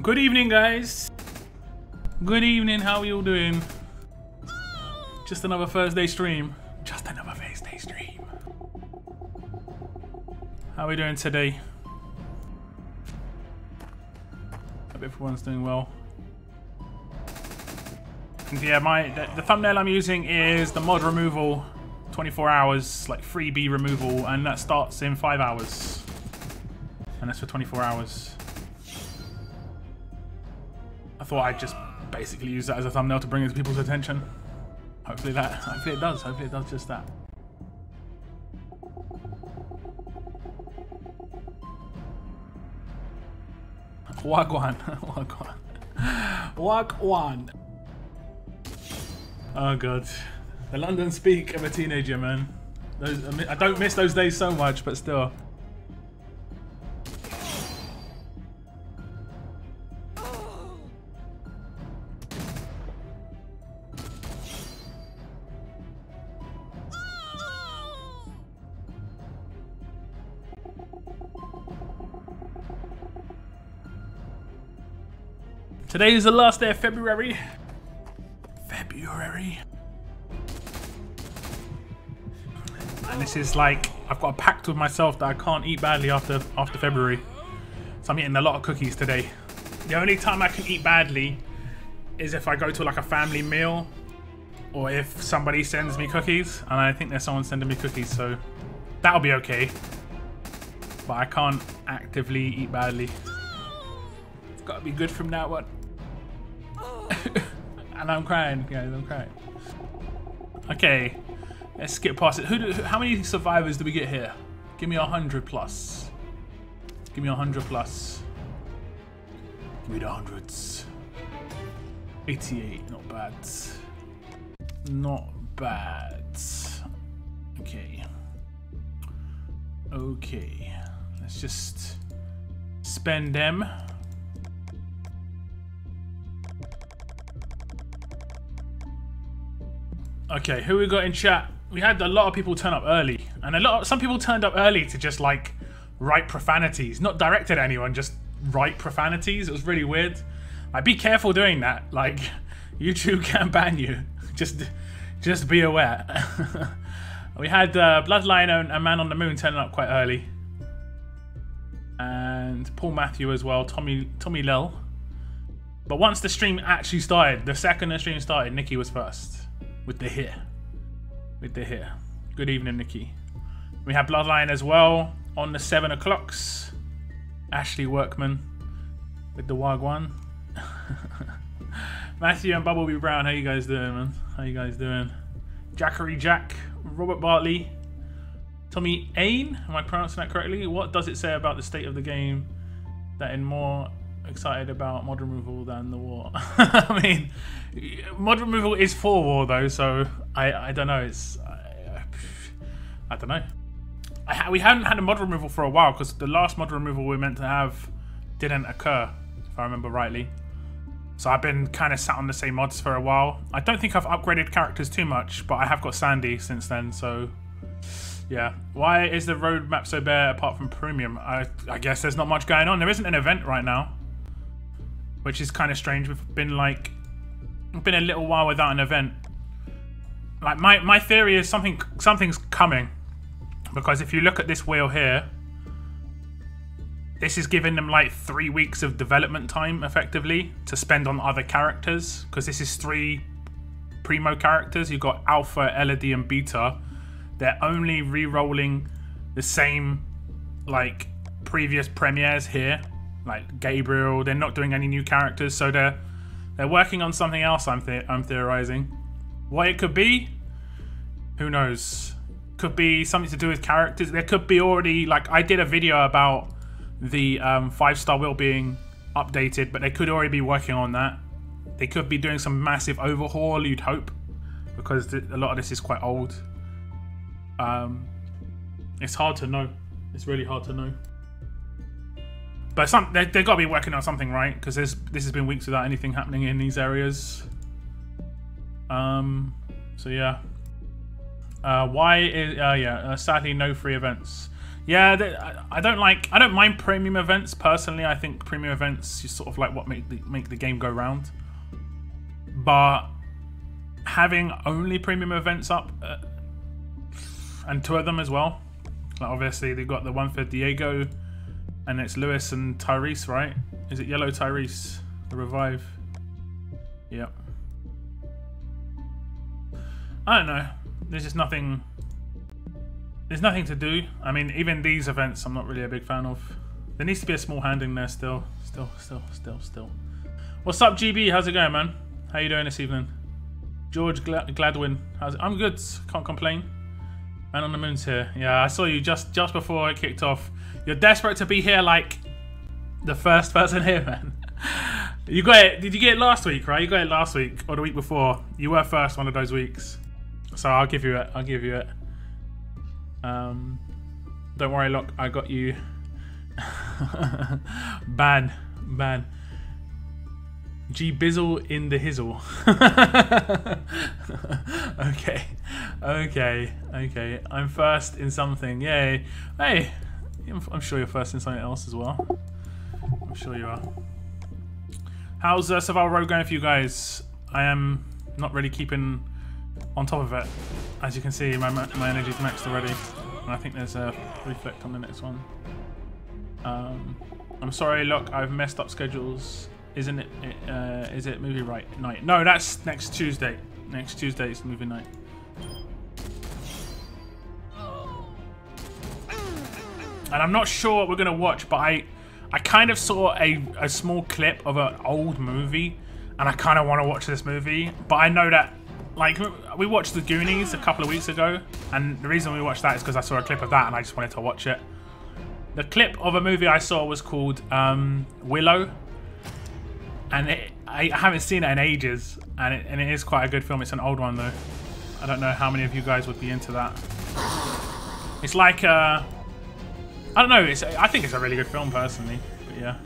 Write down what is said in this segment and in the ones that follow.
Good evening, guys. Good evening. How are you all doing? Just another Thursday stream. Just another Thursday stream. How are we doing today? Hope everyone's doing well. And yeah, the thumbnail I'm using is the mod removal, 24 hours, like freebie removal, and that starts in 5 hours. And that's for 24 hours. I thought I'd just basically use that as a thumbnail to bring it to people's attention. Hopefully it does. Hopefully it does just that. Wagwan. Wagwan. Wagwan. Oh god. The London speak of a teenager, man. I don't miss those days so much, but still. Today is the last day of February. And this is like, I've got a pact with myself that I can't eat badly after February. So I'm eating a lot of cookies today. The only time I can eat badly is if I go to like a family meal or if somebody sends me cookies, and I think there's someone sending me cookies, so that'll be okay. But I can't actively eat badly. It's gotta be good from now on. And I'm crying, guys, I'm crying. Okay, let's skip past it. How many survivors do we get here? Give me 100 plus. Give me 100 plus. Give me the hundreds. 88, not bad. Not bad. Okay. Okay, let's just spend them. Okay, who we got in chat? We had a lot of people turn up early, and some people turned up early to just like write profanities, not directed at anyone, just write profanities. It was really weird. Like, be careful doing that. Like, YouTube can ban you. Just be aware. We had Bloodline and a Man on the Moon turning up quite early, and Paul Matthew as well. Tommy Lel. But once the stream actually started, the second the stream started, Nikki was first. With the hair. With the hair. Good evening, Nikki. We have Bloodline as well on the 7 o'clocks. Ashley Workman with the Wagwan. Matthew and Bubblebee Brown, how you guys doing, man? How you guys doing? Jackery Jack, Robert Bartley, Tommy Ain, am I pronouncing that correctly? What does it say about the state of the game that in more excited about mod removal than the war? I mean, mod removal is for war though, so I don't know. I don't know. We hadn't had a mod removal for a while because the last mod removal we were meant to have didn't occur, if I remember rightly. So I've been kind of sat on the same mods for a while. I don't think I've upgraded characters too much, but I have got Sandy since then, so yeah. Why is the roadmap so bare apart from premium? I guess there's not much going on. There isn't an event right now, which is kind of strange. We've been a little while without an event. Like, my theory is something's coming, because if you look at this wheel here, this is giving them like 3 weeks of development time effectively to spend on other characters, because this is 3 primo characters. You've got Alpha, Elodie, and Beta. They're only re-rolling the same like previous premieres here, like Gabriel. They're not doing any new characters, so they're working on something else. I'm theorizing. What it could be, who knows? Could be something to do with characters. There could be already, like, I did a video about the 5-star wheel being updated, but they could already be working on that. They could be doing some massive overhaul, you'd hope, because a lot of this is quite old. It's hard to know. It's really hard to know. But they've got to be working on something, right? Because this has been weeks without anything happening in these areas. So yeah. Why is sadly no free events? Yeah, I don't mind premium events personally. I think premium events is sort of like what make the game go round. But having only premium events up, and 2 of them as well. Like obviously they've got the one for Diego, and it's Lewis and Tyrese, right? Is it Yellow Tyrese? The revive. Yep. I don't know. There's just nothing. There's nothing to do. I mean, even these events, I'm not really a big fan of. There needs to be a small hand in there still. Still. What's up, GB? How's it going, man? How you doing this evening? George Gladwin. I'm good. Can't complain. Man on the Moon's here. Yeah, I saw you just before it kicked off. You're desperate to be here, like the first person here, man. You got it. Did you get it last week, right? You got it last week or the week before. You were first one of those weeks. So I'll give you it. I'll give you it. Don't worry, look, I got you. ban. G Bizzle in the hizzle. Okay. I'm first in something. Yay. Hey, I'm sure you're first in something else as well. I'm sure you are. How's Survival Road going for you guys? I am not really keeping on top of it. As you can see, my energy's maxed already. And I think there's a reflect on the next one. I'm sorry, look, I've messed up schedules. Isn't it? Is it movie night? No, that's next Tuesday. Next Tuesday is movie night. And I'm not sure what we're gonna watch, but I kind of saw a small clip of an old movie, and I kind of want to watch this movie. But I know that, like, we watched The Goonies a couple of weeks ago, and the reason we watched that is because I saw a clip of that, and I just wanted to watch it. The clip of a movie I saw was called Willow, and I haven't seen it in ages, and it is quite a good film. It's an old one though. I don't know how many of you guys would be into that. It's like I don't know. I think it's a really good film personally, but yeah.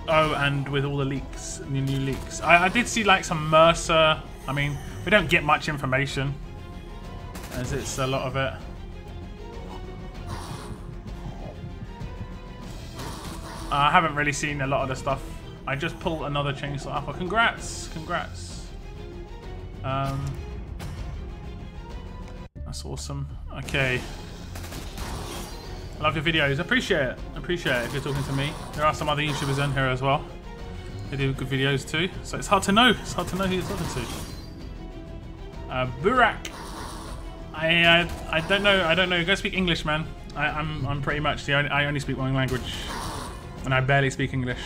Oh, and with all the leaks, new leaks, I did see like some Mercer. I mean, we don't get much information, as it's a lot of it. I haven't really seen a lot of the stuff. I just pulled another chainsaw up. Oh, congrats. That's awesome. Okay. Love your videos. Appreciate it if you're talking to me. There are some other YouTubers in here as well. They do good videos too. So it's hard to know. It's hard to know who you're talking to. Burak. I don't know. You guys speak English, man. I'm pretty much I only speak one language, and I barely speak English.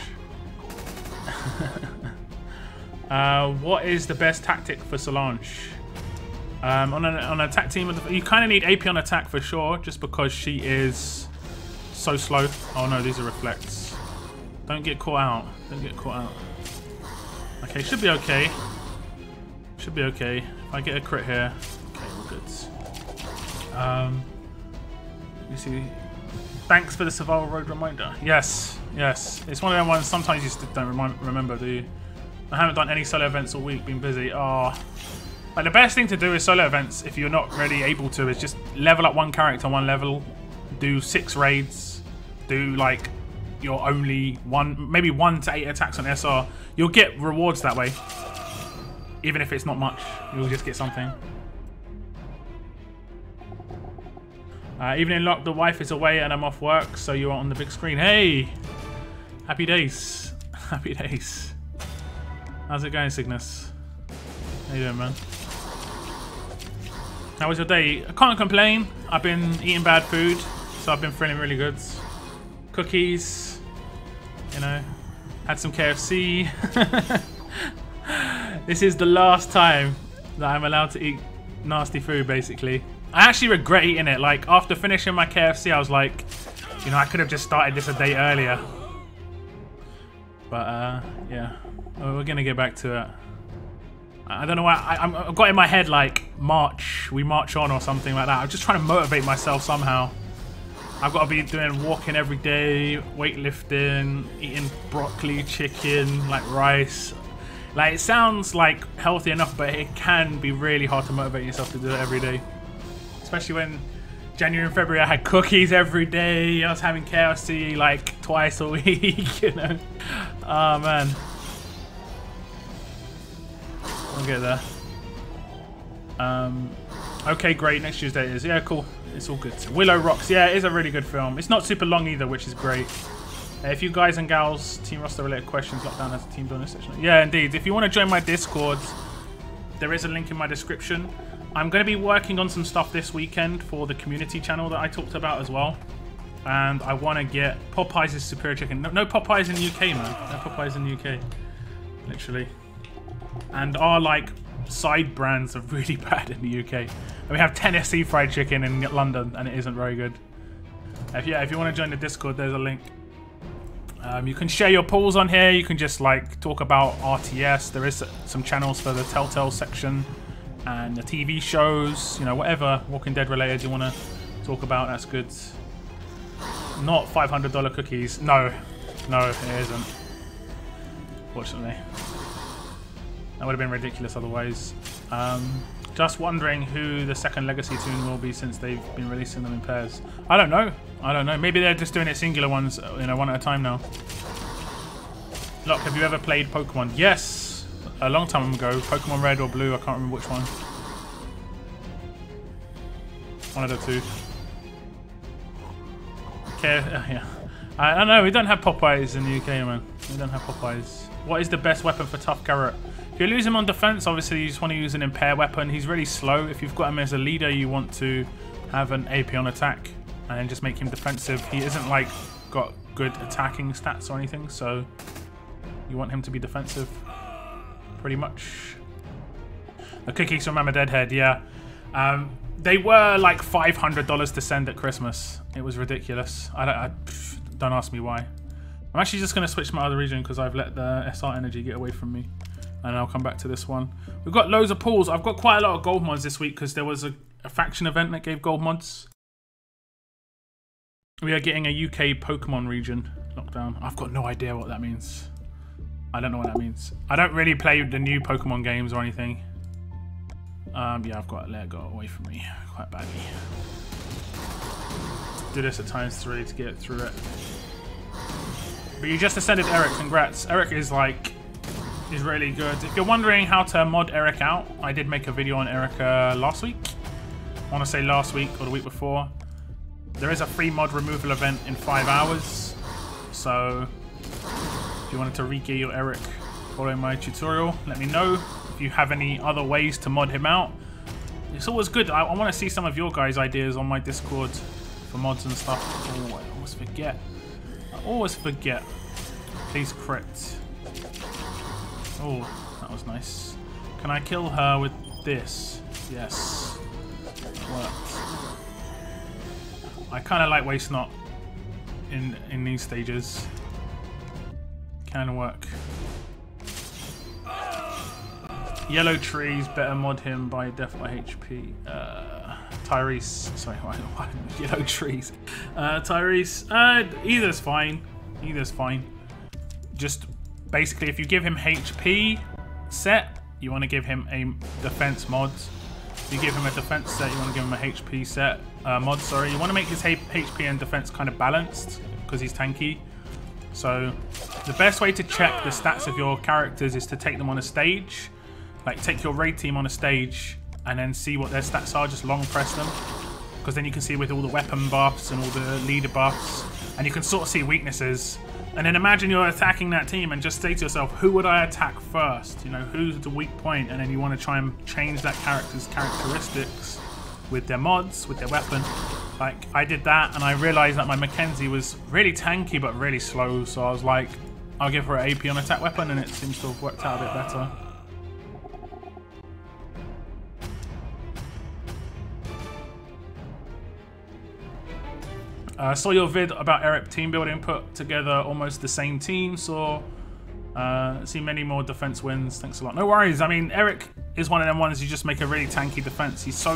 What is the best tactic for Solange? On an attack team, you kind of need AP on attack for sure, just because she is so slow. Oh no, these are reflects. Don't get caught out. Okay, should be okay. If I get a crit here, okay, we're good. You see, thanks for the Survival Road reminder. Yes. It's one of them ones. Sometimes you just don't remember, do you? I haven't done any solo events all week. Been busy. Oh. Like, the best thing to do with solo events, if you're not really able to, is just level up one character one level, do 6 raids, do like your only maybe 1 to 8 attacks on SR. You'll get rewards that way, even if it's not much. You'll just get something. Evening lock. The wife is away and I'm off work, so you are on the big screen. Hey, happy days. How's it going, Cygnus? How you doing, man? How was your day? I can't complain. I've been eating bad food, so I've been feeling really good. Cookies, you know, had some KFC. This is the last time that I'm allowed to eat nasty food, basically. I actually regret eating it. Like, after finishing my KFC, I was like, you know, I could have just started this a day earlier. But, yeah, we're going to get back to it. I don't know why I've got in my head like we march on or something like that. I'm just trying to motivate myself somehow. I've got to be doing walking every day, weightlifting, eating broccoli, chicken, like rice. Like, it sounds like healthy enough, but it can be really hard to motivate yourself to do it every day. especially when January and February I had cookies every day. I was having KFC like twice a week, you know. Oh man. We'll get there. Okay, great. Next Tuesday it is. Yeah, cool. It's all good. Willow Rocks. Yeah, it is a really good film. It's not super long either, which is great. If you guys and gals, team roster related questions, lockdown has a team bonus section. Yeah, indeed. If you want to join my Discord, there is a link in my description. I'm going to be working on some stuff this weekend for the community channel that I talked about as well. And I want to get Popeyes' Superior Chicken. No Popeyes in the UK, man. No Popeyes in the UK. Literally. And our, like, side brands are really bad in the UK. And we have Tennessee Fried Chicken in London, and it isn't very good. If you want to join the Discord, there's a link. You can share your polls on here. You can just like talk about RTS. There is some channels for the Telltale section and the TV shows. You know, whatever Walking Dead related you want to talk about. That's good. Not $500 cookies. No, it isn't. Fortunately, that would have been ridiculous otherwise. Just wondering who the second Legacy tune will be since they've been releasing them in pairs. I don't know. Maybe they're just doing it singular ones, you know, one at a time now. Look, have you ever played Pokemon? Yes, a long time ago. Pokemon Red or Blue, I can't remember which one. One of the two. Okay, yeah. I don't know, we don't have Popeyes in the UK, man. We don't have Popeyes. What is the best weapon for Tough Garrett? If you lose him on defense, obviously you just want to use an impaired weapon. He's really slow. If you've got him as a leader, you want to have an AP on attack and then just make him defensive. He isn't like got good attacking stats or anything, so you want him to be defensive pretty much. The cookies from Mama Deadhead, yeah. They were like $500 to send at Christmas. It was ridiculous. Don't ask me why. I'm actually just going to switch to my other region because I've let the SR energy get away from me. And I'll come back to this one. We've got loads of pools. I've got quite a lot of gold mods this week because there was a faction event that gave gold mods. We are getting a UK Pokemon region lockdown. I've got no idea what that means. I don't know what that means. I don't really play the new Pokemon games or anything. Yeah, I've got to let it go away from me quite badly. Do this at ×3 to get through it. But you just ascended Eric. Congrats. Eric is like... is really good. If you're wondering how to mod Eric out, I did make a video on Eric last week. I want to say last week or the week before. There is a free mod removal event in 5 hours. So if you wanted to re-gear your Eric following my tutorial, let me know. If you have any other ways to mod him out, it's always good. I want to see some of your guys' ideas on my Discord for mods and stuff. Oh, I always forget. Please crit. Oh, that was nice. Can I kill her with this? Yes. That worked. I kind of like Waste Not in these stages. Can work. Yellow Trees, better mod him by def by HP. Tyrese. Sorry, why Yellow Trees? Tyrese. Either's fine. Either's fine. Just... basically, if you give him HP set, you want to give him a defense mod. If you give him a defense set, you want to give him a HP set mod. Sorry, you want to make his HP and defense kind of balanced because he's tanky. So the best way to check the stats of your characters is to take them on a stage. Like take your raid team on a stage and then see what their stats are. Just long press them because then you can see with all the weapon buffs and all the leader buffs, and you can sort of see weaknesses. And then imagine you're attacking that team and just say to yourself, who would I attack first? You know, who's the weak point? And then you want to try and change that character's characteristics with their mods, with their weapon. Like, I did that and I realized that my Mackenzie was really tanky but really slow. So I was like, I'll give her an AP on attack weapon, and it seems to have worked out a bit better. I saw your vid about Eric team building, put together almost the same team, so see many more defense wins. Thanks a lot. No worries. I mean, Eric is one of them ones you just make a really tanky defense. He's so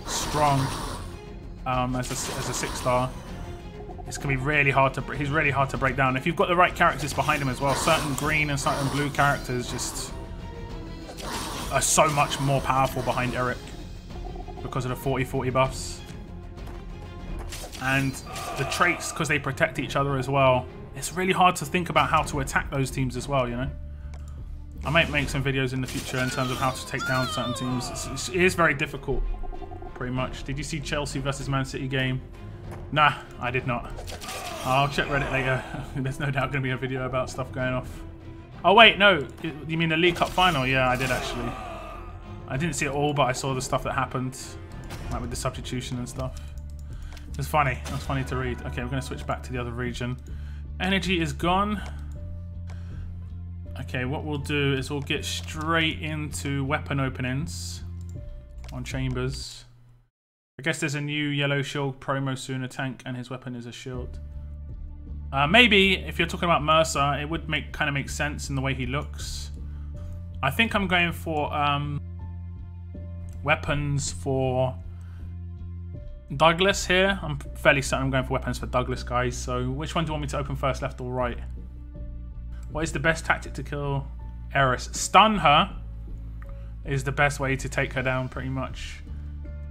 strong as a 6-star. It's gonna be really hard to. He's really hard to break down if you've got the right characters behind him as well. Certain green and certain blue characters just are so much more powerful behind Eric. because of the 40-40 buffs. And the traits, because they protect each other as well. It's really hard to think about how to attack those teams as well, you know? I might make some videos in the future in terms of how to take down certain teams. It is very difficult, pretty much. Did you see Chelsea versus Man City game? Nah, I did not. I'll check Reddit later. There's no doubt going to be a video about stuff going off. Oh wait, no. You mean the League Cup final? Yeah, I did actually. I didn't see it all, but I saw the stuff that happened. Like with the substitution and stuff. It was funny. It was funny to read. Okay, we're going to switch back to the other region. Energy is gone. Okay, what we'll do is we'll get straight into weapon openings on Chambers. I guess there's a new yellow shield promo soon, a tank, and his weapon is a shield. Maybe, if you're talking about Mercer, it would kind of make sense in the way he looks. I think I'm going for weapons for Douglas here. I'm fairly certain I'm going for weapons for Douglas, guys. So which one do you want me to open first, left or right? What is the best tactic to kill Eris? Stun her is the best way to take her down, pretty much.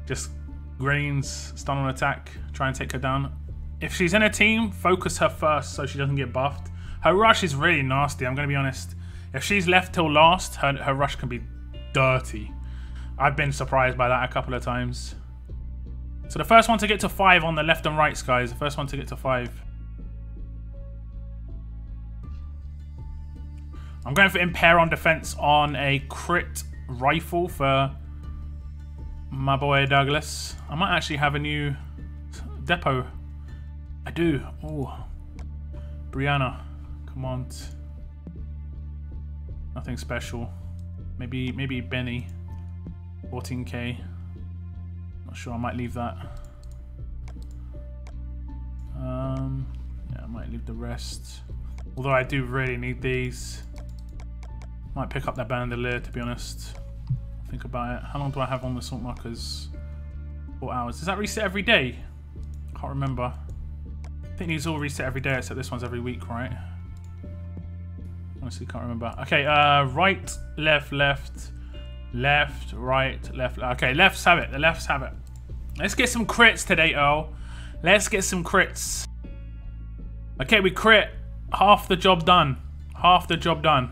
Just greens, stun on attack, try and take her down. If she's in a team, focus her first so she doesn't get buffed. Her rush is really nasty, I'm going to be honest. If she's left till last, her rush can be dirty. I've been surprised by that a couple of times. So the first one to get to 5 on the left and right, guys. The first one to get to 5. I'm going for Impair on defense on a crit rifle for my boy Douglas. I might actually have a new depot. I do. Oh, Brianna, come on. Nothing special. Maybe Benny. 14k. Not sure. I might leave that. Yeah, I might leave the rest. Although I do really need these. Might pick up that bandolier, to be honest. Think about it. How long do I have on the salt markers? 4 hours. Does that reset every day? Can't remember. I think these all reset every day, except this one's every week, right? Honestly, can't remember. Okay, right, left, left, left, right, left. Okay, lefts have it. The lefts have it. Let's get some crits today, Earl. Let's get some crits. Okay, we crit. Half the job done. Half the job done.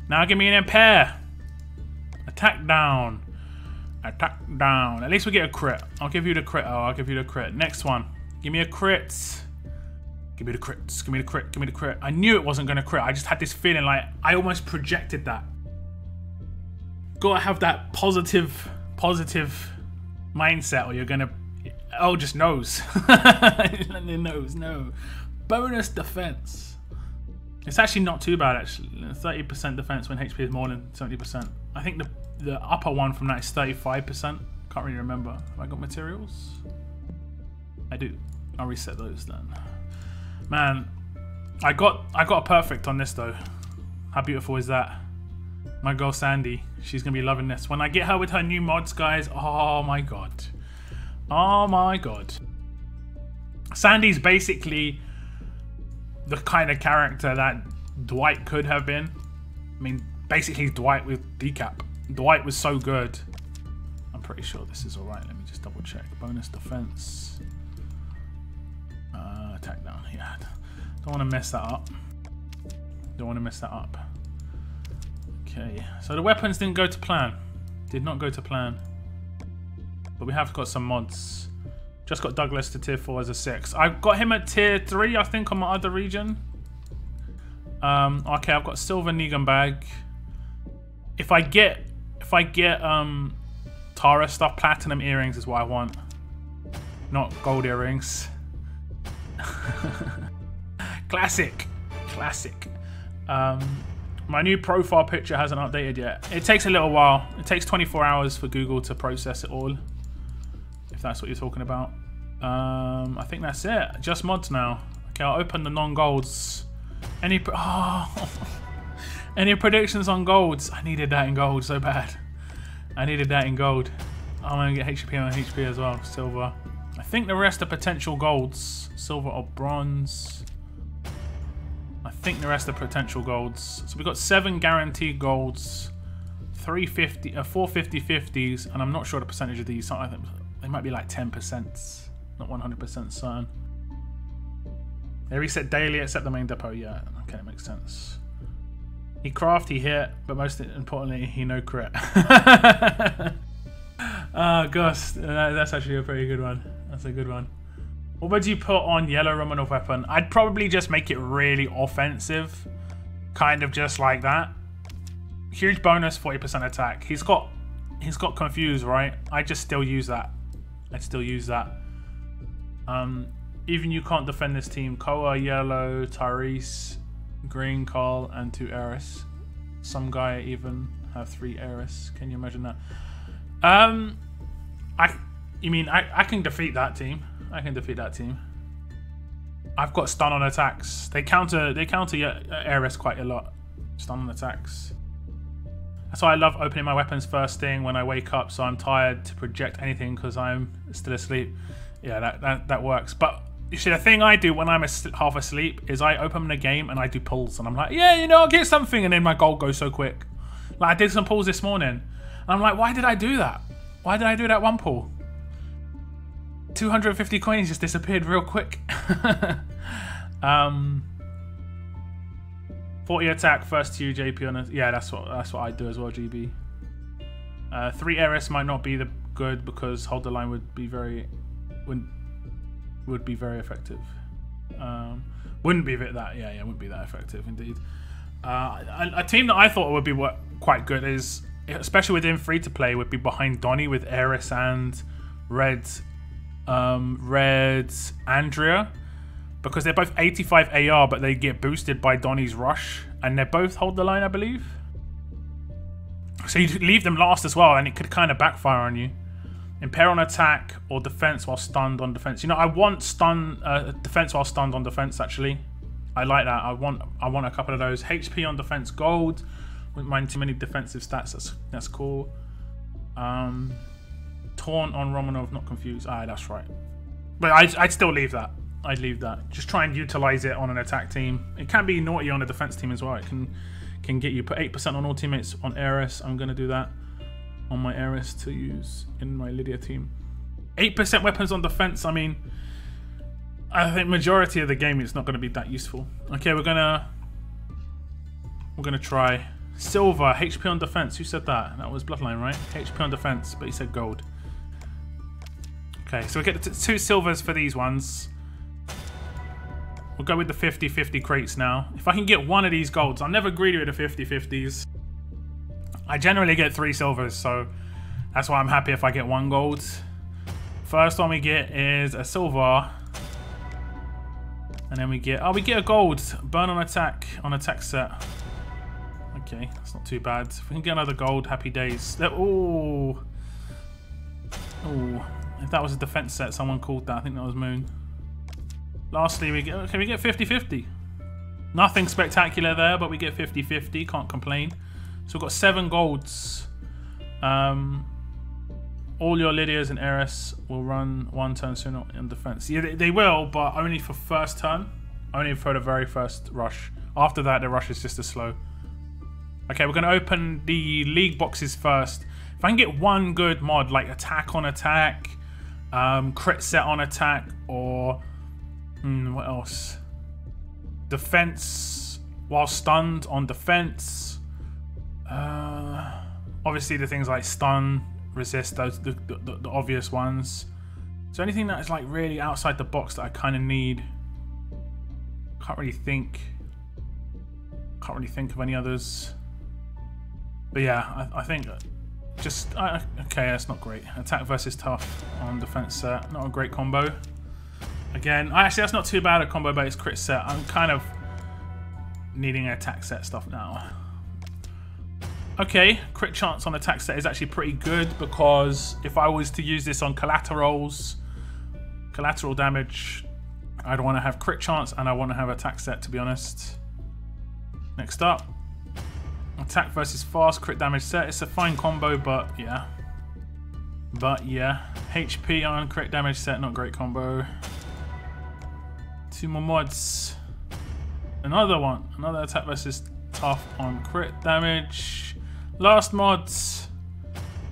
Now give me an impair. Attack down. Attack down. At least we get a crit. I'll give you the crit. Oh, I'll give you the crit. Next one. Give me a crit. Give me the crits. Give me the crit. Give me the crit. I knew it wasn't going to crit. I just had this feeling like I almost projected that. Gotta have that positive mindset or you're going to... Oh, just knows. It knows. No. Bonus defense. It's actually not too bad, actually. 30% defense when HP is more than 70%. I think the upper one from that is 35%. Can't really remember. Have I got materials? I do. I'll reset those then. Man, I got a perfect on this though. How beautiful is that? My girl Sandy, she's gonna be loving this. When I get her with her new mods, guys, oh my god. Oh my god. Sandy's basically the kind of character that Dwight could have been. I mean, basically Dwight with decap. Dwight was so good. I'm pretty sure this is alright. Let me just double check. Bonus defense. Attack down. Yeah. Don't want to mess that up. Don't want to mess that up. Okay. So the weapons didn't go to plan. Did not go to plan. But we have got some mods. Just got Douglas to tier 4 as a 6. I've got him at tier 3, I think, on my other region. Okay, I've got silver Negan bag. If I get Tara stuff, platinum earrings is what I want. Not gold earrings. Classic. My new profile picture hasn't updated yet. It takes a little while. It takes 24 hours for Google to process it all. If that's what you're talking about. I think that's it. Just mods now. Okay, I'll open the non-golds. Any predictions on golds? I needed that in gold so bad. I needed that in gold. I'm gonna get HP on HP as well. Silver. I think the rest are potential golds. Silver or bronze. I think the rest are potential golds. So we've got 7 guaranteed golds. 350, 450/50s, and I'm not sure the percentage of these. So I think they might be like 10%, not 100% certain. They reset daily except the main depot. Yeah, okay, that makes sense. He craft, he hit, but most importantly, he no crit. Oh gosh, that's actually a pretty good one. That's a good one. What would you put on yellow Romanov weapon? I'd probably just make it really offensive, kind of just like that. Huge bonus, 40% attack. He's got confused, right? I just still use that. I'd still use that. Even you can't defend this team. Koa, yellow, Tyrese, green, Carl, and 2 Eris. Some guy even have 3 Eris. Can you imagine that? I can defeat that team. I can defeat that team. I've got stun on attacks. They counter Eris quite a lot. Stun on attacks. That's why I love opening my weapons first thing when I wake up, so I'm tired to project anything because I'm still asleep. Yeah, that works. But you see, the thing I do when I'm half asleep is I open the game and I do pulls, and I'm like, yeah, you know, I'll get something, and then my gold goes so quick. Like I did some pulls this morning, and I'm like, why did I do that? Why did I do that one pull? 250 coins just disappeared real quick. 40 attack, first 2 JP on it. Yeah, that's what I do as well, GB. 3 Eris might not be the good because hold the line would be very effective. Wouldn't be that wouldn't be that effective indeed. A team that I thought would be quite good is, especially within free to play, would be behind Donny with Eris and Red Andrea, because they're both 85 AR, but they get boosted by Donny's rush, and they both hold the line, I believe. So you leave them last as well, and it could kind of backfire on you. Impair on attack or defense while stunned on defense. You know, I want defense while stunned on defense. Actually, I like that. I want a couple of those. HP on defense, gold. Wouldn't mind too many defensive stats. That's cool. Taunt on Romanov, not confused. Ah, that's right. But I'd still leave that. I'd leave that. Just try and utilize it on an attack team. It can be naughty on a defense team as well. It can get you put 8% on all teammates on Eris. I'm gonna do that on my Eris to use in my Lydia team. 8% weapons on defense. I mean, I think majority of the game it's not gonna be that useful. Okay, we're gonna try silver. HP on defense. Who said that? That was Bloodline, right? HP on defense, but he said gold. Okay, so we get 2 silvers for these ones. We'll go with the 50/50 crates now. If I can get one of these golds, I'm never greedy with the 50/50s. I generally get 3 silvers, so that's why I'm happy if I get 1 gold. First one we get is a silver. And then we get a gold. Burn on attack set. Okay, that's not too bad. If we can get another gold, happy days. Ooh. Ooh. If that was a defense set, someone called that. I think that was Moon. Lastly, we get 50/50. Nothing spectacular there, but we get 50/50. Can't complain. So we've got 7 golds. All your Lydias and Eris will run 1 turn sooner in defense. Yeah, they will, but only for first turn. Only for the very first rush. After that, the rush is just as slow. Okay, we're going to open the league boxes first. If I can get 1 good mod, like attack on attack, crit set on attack, or what else? Defense while stunned on defense. Obviously the things like stun, resist, those the obvious ones. So anything that is like really outside the box that I kind of need. Can't really think of any others. But yeah, I think just okay, that's not great. Attack versus tough on defense set, not a great combo. Again, actually that's not too bad a combo based crit set. I'm kind of needing attack set stuff now. Okay, crit chance on attack set is actually pretty good, because if I was to use this on collateral damage, I'd want to have crit chance and I want to have attack set, to be honest. Next up, attack versus fast crit damage set. It's a fine combo, but yeah. HP on crit damage set, not great combo. 2 more mods. Another one. Another attack versus tough on crit damage. Last mods.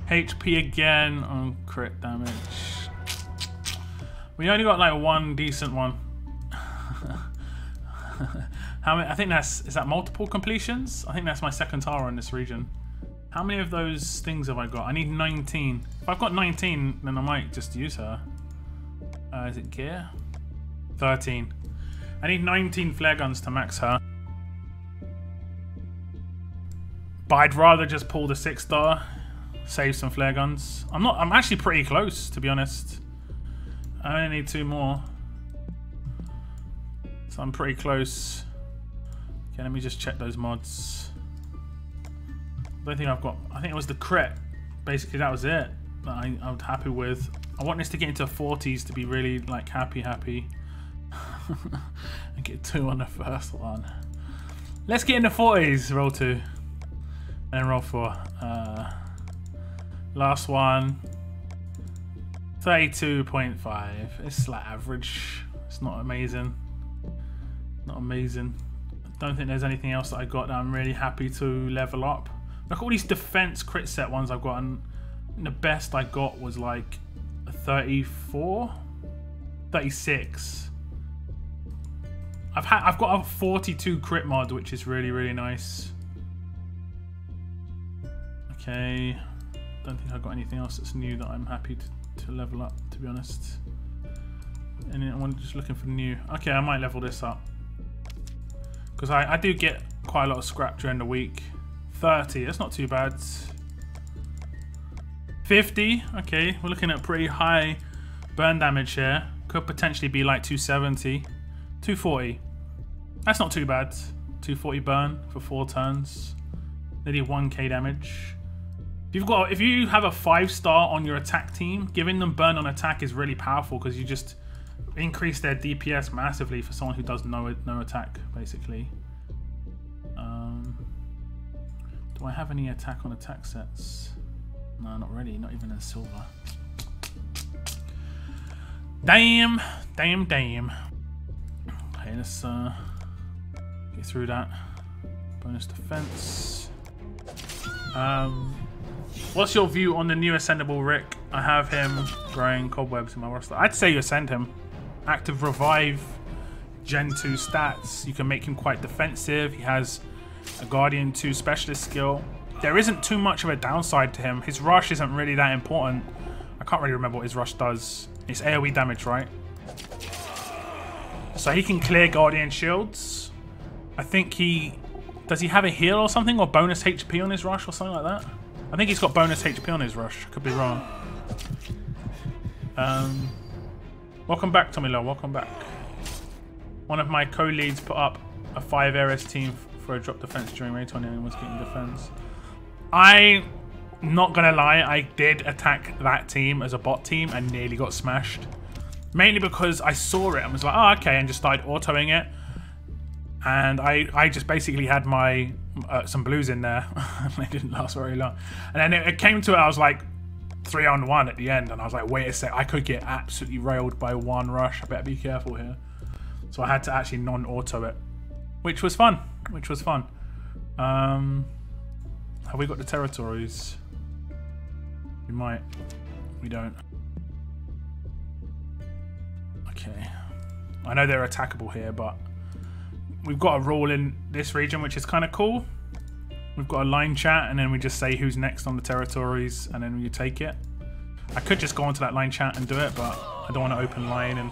HP again on crit damage. We only got like one decent one. How many? I think that's, is that multiple completions? I think that's my second Tara in this region. How many of those things have I got? I need 19. If I've got 19, then I might just use her. Is it gear? 13. I need 19 flare guns to max her. But I'd rather just pull the 6-star, save some flare guns. I'm actually pretty close, to be honest. I only need 2 more. So I'm pretty close. Okay, let me just check those mods. I don't think I've got, I think it was the crit. Basically that was it that I was happy with. I want this to get into 40s to be really like happy. And get 2 on the first one. Let's get into 40s, roll 2. And roll 4. Last one. 32.5. It's like average. It's not amazing. Not amazing. I don't think there's anything else that I got that I'm really happy to level up. Look at all these defense crit set ones I've got, and the best I got was like a 34, 36. I've got a 42 crit mod, which is really nice. Okay, don't think I've got anything else that's new that I'm happy to level up, to be honest. And I'm just looking for new. Okay, I might level this up because I do get quite a lot of scrap during the week. 30, that's not too bad. 50, okay, we're looking at pretty high burn damage here. Could potentially be like 270. 240, that's not too bad. 240 burn for 4 turns. Nearly 1k damage. If you have a 5-star on your attack team, giving them burn on attack is really powerful because you just increase their DPS massively for someone who does no attack, basically. Do I have any attack on attack sets? No, not really. Not even in silver. Damn. Okay, let's get through that. Bonus defense. What's your view on the new ascendable Rick? I have him growing cobwebs in my roster. I'd say you ascend him. Active revive, Gen 2 stats. You can make him quite defensive. He has a Guardian 2 specialist skill. There isn't too much of a downside to him. His rush isn't really that important. I can't really remember what his rush does. It's AoE damage, right? So he can clear Guardian shields. I think does he have a heal or something, or bonus HP on his rush or something like that? I think he's got bonus HP on his rush. Could be wrong. Welcome back, Tommy Lowe. Welcome back. One of my co-leads put up a 5 Ares team for a drop defense during Raid 20 and was getting defense. I'm not gonna lie, I did attack that team as a bot team and nearly got smashed. Mainly because I saw it and was like, oh, okay, and just started autoing it. And I just basically had my some blues in there. They didn't last very long. And then it came to it, I was like 3-on-1 at the end, and I was like, wait a sec, I could get absolutely railed by 1 rush. I better be careful here. So I had to actually non-auto it, which was fun. Have we got the territories? We might. We don't. Okay. I know they're attackable here, but we've got a rule in this region which is kind of cool. We've got a line chat, and then we just say who's next on the territories, and then you take it. I could just go onto that line chat and do it, but I don't want to open line and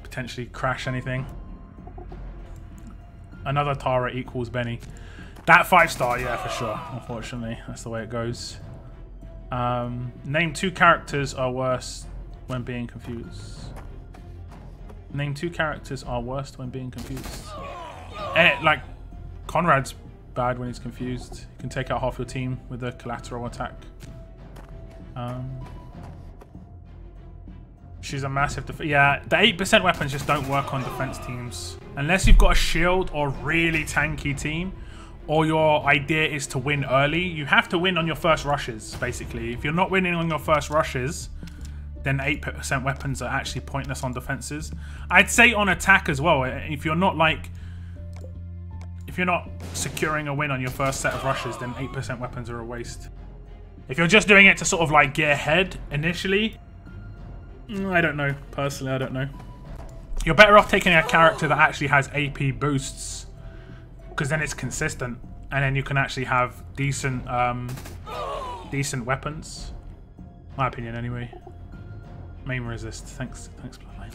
potentially crash anything. Another Tara equals Benny. That 5-star, yeah, for sure. Unfortunately, that's the way it goes. Name 2 characters are worse when being confused. Name 2 characters are worst when being confused. Like, Conrad's bad when he's confused. You can take out half your team with a collateral attack. She's a massive yeah, the 8% weapons just don't work on defense teams. Unless you've got a shield or really tanky team, or your idea is to win early. You have to win on your first rushes, basically. If you're not winning on your first rushes, then 8% weapons are actually pointless on defenses. I'd say on attack as well. If you're if you're not securing a win on your first set of rushes, then 8% weapons are a waste. If you're just doing it to sort of like get ahead initially, I don't know. Personally, I don't know. You're better off taking a character that actually has AP boosts, because then it's consistent, and then you can actually have decent weapons. My opinion, anyway. Main resist. Thanks, Bloodline.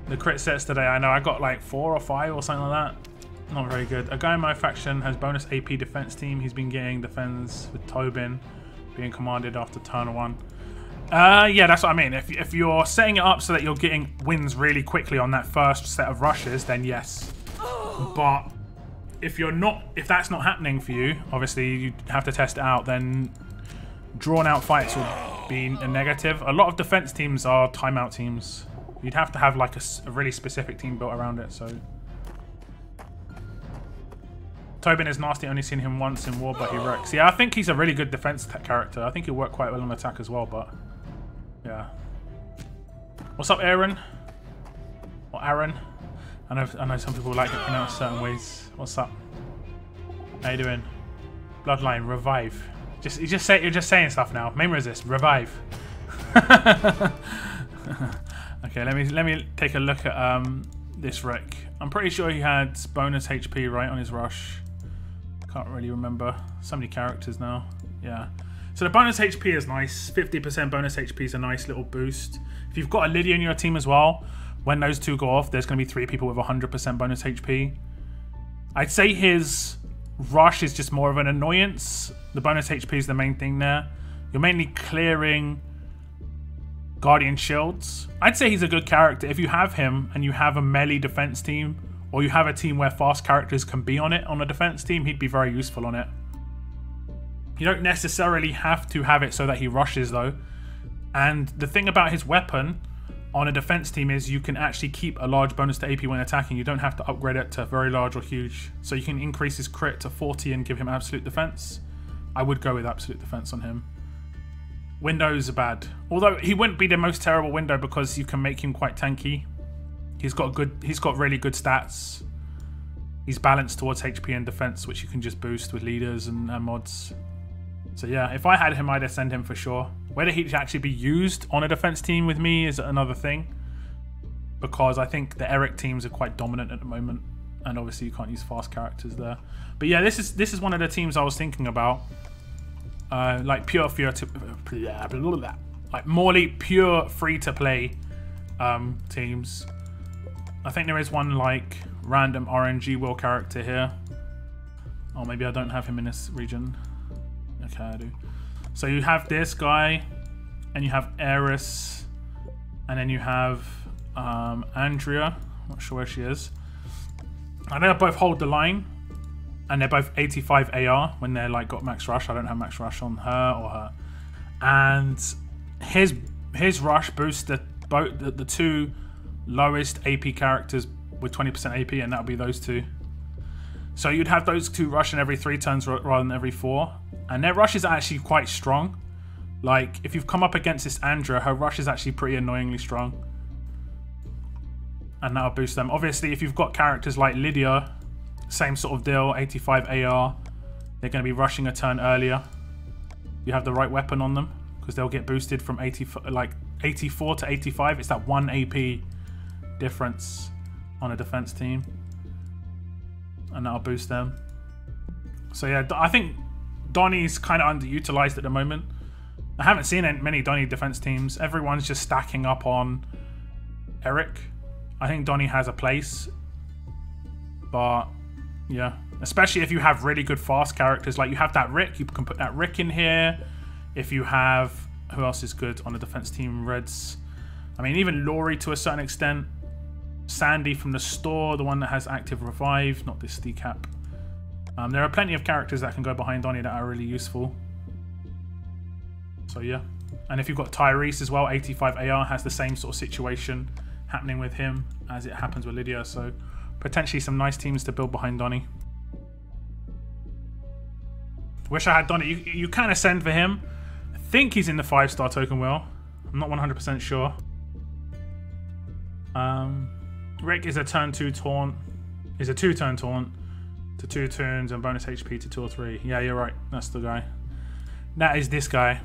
The crit sets today, I know I got like 4 or 5 or something like that. Not very good. A guy in my faction has bonus AP defense team. He's been getting defense with Tobin being commanded after turn 1. Yeah, that's what I mean. If you're setting it up so that you're getting wins really quickly on that first set of rushes, then yes. But if that's not happening for you, obviously you have to test it out, then drawn out fights will be a negative. A lot of defense teams are timeout teams. You'd have to have like a really specific team built around it, so. Tobin is nasty, only seen him once in war, but he wrecks. Yeah, I think he's a really good defense character. I think he'll work quite well on attack as well, but yeah. What's up, Aaron? Or Aaron? I know some people like it pronounced certain ways. What's up? How you doing? Bloodline, revive. You're just saying stuff now. Main resist, revive. Okay, let me take a look at this wreck. I'm pretty sure he had bonus HP right on his rush. Can't really remember. So many characters now. Yeah. So the bonus HP is nice. 50% bonus HP is a nice little boost. If you've got a Lydia in your team as well, when those two go off, there's going to be 3 people with 100% bonus HP. I'd say his rush is just more of an annoyance. The bonus HP is the main thing there. You're mainly clearing Guardian Shields. I'd say he's a good character. If you have him and you have a melee defense team, or you have a team where fast characters can be on it on a defense team, he'd be very useful on it. You don't necessarily have to have it so that he rushes though. And the thing about his weapon on a defense team is you can actually keep a large bonus to AP when attacking. You don't have to upgrade it to very large or huge. So you can increase his crit to 40 and give him absolute defense. I would go with absolute defense on him. Windows are bad. Although he wouldn't be the most terrible window because you can make him quite tanky. He's got really good stats. He's balanced towards HP and defense, which you can just boost with leaders and mods. So yeah, if I had him, I'd ascend him for sure. Whether he'd actually be used on a defense team with me is another thing, because I think the Eric teams are quite dominant at the moment, and obviously you can't use fast characters there. But yeah, this is one of the teams I was thinking about. Like like Morley pure free to play teams. I think there is one like random RNG will character here. Oh, maybe I don't have him in this region. Okay, I do. So you have this guy, and you have Eris, and then you have Andrea. Not sure where she is. And they both hold the line. And they're both 85 AR when they're like got max rush. I don't have max rush on her or her. And his rush boosts the 2 lowest AP characters with 20% AP, and that'll be those 2. So you'd have those 2 rushing every 3 turns rather than every 4. And their rush is actually quite strong. Like if you've come up against this Andrea, her rush is actually pretty annoyingly strong. And that'll boost them. Obviously, if you've got characters like Lydia, same sort of deal, 85 AR. They're going to be rushing a turn earlier. You have the right weapon on them, because they'll get boosted from 84 to 85. It's that 1 AP difference on a defense team, and that'll boost them. So yeah, I think Donnie's kind of underutilized at the moment. I haven't seen many Donnie defense teams. Everyone's just stacking up on Eric. I think Donnie has a place, but yeah, especially if you have really good fast characters. Like you have that Rick, you can put that Rick in here. If you have, who else is good on the defense team? Reds. I mean, even Laurie to a certain extent. Sandy from the store, the one that has active revive, not this decap. There are plenty of characters that can go behind Donnie that are really useful. So yeah, and if you've got Tyrese as well, 85 AR, has the same sort of situation happening with him as it happens with Lydia. So potentially some nice teams to build behind Donnie. Wish I had Donnie. You can ascend for him. I think he's in the 5-star token wheel. I'm not 100% sure. Rick is a turn 2 taunt. Is a 2-turn taunt to 2 turns and bonus HP to 2 or 3. Yeah, you're right. That's the guy. That is this guy.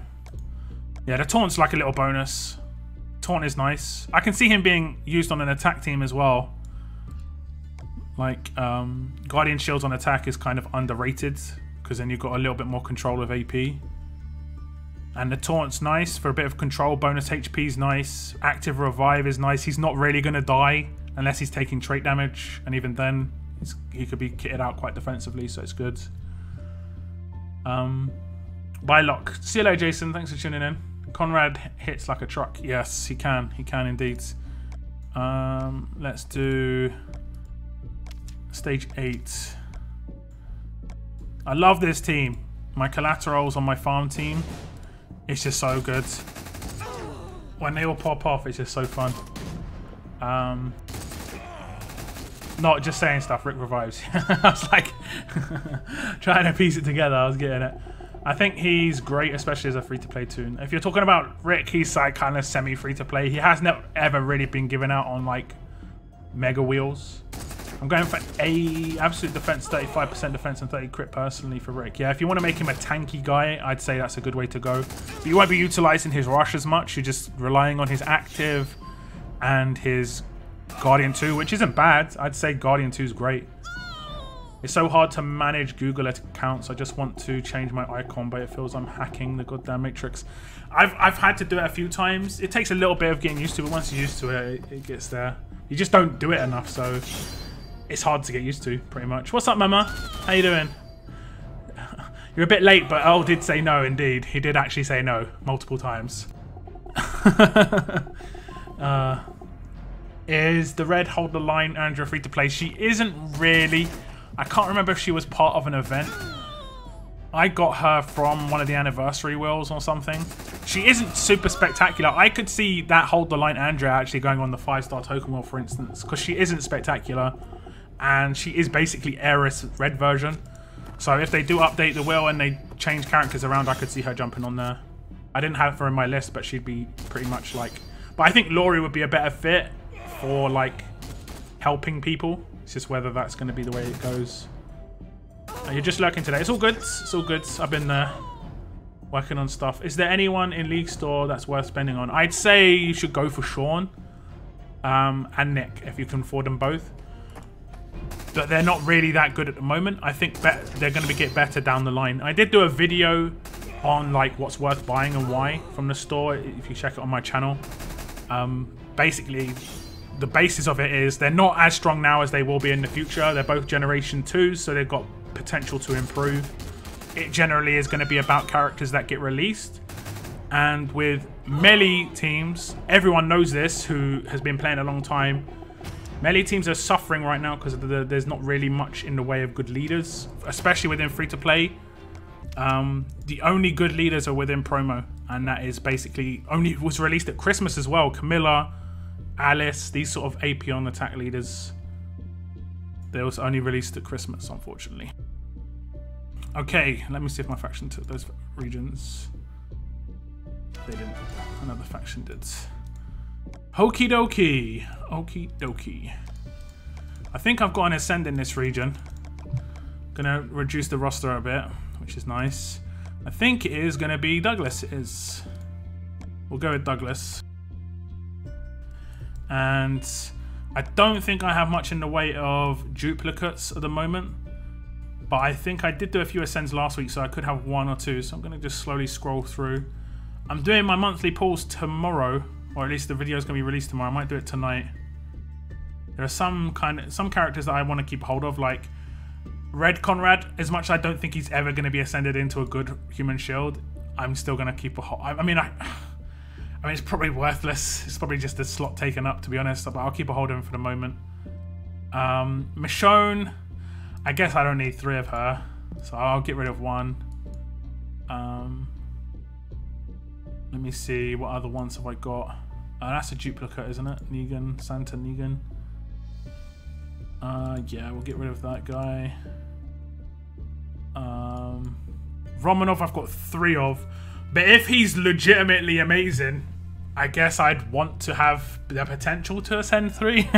Yeah, the taunt's like a little bonus. Taunt is nice. I can see him being used on an attack team as well. Like, Guardian Shields on attack is kind of underrated because then you've got a little bit more control of AP. And the taunt's nice for a bit of control. Bonus HP is nice. Active revive is nice. He's not really going to die unless he's taking trait damage. And even then, he could be kitted out quite defensively, so it's good. Bylock. See you later, Jason. Thanks for tuning in. Conrad hits like a truck. Yes, he can. He can indeed. Let's do stage 8. I love this team. My collaterals on my farm team. It's just so good. When they all pop off, it's just so fun. Not just saying stuff, Rick revives. I was like trying to piece it together. I was getting it. I think he's great, especially as a free-to-play toon. If you're talking about Rick, he's like kind of semi-free-to-play. He has never ever really been given out on like mega wheels. I'm going for a absolute defense, 35% defense and 30 crit personally for Rick. Yeah, if you want to make him a tanky guy, I'd say that's a good way to go. But you won't be utilizing his rush as much. You're just relying on his active and his Guardian 2, which isn't bad. I'd say Guardian 2 is great. It's so hard to manage Google accounts. I just want to change my icon, but it feels I'm hacking the goddamn matrix. I've had to do it a few times. It takes a little bit of getting used to it. Once you're used to it, it gets there. You just don't do it enough, so it's hard to get used to, pretty much. What's up, Mama? How you doing? You're a bit late, but Earl did say no, indeed. He did actually say no multiple times. Is the red hold the line Andrea free to play? She isn't really. I can't remember if she was part of an event. I got her from one of the anniversary wheels or something. She isn't super spectacular. I could see that hold the line Andrea actually going on the 5-star token wheel, for instance, because she isn't spectacular. And she is basically Aeris red version. So if they do update the wheel and they change characters around, I could see her jumping on there. I didn't have her in my list, but she'd be pretty much like... But I think Laurie would be a better fit for like helping people. It's just whether that's going to be the way it goes. You're just lurking today. It's all good. It's all good. I've been working on stuff. Is there anyone in League Store that's worth spending on? I'd say you should go for Shawn and Nick if you can afford them both. But they're not really that good at the moment. I think they're going to get better down the line. I did do a video on like what's worth buying and why from the store. If you check it on my channel, basically the basis of it is they're not as strong now as they will be in the future. They're both generation 2s, so they've got potential to improve. It generally is going to be about characters that get released. And with melee teams, everyone knows this who has been playing a long time. Melee teams are suffering right now because there's not really much in the way of good leaders, especially within free-to-play. The only good leaders are within promo, and that is basically only was released at Christmas as well. Camilla, Alice, these sort of AP on attack leaders, they was only released at Christmas, unfortunately. Okay, let me see if my faction took those regions. They didn't. Another faction did. Okie dokie. Okie dokie. I think I've got an Ascend in this region. Gonna reduce the roster a bit, which is nice. I think it is gonna be Douglas. It is. We'll go with Douglas. And I don't think I have much in the way of duplicates at the moment. But I think I did do a few Ascends last week, so I could have 1 or 2. So I'm gonna just slowly scroll through. I'm doing my monthly pulls tomorrow, or at least the video is going to be released tomorrow. I might do it tonight. There are some characters that I want to keep hold of, like Red Conrad. As much as I don't think he's ever going to be ascended into a good human shield, I'm still going to keep a hold. I mean, it's probably worthless. It's probably just a slot taken up, to be honest. But I'll keep a hold of him for the moment. Michonne, I guess I don't need 3 of her, so I'll get rid of 1. Let me see, what other ones have I got? That's a duplicate, isn't it? Negan, Santa Negan. Yeah, we'll get rid of that guy. Romanov I've got 3 of. But if he's legitimately amazing, I guess I'd want to have the potential to ascend 3.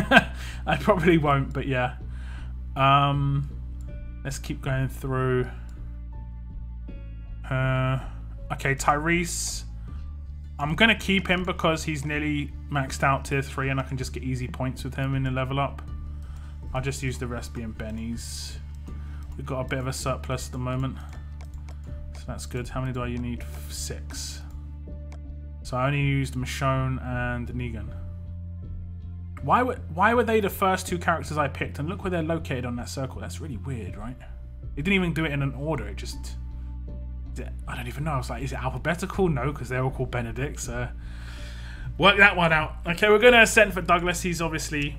I probably won't, but yeah. Let's keep going through. Okay, Tyrese. I'm going to keep him because he's nearly maxed out tier 3 and I can just get easy points with him in the level up. I'll just use the rest being Bennies. We've got a bit of a surplus at the moment. So that's good. How many do I need? 6. So I only used Michonne and Negan. Why were they the first 2 characters I picked? And look where they're located on that circle. That's really weird, right? They didn't even do it in an order. It just... I don't even know. I was like, is it alphabetical? No, because they're all called Benedict. So work that one out. Okay, we're going to ascend for Douglas. He's obviously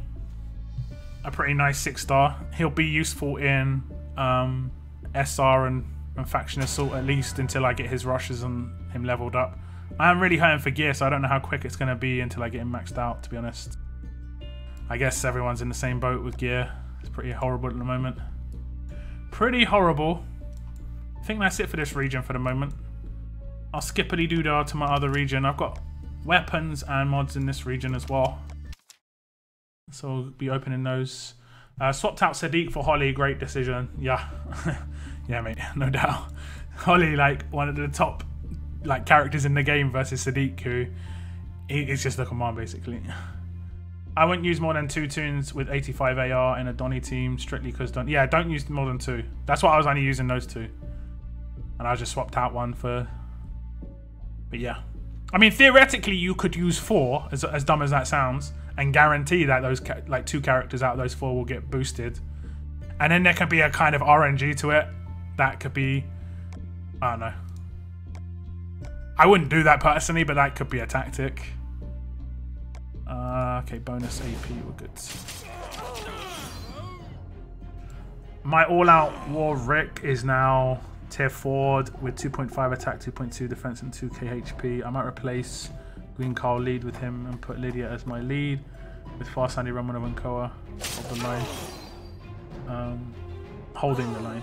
a pretty nice 6-star. He'll be useful in SR and Faction Assault at least until I get his rushes and him leveled up. I am really hurting for gear, so I don't know how quick it's going to be until I get him maxed out, to be honest. I guess everyone's in the same boat with gear. It's pretty horrible at the moment. Pretty horrible. I think that's it for this region for the moment. I'll skippity-doo-dah to my other region. I've got weapons and mods in this region as well. So we'll be opening those. Swapped out Sadiq for Holly. Great decision. Yeah. Yeah, mate. No doubt. Holly, like, one of the top characters in the game versus Sadiq, who is just a command basically. I won't use more than 2 tunes with 85 AR in a Donny team strictly because don't use more than 2. That's why I was only using those 2, and I just swapped out one for. But yeah, I mean theoretically you could use 4, as dumb as that sounds, and guarantee that those 2 characters out of those 4 will get boosted, and then there could be a kind of RNG to it. That could be, I don't know. I wouldn't do that personally, but that could be a tactic. Okay, bonus AP, we're good. My all-out War Rick is now tier 4 with 2.5 attack, 2.2 defense, and 2k HP. I might replace Green Carl lead with him and put Lydia as my lead with Fast Sandy Ramona and Koa of the line. Holding the line.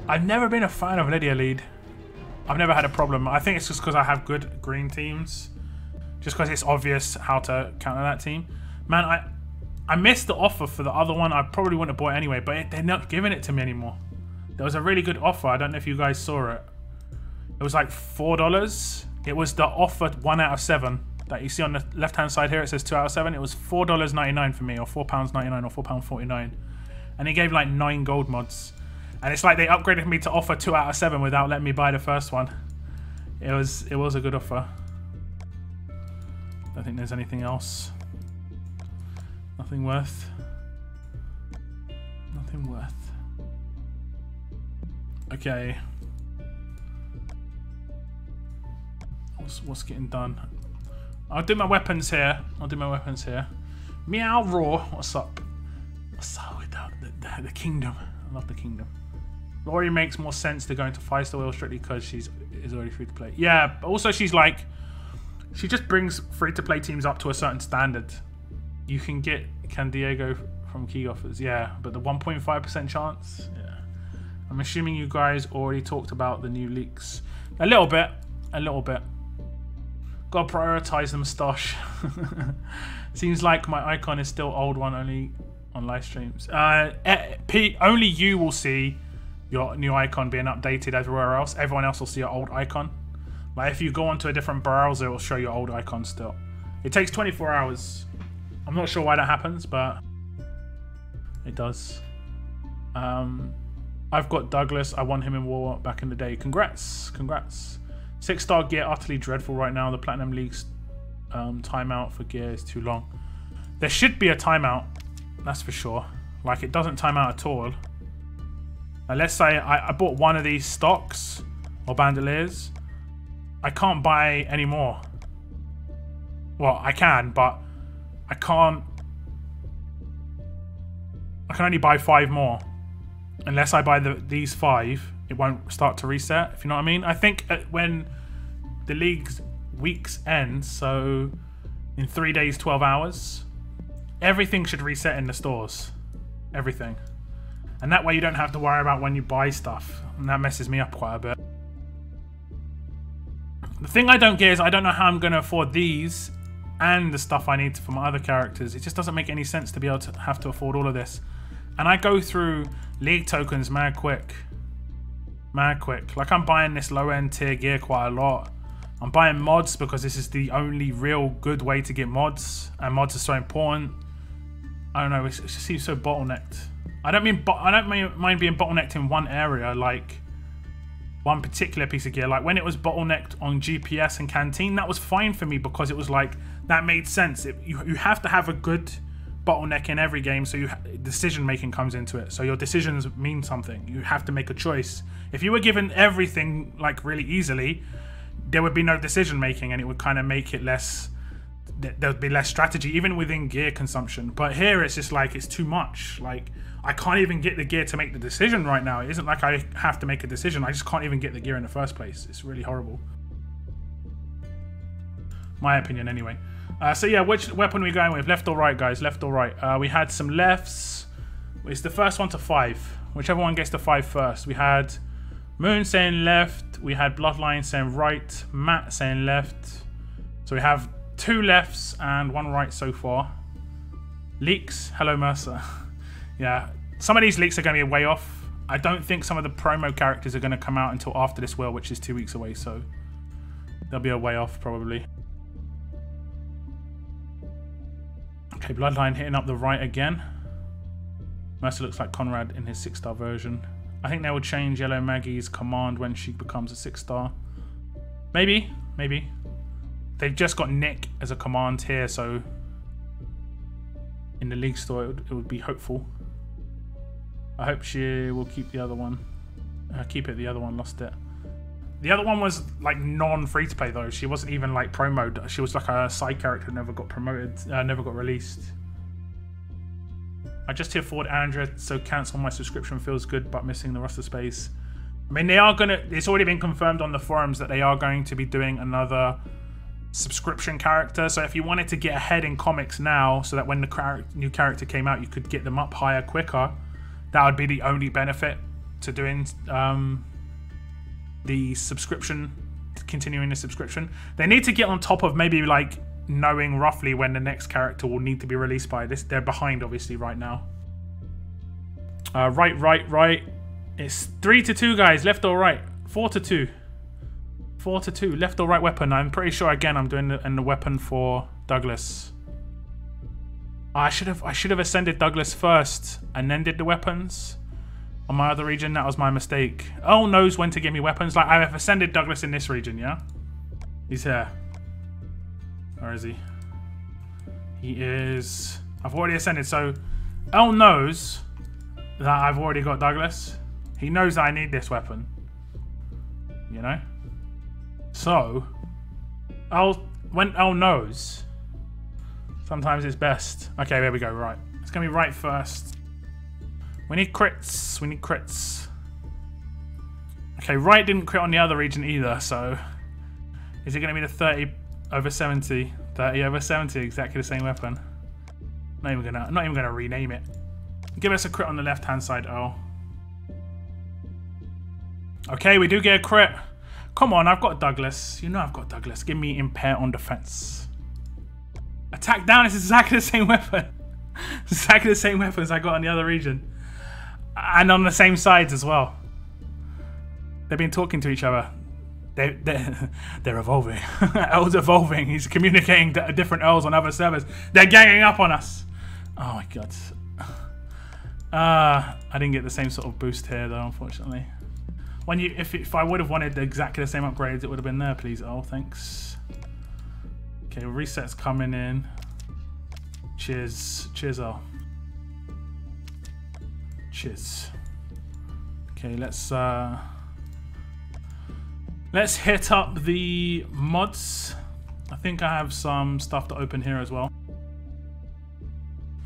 I've never been a fan of Lydia lead. I've never had a problem. I think it's just because I have good green teams. Just because it's obvious how to counter that team. Man, I missed the offer for the other one. I probably wouldn't have bought it anyway, but they're not giving it to me anymore. There was a really good offer. I don't know if you guys saw it. It was like $4. It was the offer 1 out of 7 that you see on the left-hand side here. It says 2 out of 7. It was $4.99 for me, or £4.99 or £4.49. And he gave like 9 gold mods. And it's like they upgraded me to offer 2 out of 7 without letting me buy the first one. It was a good offer. I don't think there's anything else. Nothing worth. Nothing worth. Okay. What's getting done? I'll do my weapons here. Meow Raw. What's up? What's up with the kingdom? I love the kingdom. Laurie makes more sense to go into 5-star wheel strictly because she's already free to play. Yeah, but also she just brings free to play teams up to a certain standard. You can get Diego from key offers, yeah, but the 1.5% chance, yeah. I'm assuming you guys already talked about the new leaks. A little bit. Gotta prioritize the moustache. Seems like my icon is still old one, only on live streams. Only you will see your new icon being updated everywhere else. Everyone else will see your old icon. Like if you go onto a different browser, it will show your old icon still. It takes 24 hours. I'm not sure why that happens, but it does. I've got Douglas. I won him in war back in the day. Congrats. 6-star gear, utterly dreadful right now. The Platinum League's timeout for gear is too long. There should be a timeout, that's for sure. Like it doesn't time out at all. Now let's say I bought one of these stocks or bandoliers. I can't buy any more. Well, I can, but I can't. I can only buy 5 more. Unless I buy these 5, it won't start to reset, if you know what I mean. I think when the league's weeks end, so in 3 days, 12 hours, everything should reset in the stores. Everything. And that way you don't have to worry about when you buy stuff. And that messes me up quite a bit. The thing I don't get is I don't know how I'm going to afford these and the stuff I need for my other characters. It just doesn't make any sense to be able to have to afford all of this. And I go through league tokens mad quick. Mad quick. Like, I'm buying this low-end tier gear quite a lot. I'm buying mods because this is the only real good way to get mods. And mods are so important. I don't know, it just seems so bottlenecked. I don't mind being bottlenecked in one area, like one particular piece of gear. Like when it was bottlenecked on GPS and Canteen, that was fine for me because it was like, that made sense. You have to have a good bottleneck in every game, so decision making comes into it. So your decisions mean something. You have to make a choice. If you were given everything like really easily, there would be no decision making, and it would kind of make it less. There would be less strategy, even within gear consumption. But here it's just like, it's too much. Like, I can't even get the gear to make the decision right now. It isn't like I have to make a decision. I just can't even get the gear in the first place. It's really horrible. My opinion, anyway. So yeah, which weapon are we going with? Left or right, guys? Left or right? We had some lefts. It's the first one to 5. Whichever one gets to 5 first. We had Moon saying left. We had Bloodline saying right. Matt saying left. So we have 2 lefts and 1 right so far. Leaks. Hello, Mercer. Yeah, some of these leaks are going to be way off. I don't think some of the promo characters are going to come out until after this world, which is 2 weeks away. So they'll be a way off probably. Okay, Bloodline hitting up the right again. Mercer looks like Conrad in his 6-star version. I think they will change Yellow Maggie's command when she becomes a 6-star. Maybe, maybe. They've just got Nick as a command here, so in the league store it would be hopeful. I hope she will keep the other one. Keep it, the other one lost it. The other one was like non-free to play though. She wasn't even like promoed. She was like a side character, never got promoted, never got released. I just afford Andrea, so cancel my subscription feels good, but missing the roster space. I mean, they are gonna. It's already been confirmed on the forums that they are going to be doing another subscription character. So if you wanted to get ahead in comics now, so that when the new character came out, you could get them up higher quicker, that would be the only benefit to doing the subscription, continuing the subscription. They need to get on top of maybe like knowing roughly when the next character will need to be released by. This, they're behind obviously right now. Right. It's 3-2, guys. Left or right? 4-2. 4-2. Left or right weapon? I'm pretty sure again I'm doing the weapon for Douglas. I should have ascended Douglas first and then did the weapons on my other region. That was my mistake. Earl knows when to give me weapons. Like, I have ascended Douglas in this region, yeah? He's here. Where is he? He is... I've already ascended, so Earl knows that I've already got Douglas. He knows that I need this weapon. You know? So, when Earl knows, sometimes it's best. Okay, there we go, right. It's going to be right first. We need crits. We need crits. Okay, right didn't crit on the other region either, so... Is it going to be the 30 over 70? 30 over 70, exactly the same weapon. Not even gonna rename it. Give us a crit on the left-hand side, Earl. Okay, we do get a crit. Come on, I've got Douglas. You know I've got Douglas. Give me impair on defense. Attack down is exactly the same weapon. Exactly the same weapons I got on the other region. And on the same sides as well. They've been talking to each other. They're evolving. Earl's evolving. He's communicating to different Earls on other servers. They're ganging up on us. Oh my god. I didn't get the same sort of boost here though, unfortunately. When you, if I would have wanted exactly the same upgrades, it would have been there, please. Oh, thanks. Okay, resets coming in. Cheers, cheers, Earl. Cheers. Okay, let's hit up the mods. I think I have some stuff to open here as well.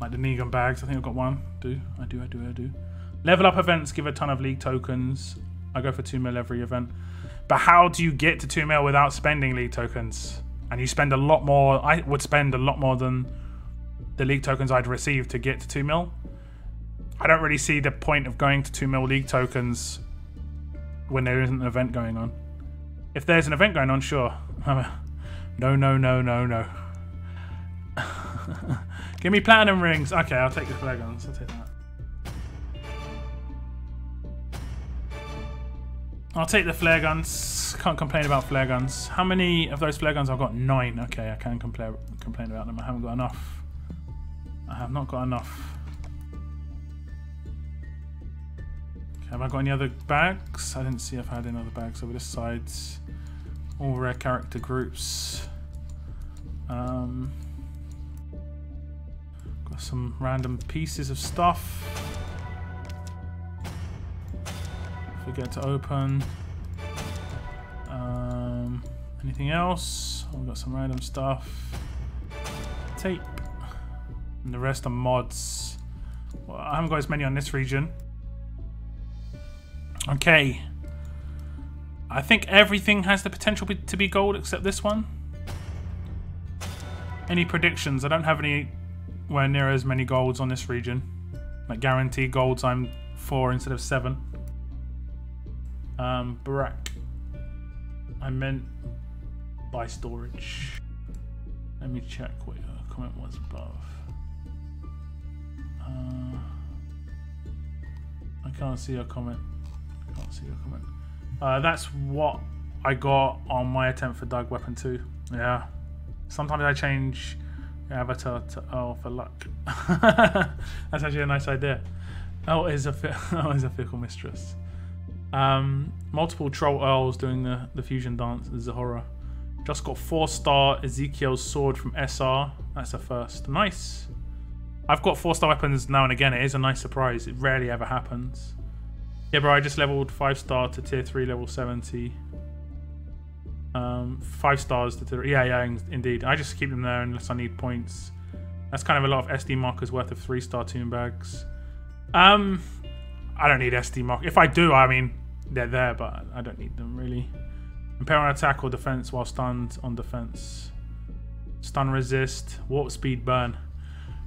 Like the Negan bags. I think I've got one. I do. Level up events give a ton of league tokens. I go for 2 mil every event. But how do you get to 2 mil without spending league tokens? And you spend a lot more. I would spend a lot more than the league tokens I'd receive to get to 2 mil. I don't really see the point of going to 2 mil league tokens when there isn't an event going on. If there's an event going on, sure. No, no, no, no, no. Give me platinum rings. Okay, I'll take the flare guns. I'll take that. I'll take the flare guns. Can't complain about flare guns. How many of those flare guns? I've got 9. Okay, I can complain about them. I haven't got enough. I have not got enough. Okay, have I got any other bags? I didn't see if I had any other bags over this side. All rare character groups. Got some random pieces of stuff. Forget to open. Anything else? We've got some random stuff. Tape. And the rest are mods. Well, I haven't got as many on this region. Okay. I think everything has the potential to be gold except this one. Any predictions? I don't have anywhere near as many golds on this region. Like guaranteed golds, I'm 4 instead of 7. Barack. I meant by storage. Let me check what your comment was above. I can't see your comment. That's what I got on my attempt for Doug Weapon 2. Yeah. Sometimes I change avatar to Earl for luck. That's actually a nice idea. Earl is a fickle mistress. Multiple troll Earls doing the fusion dance is a horror. Just got 4-star Ezekiel's sword from SR. That's a first. Nice. I've got 4-star weapons now and again. It is a nice surprise. It rarely ever happens. Yeah, bro, I just leveled 5-star to tier 3 level 70. 5 stars to tier 3. Yeah, indeed. I just keep them there unless I need points. That's kind of a lot of SD markers worth of 3-star toon bags. I don't need SD markers. If I do, I mean, they're there, but I don't need them really. Impair on attack or defense while stunned on defense. Stun resist. Warp speed burn.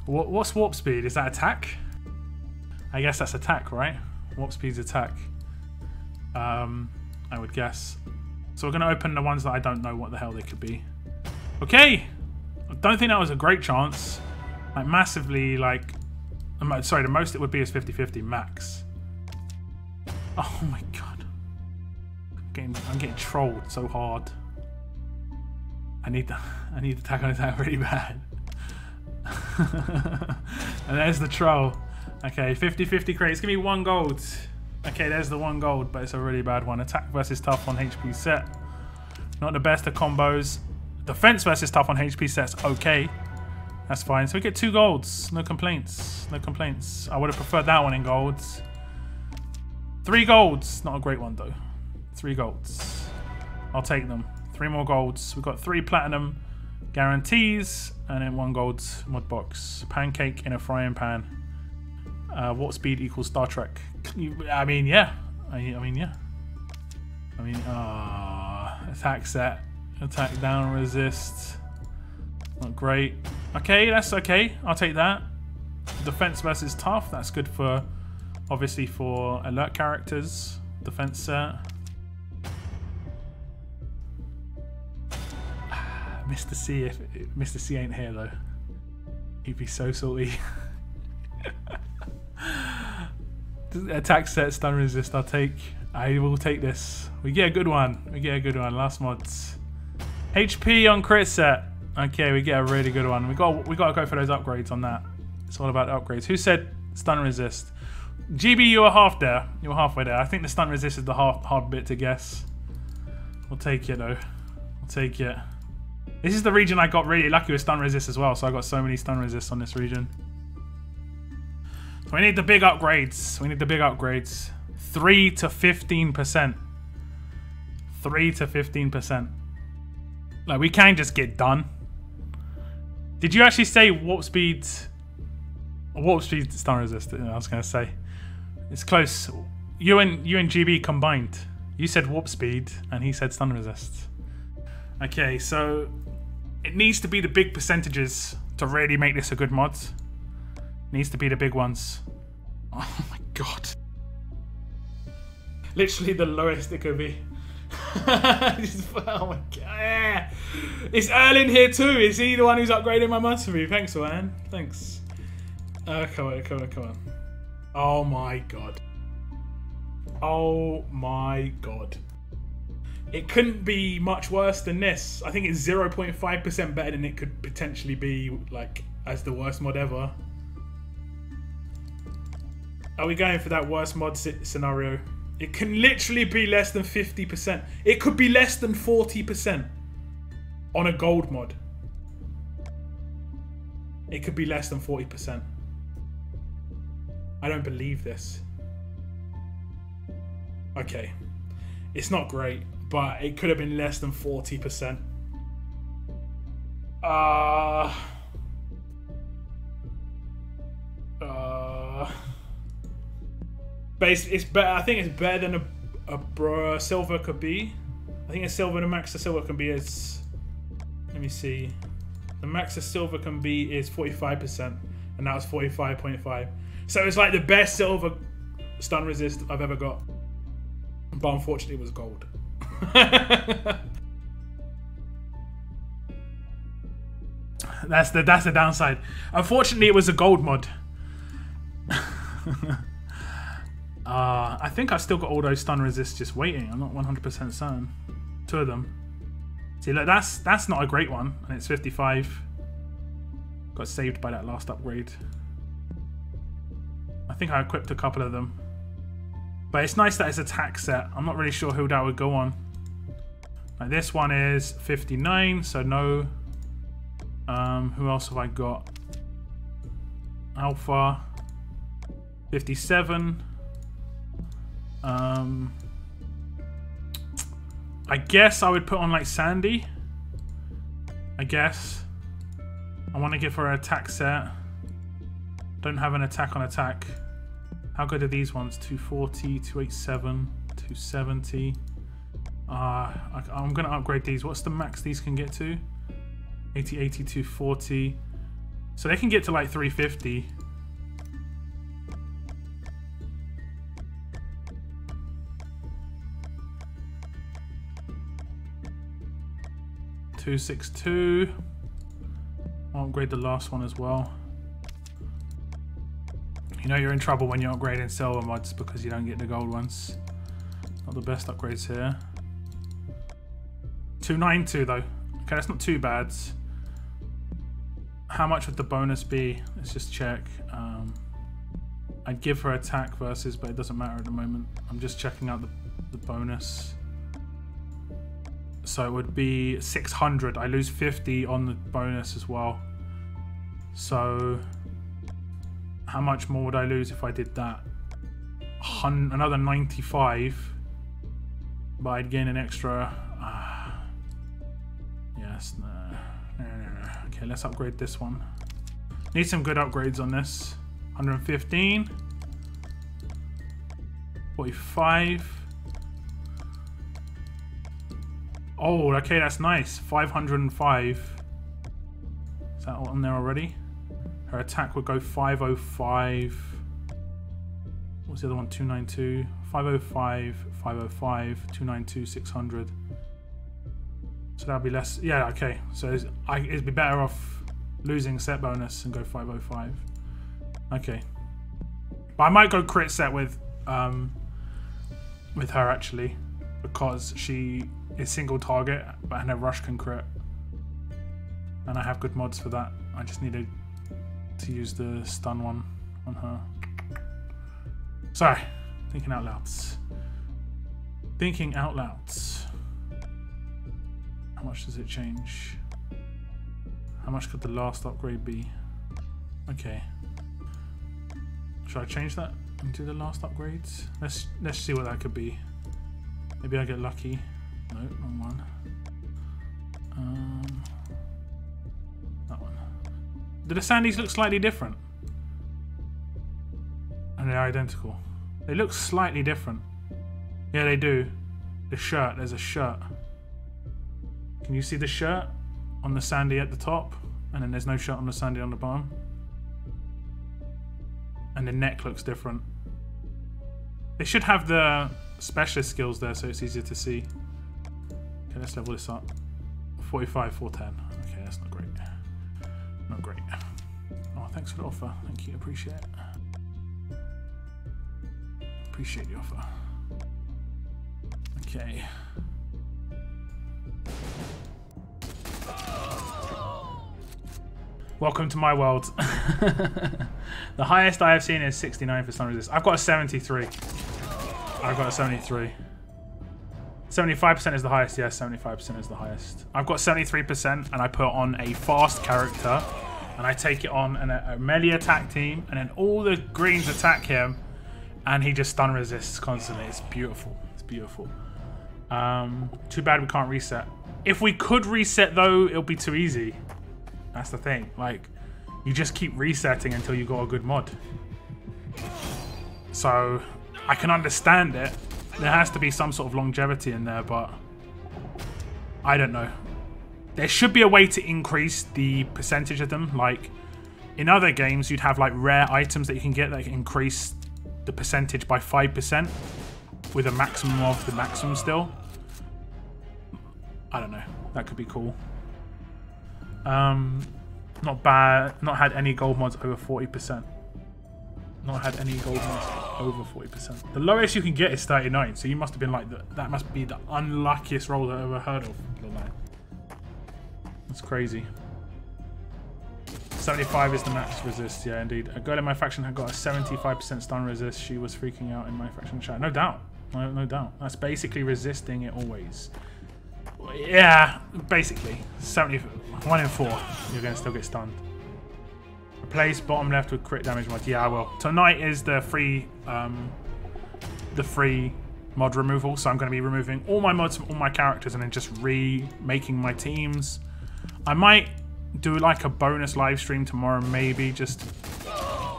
What's warp speed? Is that attack? I guess that's attack, right? Warp speed's attack. I would guess. So we're going to open the ones that I don't know what the hell they could be. Okay! I don't think that was a great chance. Like, massively, like... Sorry, the most it would be is 50-50 max. Oh my god. I'm getting trolled so hard. I need the attack on attack really bad. And there's the troll. Okay, 50-50 crates. Give me 1 gold. Okay, there's the 1 gold, but it's a really bad one. Attack versus tough on HP set. Not the best of combos. Defense versus tough on HP sets. Okay. That's fine. So we get 2 golds. No complaints. No complaints. I would have preferred that one in golds. 3 golds. Not a great one, though. 3 golds. I'll take them. 3 more golds. We've got 3 platinum guarantees and then 1 gold mod box. Pancake in a frying pan. Warp speed equals Star Trek. I mean, yeah. Attack set. Attack down resist. Not great. Okay, that's okay. I'll take that. Defense versus tough. That's good for, obviously, for alert characters. Defense set. Mr. C, if Mr. C ain't here though, he'd be so salty. Attack set, stun resist. I will take this. We get a good one. Last mods. HP on crit set. Okay, we get a really good one. We got to go for those upgrades on that. It's all about upgrades. Who said stun resist? GB, you were half there. You were halfway there. I think the stun resist is the hard bit to guess. We'll take it though. We'll take it. This is the region I got really lucky with stun resist as well, so I got so many stun resists on this region. So we need the big upgrades. 3 to 15%. 3 to 15%. Like, we can just get done. Did you actually say warp speed? Warp speed stun resist, I was going to say. It's close. You and GB combined. You said warp speed, and he said stun resist. Okay, so it needs to be the big percentages to really make this a good mod. It needs to be the big ones. Oh my god. Literally the lowest it could be. Oh my god. It's Earl in here too. Is he the one who's upgrading my mods for me? Thanks, man. Thanks. Come on. Oh my god. Oh my god. It couldn't be much worse than this. I think it's 0.5% better than it could potentially be, like, as the worst mod ever. Are we going for that worst mod scenario? It can literally be less than 50%. It could be less than 40% on a gold mod. It could be less than 40%. I don't believe this. Okay. It's not great, but it could have been less than 40%. But it's better. I think it's better than a silver could be. I think a silver, the max a silver can be is. Let me see. The max a silver can be is 45%, and that was 45.5. So it's like the best silver stun resist I've ever got. But unfortunately, it was gold. That's the downside. Unfortunately, it was a gold mod. I think I've still got all those stun resists just waiting. I'm not 100% certain. 2 of them. See, look, that's not a great one, and it's 55. Got saved by that last upgrade. I think I equipped a couple of them. But it's nice that it's attack set. I'm not really sure who that would go on. Like this one is 59, so no. Who else have I got? Alpha. 57. I guess I would put on like Sandy. I guess. I want to give her an attack set. Don't have an attack on attack. How good are these ones? 240, 287, 270. I'm going to upgrade these. What's the max these can get to? 80, 80, 240. So they can get to like 350. $262. I'll upgrade the last one as well. You know you're in trouble when you're upgrading silver mods because you don't get the gold ones. Not the best upgrades here. 292 though. Okay, that's not too bad. How much would the bonus be? Let's just check. I'd give her attack versus, but it doesn't matter at the moment. I'm just checking out the bonus. So it would be 600. I lose 50 on the bonus as well. So how much more would I lose if I did that? Another 95. But I'd gain an extra. Yes. No. Okay, let's upgrade this one. Need some good upgrades on this. 115. 45. Oh, okay, that's nice. 505. Is that on there already? Her attack would go 505. What's the other one? 292. 505, 505, 292, 600. So that'd be less. Yeah, okay. So it'd be better off losing set bonus and go 505. Okay. But I might go crit set with her actually, because she is single target, but her rush can crit, and I have good mods for that. I just needed to use the stun one on her. Sorry, thinking out loud. Thinking out loud. How much does it change? How much could the last upgrade be? Okay. Should I change that and do the last upgrades? Let's see what that could be. Maybe I get lucky. No, wrong one. That one. Do the Sandys look slightly different? And they're identical. They look slightly different. Yeah, they do. The shirt, there's a shirt. Can you see the shirt on the Sandy at the top? And then there's no shirt on the Sandy on the bottom. And the neck looks different. They should have the specialist skills there so it's easier to see. Okay, let's level this up. 45, 410. Okay, that's not great. Not great. Oh, thanks for the offer. Thank you. Appreciate it. Appreciate the offer. Okay. Welcome to my world. The highest I have seen is 69 for stun resist. I've got a 73. I've got a 73. 75% is the highest. Yes, 75% is the highest. I've got 73% and I put on a fast character and I take it on a melee attack team and then all the greens attack him and he just stun resists constantly. It's beautiful. It's beautiful. Too bad we can't reset. If we could reset though, it'll be too easy. That's the thing. Like, you just keep resetting until you got a good mod. So I can understand it. There has to be some sort of longevity in there, but I don't know. There should be a way to increase the percentage of them. Like in other games, you'd have like rare items that you can get that can increase the percentage by 5% with a maximum of the maximum still. I don't know. That could be cool. Not bad. Not had any gold mods over 40%. Not had any gold mods over 40%. The lowest you can get is 39. So you must have been like that must be the unluckiest roll I've ever heard of. That's crazy. 75 is the max resist. Yeah, indeed. A girl in my faction had got a 75% stun resist. She was freaking out in my faction chat. No doubt. No doubt. That's basically resisting it always. Yeah, basically. 1 in 4. You're going to still get stunned. Replace bottom left with crit damage mod. Yeah, I will. Tonight is the free mod removal. So I'm going to be removing all my mods from all my characters and then just remaking my teams. I might do like a bonus live stream tomorrow, maybe just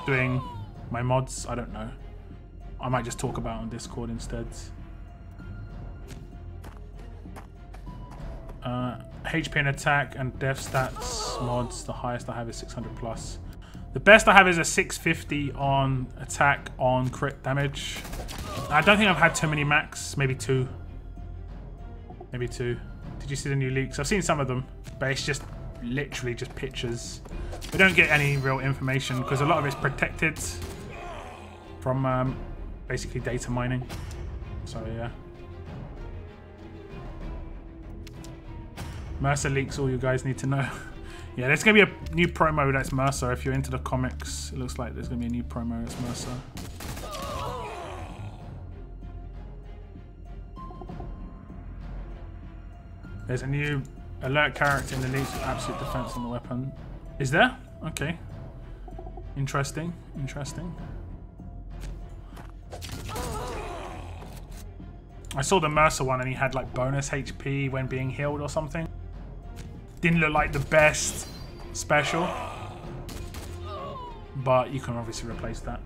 doing my mods. I don't know. I might just talk about it on Discord instead. HP and attack and death stats mods. The highest I have is 600 plus. The best I have is a 650 on attack on crit damage. I don't think I've had too many max. Maybe 2. Maybe 2. Did you see the new leaks? I've seen some of them, but it's just literally just pictures. We don't get any real information because a lot of it's protected from basically data mining. So yeah. Mercer leaks, all you guys need to know. Yeah, there's going to be a new promo that's Mercer. If you're into the comics, it looks like there's going to be a new promo that's Mercer. There's a new alert character in the leagues with absolute defense on the weapon. Is there? Okay. Interesting. Interesting. I saw the Mercer one and he had like bonus HP when being healed or something. Didn't look like the best special, but you can obviously replace that.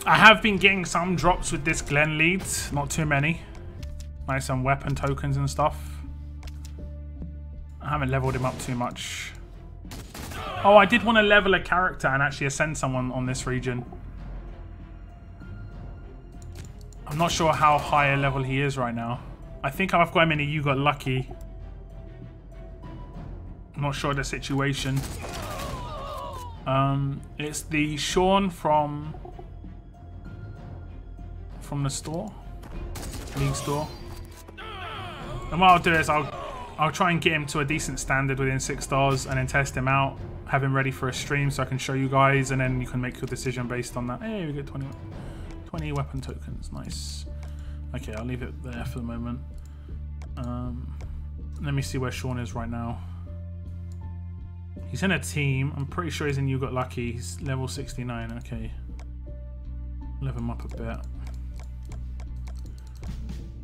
I have been getting some drops with this Glen lead, not too many. Like some weapon tokens and stuff. I haven't leveled him up too much. Oh, I did want to level a character and actually ascend someone on this region. I'm not sure how high a level he is right now. I think I've got him in a You Got Lucky. I'm not sure of the situation. It's the Shawn from the store, league store. And what I'll do is I'll try and get him to a decent standard within 6 stars and then test him out, have him ready for a stream so I can show you guys, and then you can make your decision based on that. Hey, we get 20 weapon tokens. Nice. Okay, I'll leave it there for the moment. Let me see where Shawn is right now. He's in a team. I'm pretty sure he's in You Got Lucky. He's level 69. Okay. Level him up a bit. I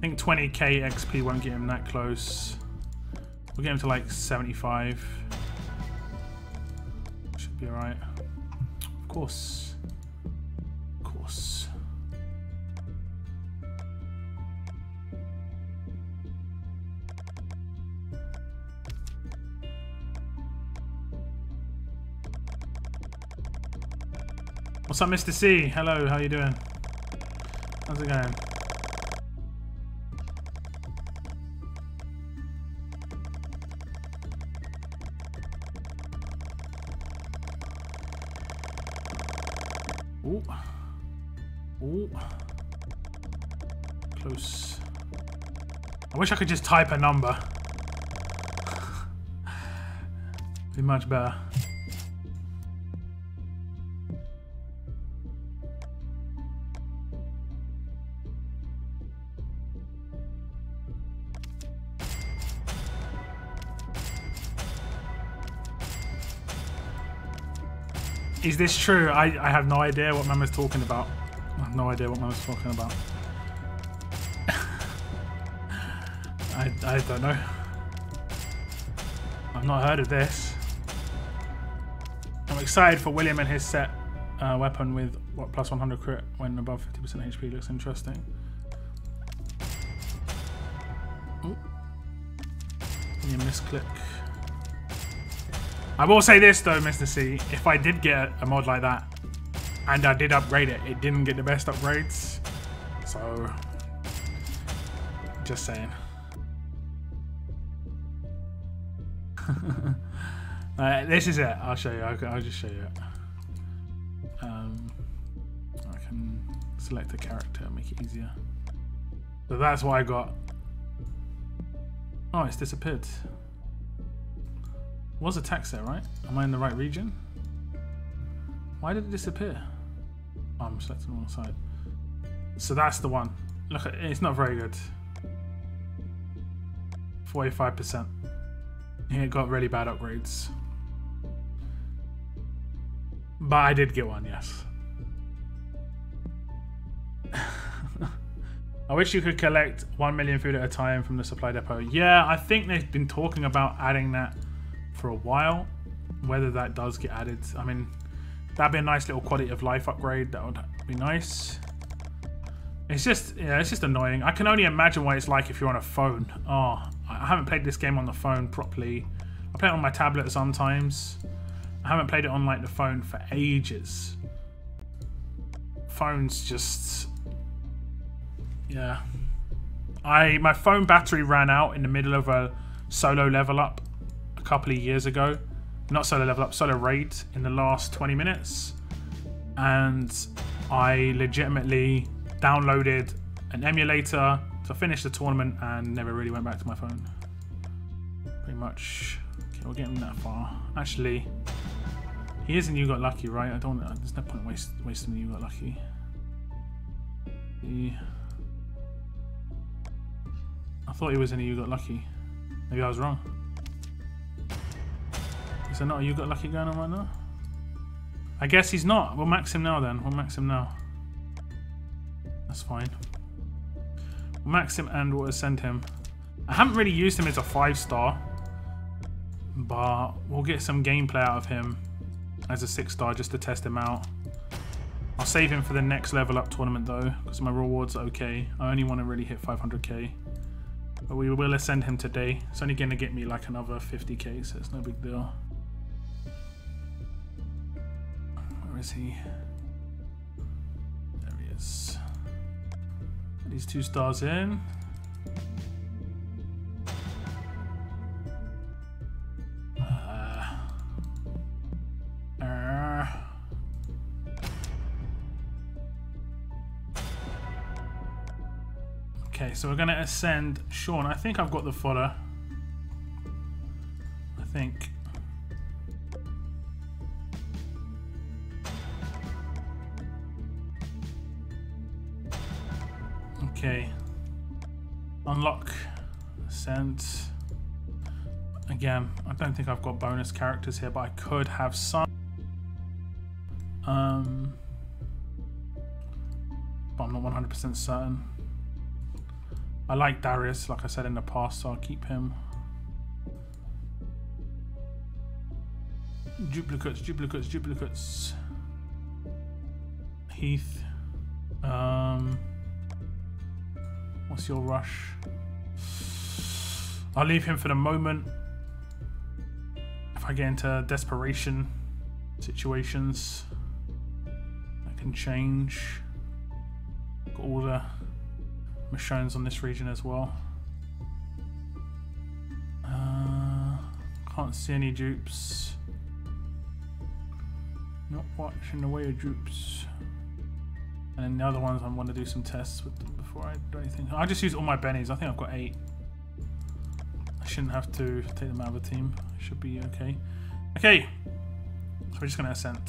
think 20k XP won't get him that close. We'll get him to like 75. Should be alright. Of course. Of course. What's up, Mr. C? Hello, how you doing? How's it going? Ooh. Ooh. Close. I wish I could just type a number. Be much better. Is this true? I have no idea what Mama's talking about. I have no idea what Mama's talking about. I don't know. I've not heard of this. I'm excited for William and his set weapon with what plus 100 crit when above 50% HP. Looks interesting. Oh, you misclick. I will say this though, Mr. C, if I did get a mod like that and I did upgrade it, it didn't get the best upgrades. So, just saying. This is it. I'll show you. I'll just show you it. I can select a character and make it easier. So that's what I got. Oh, it's disappeared. Was a tax there, right? Am I in the right region? Why did it disappear? Oh, I'm selecting on the side. So that's the one. Look, it's not very good. 45%. It got really bad upgrades. But I did get one, yes. I wish you could collect 1 million food at a time from the supply depot. Yeah, I think they've been talking about adding that for a while. Whether that does get added, I mean, that'd be a nice little quality of life upgrade. That would be nice. It's just, yeah, it's just annoying. I can only imagine what it's like if you're on a phone. Oh, I haven't played this game on the phone properly. I play it on my tablet sometimes. I haven't played it on like the phone for ages. Phones just, yeah. My phone battery ran out in the middle of a solo level up a couple of years ago. Not solo level up, solo raid in the last 20 minutes. And I legitimately downloaded an emulator to finish the tournament and never really went back to my phone. Pretty much. Okay, we're getting that far. Actually, he is in You Got Lucky, right? I don't. There's no point wasting You Got Lucky. I thought he was in a You Got Lucky. Maybe I was wrong. Is there not a You Got Lucky going on right now? I guess he's not. We'll max him now then. We'll max him now. That's fine. We'll max him and we'll ascend him. I haven't really used him as a 5-star, but we'll get some gameplay out of him as a 6-star just to test him out. I'll save him for the next level up tournament though, because my rewards are okay. I only want to really hit 500k. But we will ascend him today. It's only going to get me like another 50k, so it's no big deal. Where is he? There he is. Get these 2 stars in. Okay, so we're going to ascend Shawn. I think I've got the fodder. I think. Okay. Unlock. Ascent. Again, I don't think I've got bonus characters here, but I could have some. But I'm not 100% certain. I like Darius, like I said in the past, so I'll keep him. Duplicates, duplicates, duplicates. Heath. What's your rush? I'll leave him for the moment. If I get into desperation situations, that can change. Got all the Michonnes on this region as well. Can't see any dupes. Not watching the way of dupes. And then the other ones I want to do some tests with them before I do anything. I just use all my bennies. I think I've got 8. I shouldn't have to take them out of the team. I should be okay. Okay. So we're just going to ascend.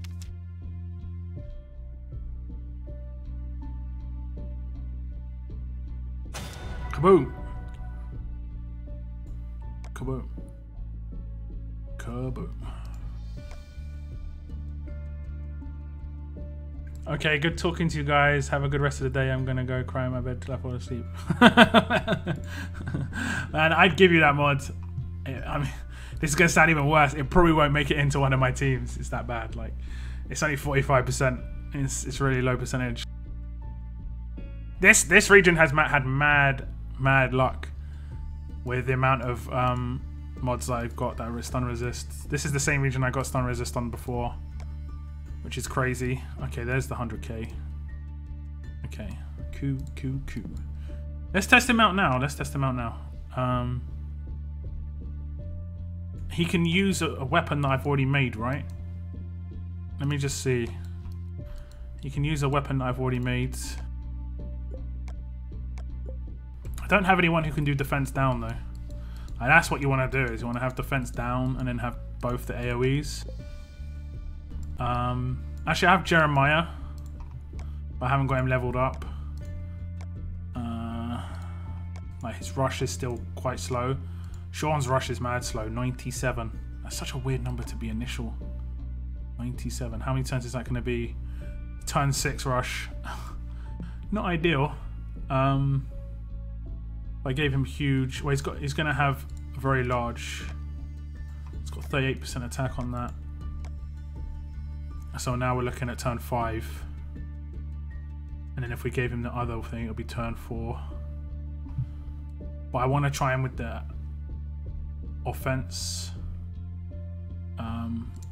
Kaboom! Kaboom. Kaboom. Okay, good talking to you guys. Have a good rest of the day. I'm gonna go cry in my bed till I fall asleep. Man, I'd give you that mod. I mean, this is gonna sound even worse. It probably won't make it into one of my teams. It's that bad. Like, it's only 45%. It's really low percentage. This region has had mad luck with the amount of mods that I've got that are stun resist. This is the same region I got stun resist on before, which is crazy. Okay, there's the 100k. Okay, cool. Let's test him out now. He can use a weapon that I've already made, right? Let me just see. He can use a weapon that I've already made. I don't have anyone who can do defense down though. And that's what you want to do, is you want to have defense down and then have both the AoEs. Actually, I have Jeremiah, but I haven't got him leveled up. Like, his rush is still quite slow. Shawn's rush is mad slow, 97. That's such a weird number to be initial. 97. How many turns is that going to be? Turn 6 rush. Not ideal. I gave him huge. Well, he's going to have a very large. It's got 38% attack on that. So now we're looking at turn 5. And then if we gave him the other thing, it'll be turn 4. But I want to try him with the offense.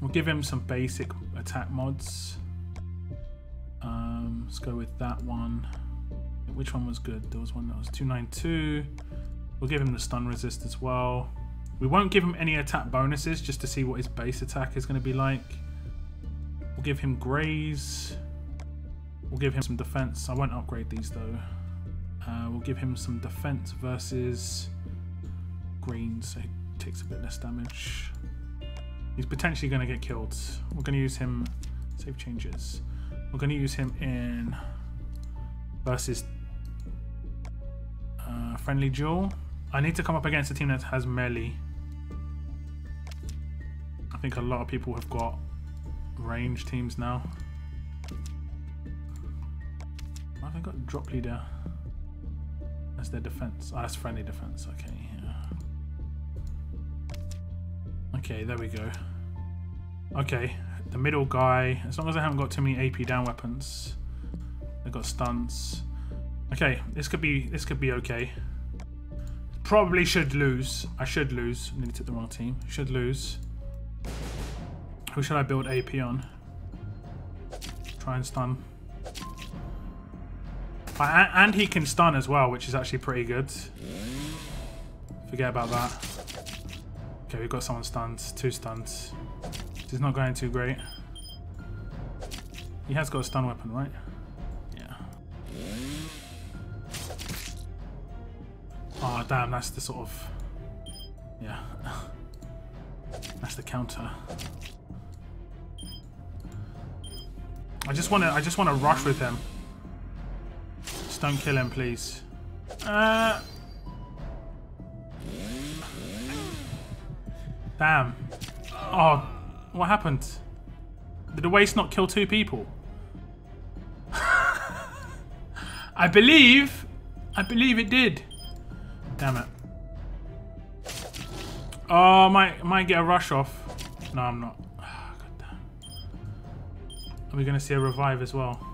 We'll give him some basic attack mods. Let's go with that one. Which one was good? There was one that was 292. We'll give him the stun resist as well. We won't give him any attack bonuses just to see what his base attack is going to be like. We'll give him graze. We'll give him some defense. I won't upgrade these though. We'll give him some defense versus green, so he takes a bit less damage. He's potentially going to get killed. We're going to use him. Save changes. We're going to use him in versus friendly duel. I need to come up against a team that has melee. I think a lot of people have got range teams now. Have I got drop leader? That's their defense. Oh, that's friendly defense. Okay, yeah. Okay, there we go. Okay, the middle guy. As long as I haven't got too many AP down weapons, they've got stunts. Okay, this could be okay. Probably should lose. I should lose. I nearly took the wrong team. Should lose. Who should I build AP on? Try and stun. And he can stun as well, which is actually pretty good. Forget about that. Okay, we've got someone stunned. 2 stuns. This is not going too great. He has got a stun weapon, right? Yeah. Oh, damn, that's the sort of... Yeah. That's the counter. I just want to rush with him. Just don't kill him, please. Damn. Oh, what happened? Did the waste not kill 2 people? I believe it did. Damn it. Oh, might get a rush off. No, I'm not. Oh, God damn. Are we gonna see a revive as well?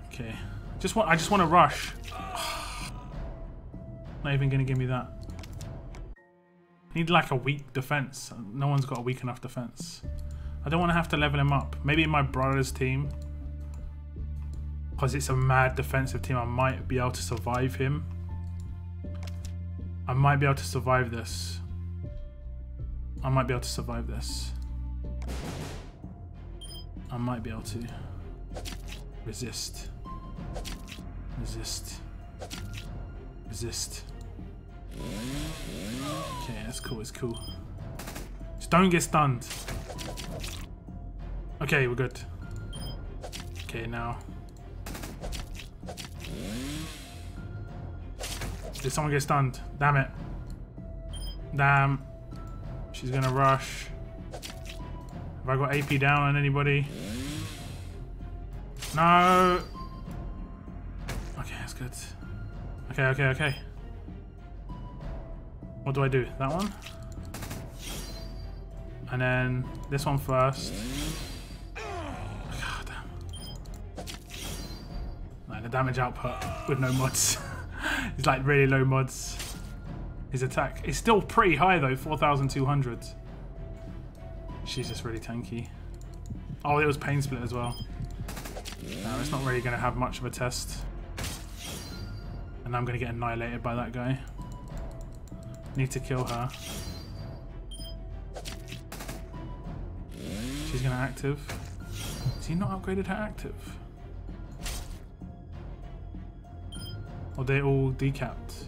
Okay. I just want to rush. Not even gonna give me that. Need like a weak defense. No one's got a weak enough defense. I don't want to have to level him up. Maybe in my brother's team, because it's a mad defensive team, I might be able to survive him. I might be able to survive this. I might be able to survive this. I might be able to resist. Resist. Resist. Okay, that's cool, it's cool. Just don't get stunned. Okay, we're good. Okay, now. Did someone get stunned? Damn it. Damn. She's gonna rush. Have I got AP down on anybody? No. Okay, that's good. Okay, okay, okay. What do I do? That one? And then this one first. God damn. Like the damage output with no mods. It's like really low mods. His attack is still pretty high though, 4,200. She's just really tanky. Oh, it was pain split as well. No, it's not really going to have much of a test. And I'm going to get annihilated by that guy. Need to kill her. She's going to active. Has he not upgraded her active? Or they all decapped?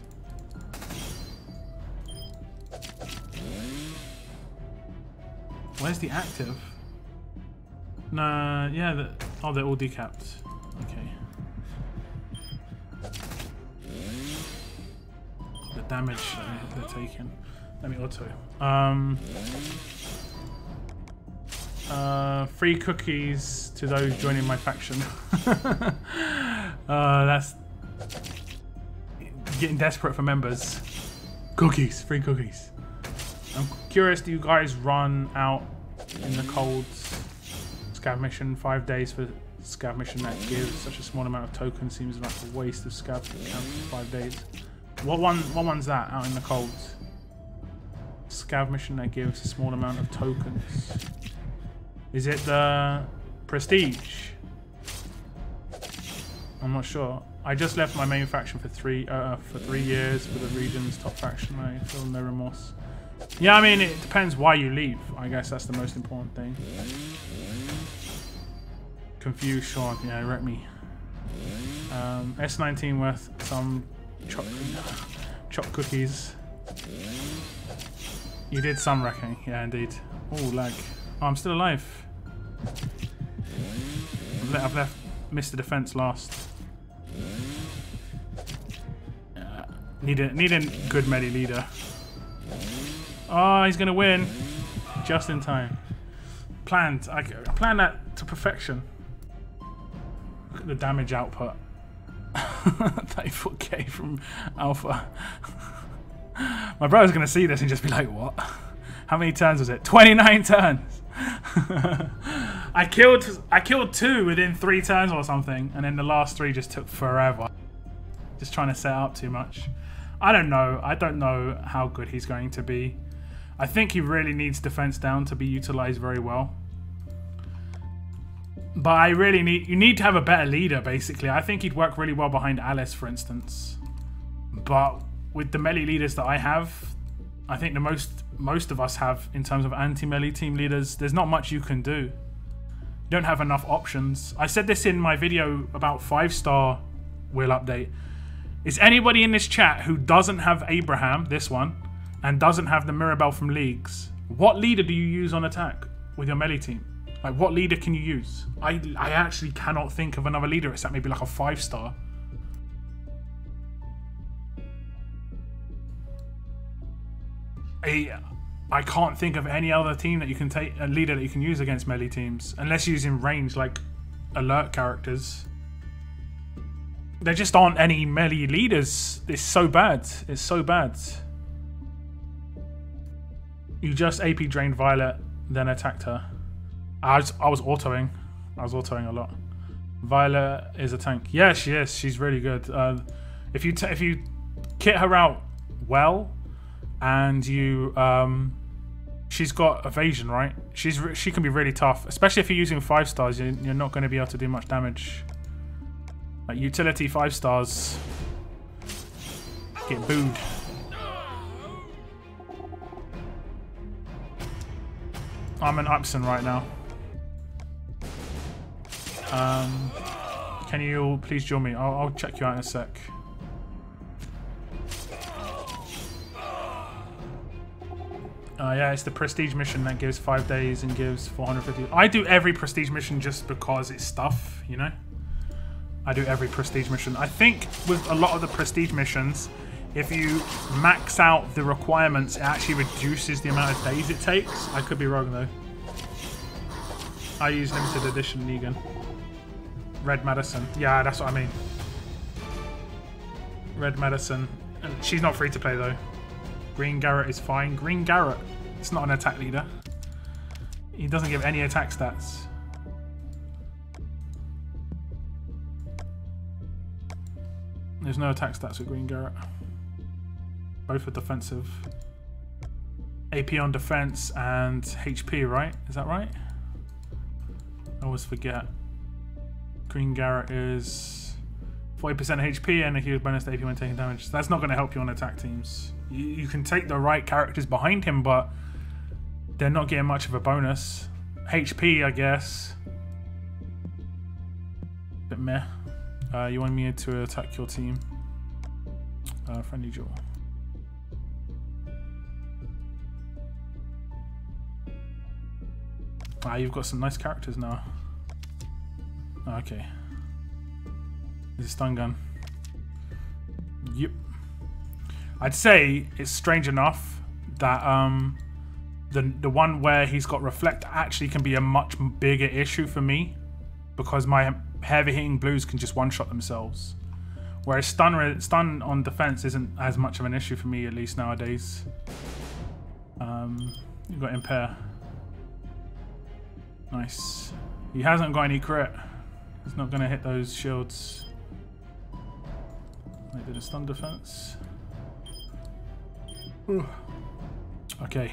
Where's the active? No, yeah, oh, they're all decapped. Okay. The damage they're taking. Let me auto. Free cookies to those joining my faction. That's getting desperate for members. Cookies, free cookies. I'm curious, do you guys run out in the cold scav mission? 5 days for scav mission that gives such a small amount of tokens seems like a waste of scav count for 5 days. What one's that out in the cold? Scav mission that gives a small amount of tokens. Is it the prestige? I'm not sure. I just left my main faction for 3 years for the region's top faction. I feel no remorse. Yeah, I mean, it depends why you leave. I guess that's the most important thing. Confused Shawn. Yeah, wreck me. S19 worth some choc cookies. You did some wrecking. Yeah, indeed. Oh, lag. Oh, I'm still alive. I've left Mr. Defense last. Need a good melee leader. Oh, he's gonna win just in time. Planned. I planned that to perfection. Look at the damage output. 34k from Alpha. My brother's gonna see this and just be like, "What? How many turns was it? 29 turns." I killed 2 within 3 turns or something, and then the last 3 just took forever. Just trying to set up too much. I don't know. I don't know how good he's going to be. I think he really needs defense down to be utilized very well. But you need to have a better leader, basically. I think he'd work really well behind Alice, for instance. But with the melee leaders that I have, I think the most of us have in terms of anti-melee team leaders, there's not much you can do. You don't have enough options. I said this in my video about 5-star will update. Is anybody in this chat who doesn't have Abraham, this one, and doesn't have the Mirabelle from Leagues, what leader do you use on attack with your melee team? Like, what leader can you use? I actually cannot think of another leader except maybe like a 5-star. I can't think of any other team that you can take, a leader that you can use against melee teams, unless you're using range like alert characters. There just aren't any melee leaders. It's so bad. It's so bad. You just AP drained Violet, then attacked her. I was autoing. I was autoing a lot. Violet is a tank. Yeah, she is. She's really good. If you kit her out well, and you she's got evasion, right? She can be really tough, especially if you're using 5 stars. You're not going to be able to do much damage. Like utility 5 stars get booed. I'm an Upson right now. Can you all please join me? I'll check you out in a sec. Yeah, it's the prestige mission that gives 5 days and gives 450. I do every prestige mission just because it's stuff, you know? I do every prestige mission. I think with a lot of the prestige missions, if you max out the requirements, it actually reduces the amount of days it takes. I could be wrong though. I use limited edition Negan. Red Madison. Yeah, that's what I mean. Red Madison. And she's not free to play though. Green Garrett is fine. Green Garrett. It's not an attack leader. He doesn't give any attack stats. There's no attack stats with Green Garrett. Both are defensive. AP on defense and HP, right? Is that right? I always forget. Green Garrett is 40% HP and a huge bonus to AP when taking damage. So that's not going to help you on attack teams. You can take the right characters behind him, but they're not getting much of a bonus. HP, I guess. Bit meh. You want me to attack your team? Friendly duel. Ah, you've got some nice characters now. Okay. This is stun gun. Yep. I'd say it's strange enough that the one where he's got reflect actually can be a much bigger issue for me, because my heavy hitting blues can just one-shot themselves, whereas stun on defense isn't as much of an issue for me, at least nowadays. You've got impair. Nice. He hasn't got any crit. He's not going to hit those shields. They did a stun defense. Ooh. Okay.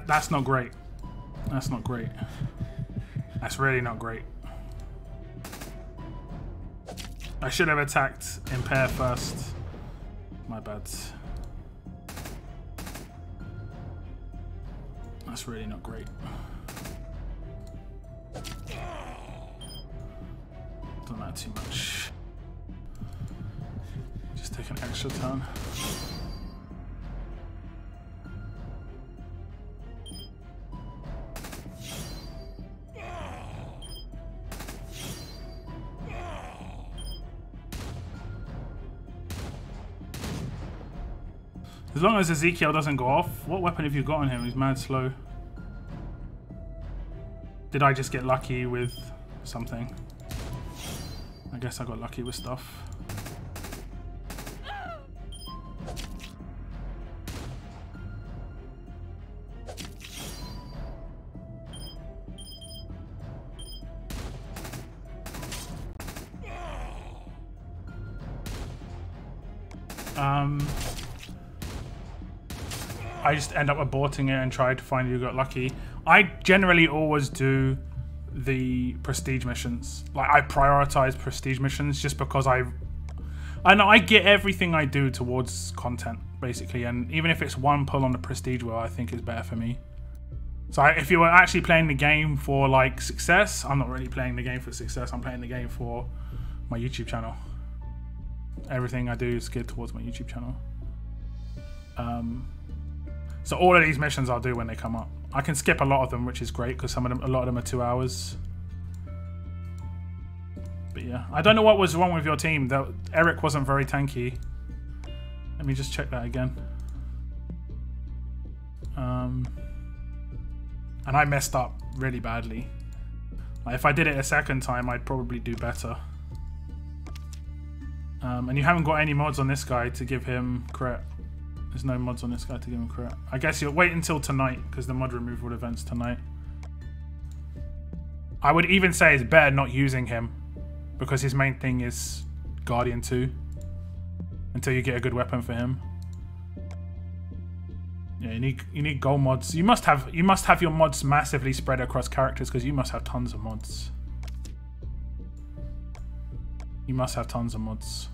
That's not great. That's not great. That's really not great. I should have attacked Impair first. My bad. That's really not great. Don't matter too much. Just take an extra turn. As long as Ezekiel doesn't go off, what weapon have you got on him? He's mad slow. Did I just get lucky with something? I guess I got lucky with stuff. I just end up aborting it and try to find you got lucky. I generally always do the prestige missions. Like, I prioritize prestige missions just because I know I get everything I do towards content, basically, and even if it's one pull on the prestige wheel, I think is better for me. So if you were actually playing the game for like success, I'm not really playing the game for success. I'm playing the game for my YouTube channel. Everything I do is geared towards my YouTube channel. So all of these missions I'll do when they come up. I can skip a lot of them, which is great because a lot of them are 2 hours. But yeah, I don't know what was wrong with your team. Eric wasn't very tanky. Let me just check that again. And I messed up really badly. Like if I did it a second time, I'd probably do better. And you haven't got any mods on this guy to give him crit. There's no mods on this guy to give him crit. I guess you'll wait until tonight because the mod removal event's tonight. I would even say it's better not using him because his main thing is Guardian 2 until you get a good weapon for him. Yeah, you need gold mods. You must have your mods massively spread across characters because you must have tons of mods. You must have tons of mods.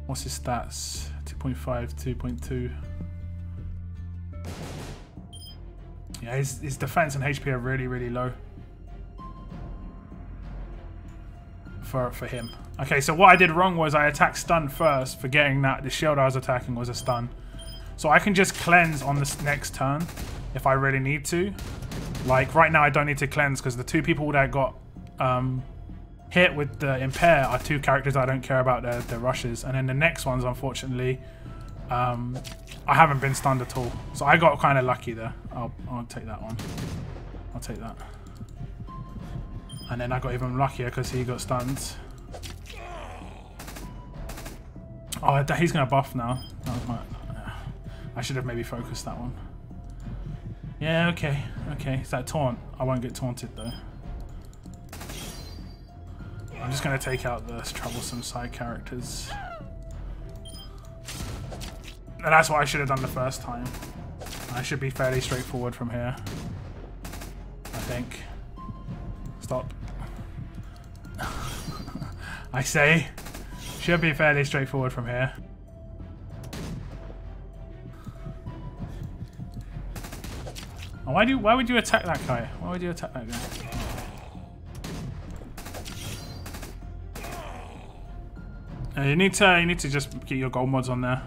What's his stats? 2.5, 2.2. Yeah, his defense and HP are really, really low for him. Okay, so what I did wrong was I attacked stun first, forgetting that the shield I was attacking was a stun. So I can just cleanse on this next turn if I really need to. Like right now I don't need to cleanse because the 2 people that got hit with the impair are 2 characters I don't care about their rushes. And then the next ones, unfortunately, I haven't been stunned at all. So I got kind of lucky there. I'll take that one. I'll take that. And then I got even luckier because he got stunned. Oh, he's going to buff now. That was I should have maybe focused that one. Yeah, okay. Okay, it's that taunt. I won't get taunted though. I'm just going to take out the troublesome side characters. And that's what I should have done the first time. I should be fairly straightforward from here. I think. Stop. I say, should be fairly straightforward from here. Oh, why would you attack that guy? Why would you attack that guy? You need to just get your gold mods on there.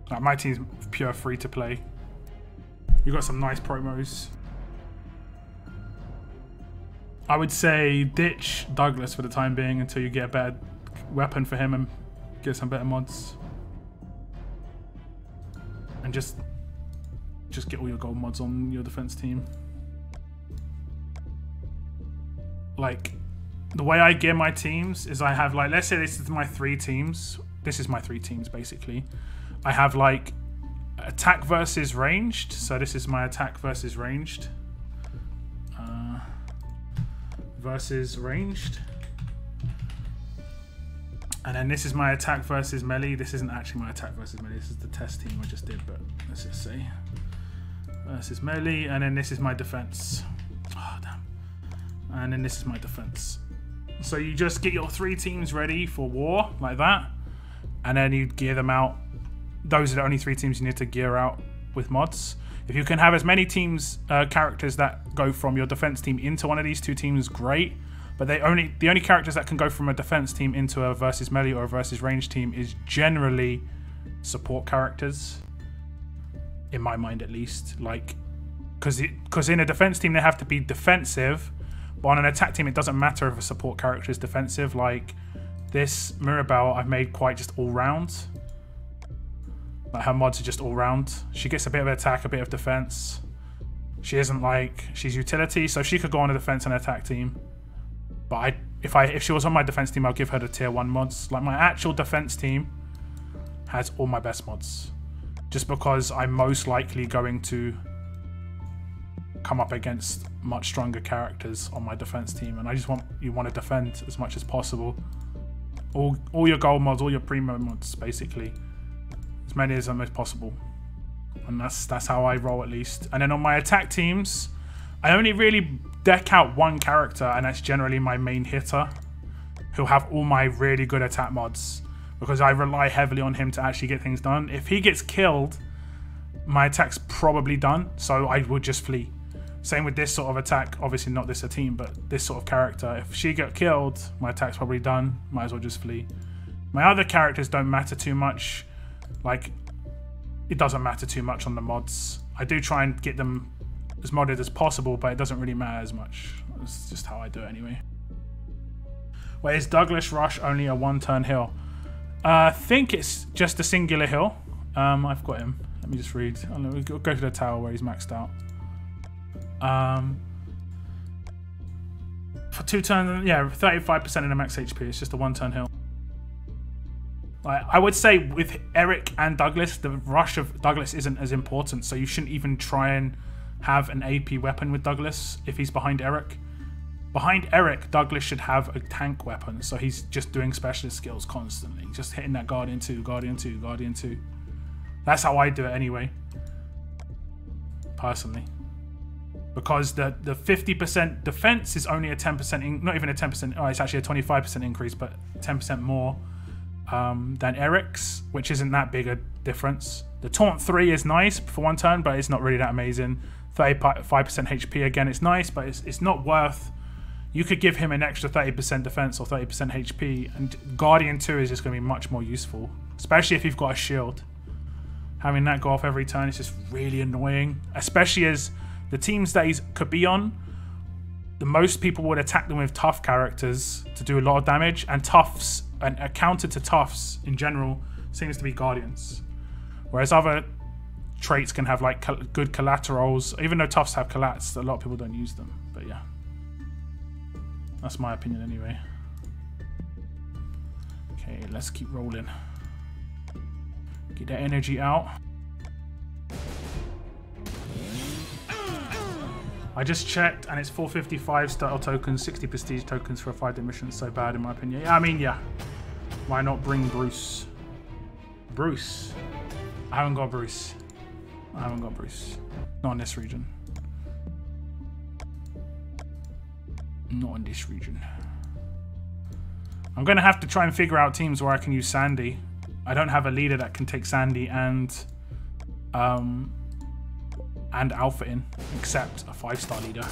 Like my team's pure free to play. You got some nice promos. I would say ditch Douglas for the time being until you get a better weapon for him and get some better mods. And just get all your gold mods on your defense team. Like, the way I gear my teams is I have, like, let's say this is my 3 teams. This is my 3 teams, basically. I have, like, attack versus ranged. So this is my attack versus ranged. Versus ranged. And then this is my attack versus melee. This isn't actually my attack versus melee. This is the test team I just did, but let's just say. Versus melee. And then this is my defense. Oh, damn. And then this is my defense. So you just get your 3 teams ready for war, like that. And then you gear them out. Those are the only 3 teams you need to gear out with mods. If you can have as many teams, characters that go from your defense team into one of these 2 teams, great. But the only characters that can go from a defense team into a versus melee or a versus range team is generally support characters. In my mind, at least. Like, because in a defense team they have to be defensive, but on an attack team it doesn't matter if a support character is defensive. Like this Mirabelle, I've made quite just all round. Like her mods are just all round. She gets a bit of attack, a bit of defense. She isn't like, she's utility, so she could go on a defense and attack team. But if she was on my defense team, I'll give her the tier 1 mods. Like my actual defense team has all my best mods. Just because I'm most likely going to come up against much stronger characters on my defense team. And I just want to defend as much as possible. All your gold mods, all your primo mods, basically. As many as possible. And that's how I roll, at least. And then on my attack teams, I only really deck out 1 character, and that's generally my main hitter, who'll have all my really good attack mods, because I rely heavily on him to actually get things done. If he gets killed, my attack's probably done, so I would just flee. Same with this sort of attack, obviously not this a team, but this sort of character. If she got killed, my attack's probably done, might as well just flee. My other characters don't matter too much. Like, it doesn't matter too much on the mods. I do try and get them as modded as possible, but it doesn't really matter as much. It's just how I do it anyway. Wait, is Douglas Rush only a one-turn heal? I think it's just a singular heal. I've got him. Let me just read. We'll go to the tower where he's maxed out. For 2 turns, yeah, 35% in the max HP. It's just a one-turn heal. I would say with Eric and Douglas, the rush of Douglas isn't as important, so you shouldn't even try and have an AP weapon with Douglas if he's behind Eric. Behind Eric, Douglas should have a tank weapon, so he's just doing specialist skills constantly. Just hitting that Guardian 2, Guardian 2, Guardian 2. That's how I do it anyway. Personally. Because the 50% defense is only a 10%, not even a 10%, oh, it's actually a 25% increase, but 10% more than Eric's, which isn't that big a difference. The Taunt 3 is nice for one turn, but it's not really that amazing. 35% HP, again, it's nice, but it's not worth... You could give him an extra 30% defense or 30% HP, and Guardian 2 is just going to be much more useful, especially if you've got a shield. Having that go off every turn is just really annoying, especially as the teams that he could be on, the most people would attack them with tough characters to do a lot of damage, and toughs, and a counter to toughs in general seems to be Guardians. Whereas other traits can have like good collaterals, even though toughs have collats, a lot of people don't use them, but yeah. That's my opinion anyway. Okay, let's keep rolling. Get that energy out. I just checked and it's 455 starter tokens, 60 prestige tokens for a 5-day mission. So bad in my opinion. Yeah, I mean, yeah. Why not bring Bruce? Bruce. I haven't got Bruce. I haven't got Bruce. Not in this region. Not in this region. I'm going to have to try and figure out teams where I can use Sandy. I don't have a leader that can take Sandy and Alpha in, except a 5-star leader,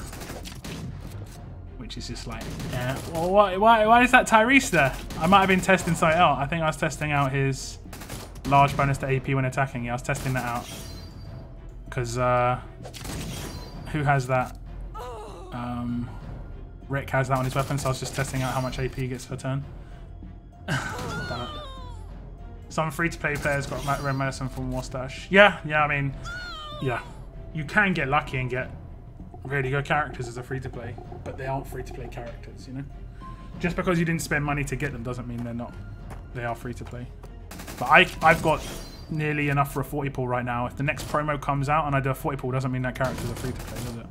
which is just like, yeah. Well, why is that Tyrese there? I might have been testing something out. I think I was testing out his large bonus to AP when attacking. Yeah, I was testing that out because who has that? Rick has that on his weapon, so I was just testing out how much AP he gets per turn. Damn it. Some free-to-play players got red medicine from Warstash. Yeah, I mean, yeah. You can get lucky and get really good characters as a free-to-play, but they aren't free-to-play characters, you know? Just because you didn't spend money to get them doesn't mean they're not. They are free-to-play. But I've got nearly enough for a 40 pool right now. If the next promo comes out and I do a 40 pool, doesn't mean that character's a free-to-play, does it?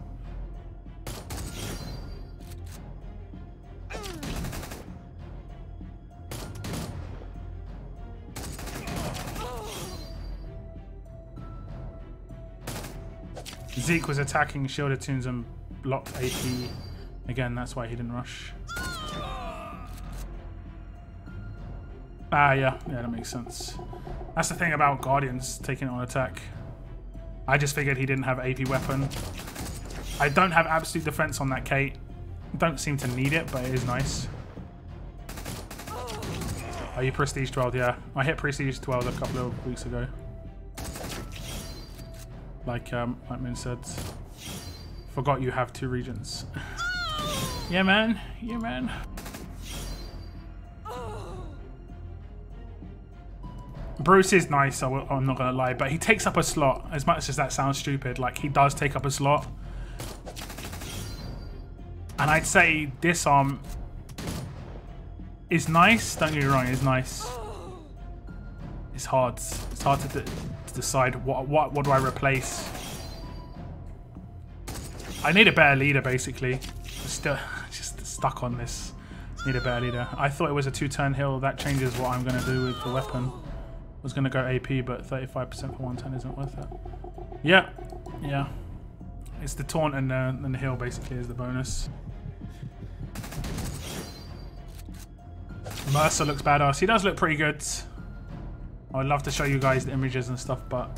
Zeke was attacking shielded tunes and blocked AP. Again, that's why he didn't rush. Ah, yeah, that makes sense. That's the thing about Guardians taking it on attack. I just figured he didn't have AP weapon. I don't have absolute defense on that Kate. Don't seem to need it, but it is nice. Are you Prestige 12? Yeah, I hit Prestige 12 a couple of weeks ago. Like Moon said, forgot you have 2 regions. Yeah, man. Yeah, man. Bruce is nice, I'm not gonna lie, but he takes up a slot. As much as that sounds stupid, like he does take up a slot. And I'd say Disarm is nice. Don't get me wrong, it's nice. It's hard. It's hard to decide what do I replace. I need a better leader, basically. Still just stuck on this. Need a better leader. I thought it was a 2-turn heal. That changes what I'm gonna do with the weapon. I was gonna go AP, but 35% for 1 turn isn't worth it. Yeah. It's the taunt and the heal basically is the bonus. Mercer looks badass. He does look pretty good. I'd love to show you guys the images and stuff, but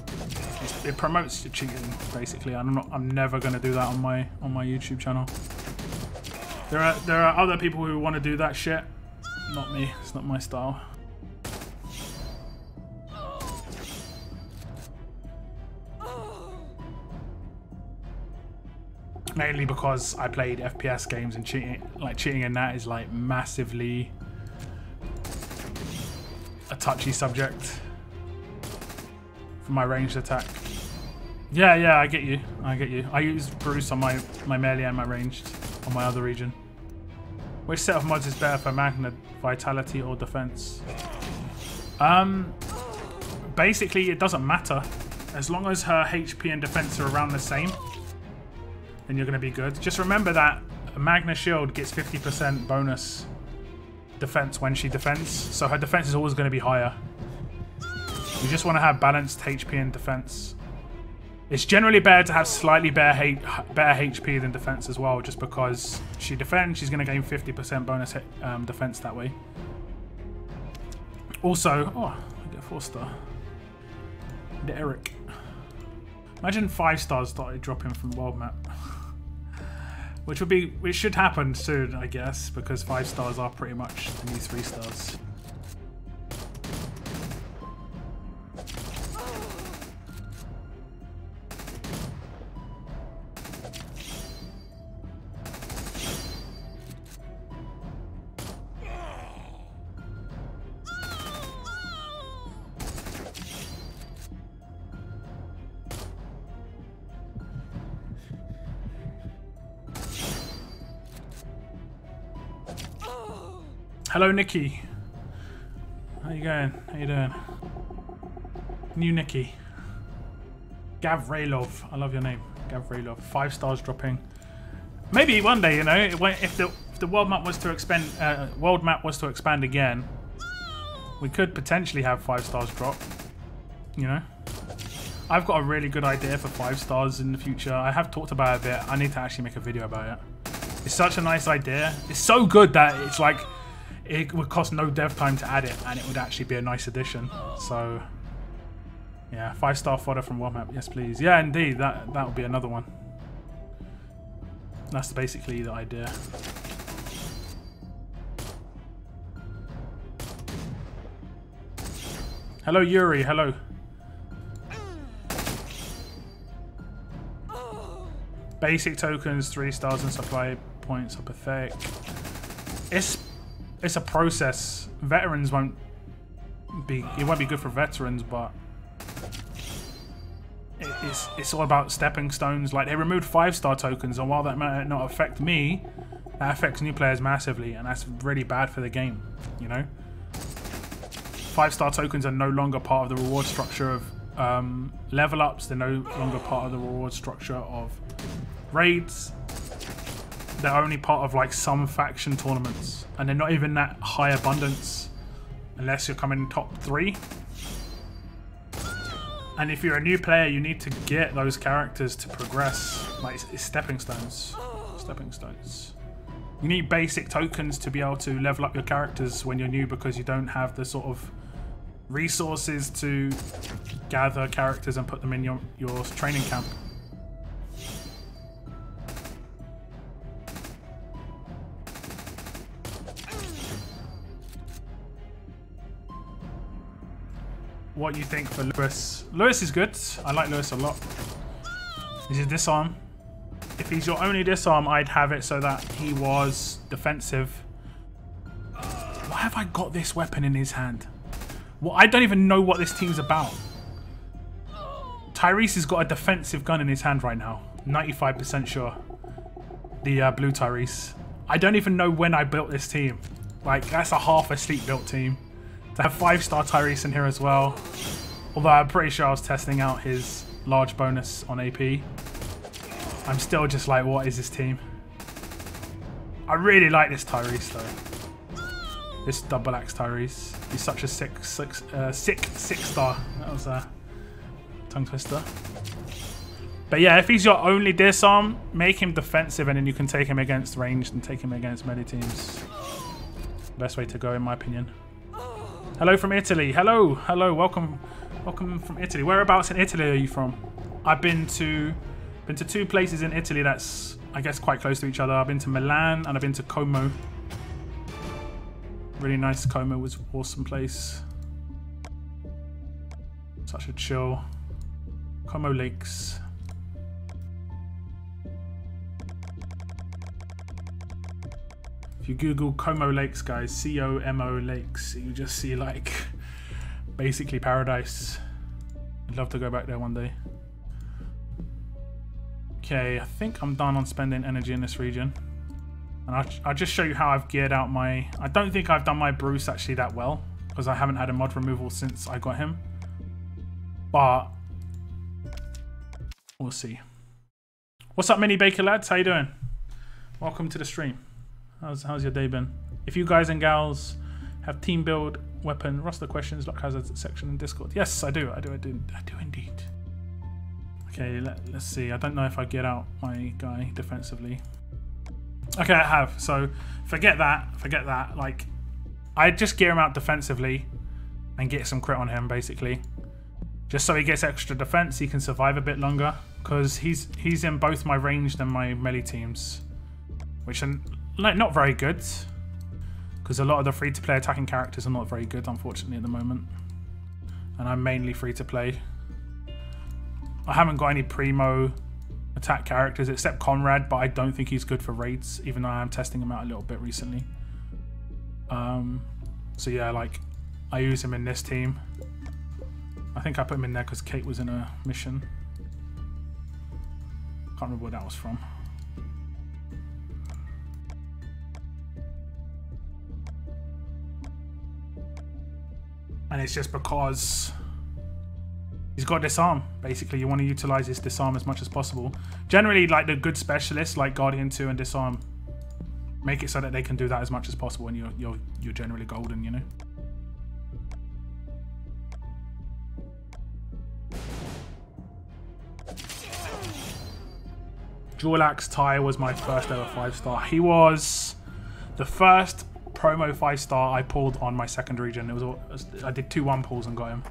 it's it promotes cheating basically. I'm never gonna do that on my YouTube channel. There are other people who want to do that shit. Not me. It's not my style. Mainly because I played FPS games and cheating in that is like massively a touchy subject for my ranged attack. Yeah, I get you. I use Bruce on my melee and my ranged on my other region. Which set of mods is better for Magna, Vitality or Defense? Basically it doesn't matter. As long as her HP and defense are around the same, then you're going to be good. Just remember that Magna Shield gets 50% bonus defense when she defends, so her defense is always going to be higher. You just want to have balanced HP and defense. It's generally better to have slightly better HP than defense as well, just because she defends, she's going to gain 50% bonus defense that way. Also, oh, I get a 4-star. The Eric. Imagine 5 stars started dropping from the world map. Which should happen soon, I guess, because 5 stars are pretty much the new 3 stars. Hello, Nikki. How you going? How you doing? New Nikki. Gavrailov. I love your name. Gavrailov. 5 stars dropping. Maybe one day, you know, if the world map was to expand again, we could potentially have 5 stars drop. You know? I've got a really good idea for 5 stars in the future. I have talked about it a bit. I need to actually make a video about it. It's such a nice idea. It's so good that it's like it would cost no dev time to add it, and it would actually be a nice addition. So, yeah, 5-star fodder from world map. Yes, please. Yeah, indeed. That would be another one. That's basically the idea. Hello, Yuri. Hello. Basic tokens, 3 stars and supply points are pathetic. It's a process. Veterans won't be. It won't be good for veterans, but it's all about stepping stones. Like, they removed 5-star tokens, and while that might not affect me, that affects new players massively, and that's really bad for the game. You know, 5-star tokens are no longer part of the reward structure of level ups. They're no longer part of the reward structure of raids. They're only part of like some faction tournaments, and they're not even that high abundance unless you're coming top 3. And if you're a new player, you need to get those characters to progress. Like, it's stepping stones. Stepping stones. You need basic tokens to be able to level up your characters when you're new, because you don't have the sort of resources to gather characters and put them in your training camp. What you think for Lewis? Lewis is good. I like Lewis a lot. He's a disarm. If he's your only disarm, I'd have it so that he was defensive. Why have I got this weapon in his hand? Well, I don't even know what this team's about. Tyrese has got a defensive gun in his hand right now. 95% sure. The blue Tyrese. I don't even know when I built this team. Like, that's a half asleep built team. To have 5-star Tyrese in here as well. Although I'm pretty sure I was testing out his large bonus on AP. I'm still just like, what is this team? I really like this Tyrese though. This double axe Tyrese. He's such a sick 6-star. That was a tongue twister. But yeah, if he's your only disarm, make him defensive, and then you can take him against ranged and take him against melee teams. Best way to go, in my opinion. Hello from Italy. Hello, hello, welcome Welcome from Italy. Whereabouts in Italy are you from? I've been to 2 places in Italy that's, I guess, quite close to each other. I've been to Milan and I've been to Como. Really nice. Como was an awesome place. Such a chill. Como Lakes. If you Google Como Lakes, guys, C-O-M-O Lakes, you just see like basically paradise. I'd love to go back there one day. Okay, I think I'm done on spending energy in this region. And I'll just show you how I've geared out my... I don't think I've done my Bruce actually that well, because I haven't had a mod removal since I got him. But we'll see. What's up, Mini Baker lads? How you doing? Welcome to the stream. How's your day been? If you guys and gals have team build, weapon, roster questions, lock hazards section in Discord. Yes, I do indeed. Okay, let's see. I don't know if I get out my guy defensively. Okay, I have. So forget that. Like, I just gear him out defensively and get some crit on him, basically. Just so he gets extra defense, he can survive a bit longer. Because he's in both my ranged and my melee teams. Which are like not very good. Because a lot of the free-to-play attacking characters are not very good, unfortunately, at the moment. And I'm mainly free-to-play. I haven't got any primo attack characters except Conrad, but I don't think he's good for raids, even though I am testing him out a little bit recently. So yeah, like, I use him in this team. I think I put him in there because Kate was in a mission. Can't remember where that was from. And it's just because he's got disarm. Basically, you want to utilize his disarm as much as possible. Generally, like the good specialists, like Guardian 2 and disarm, make it so that they can do that as much as possible, and you're generally golden, you know. Dual Axe Ty was my first ever 5-star. He was the first promo 5-star I pulled on my second region. I did 2 1 pulls and got him.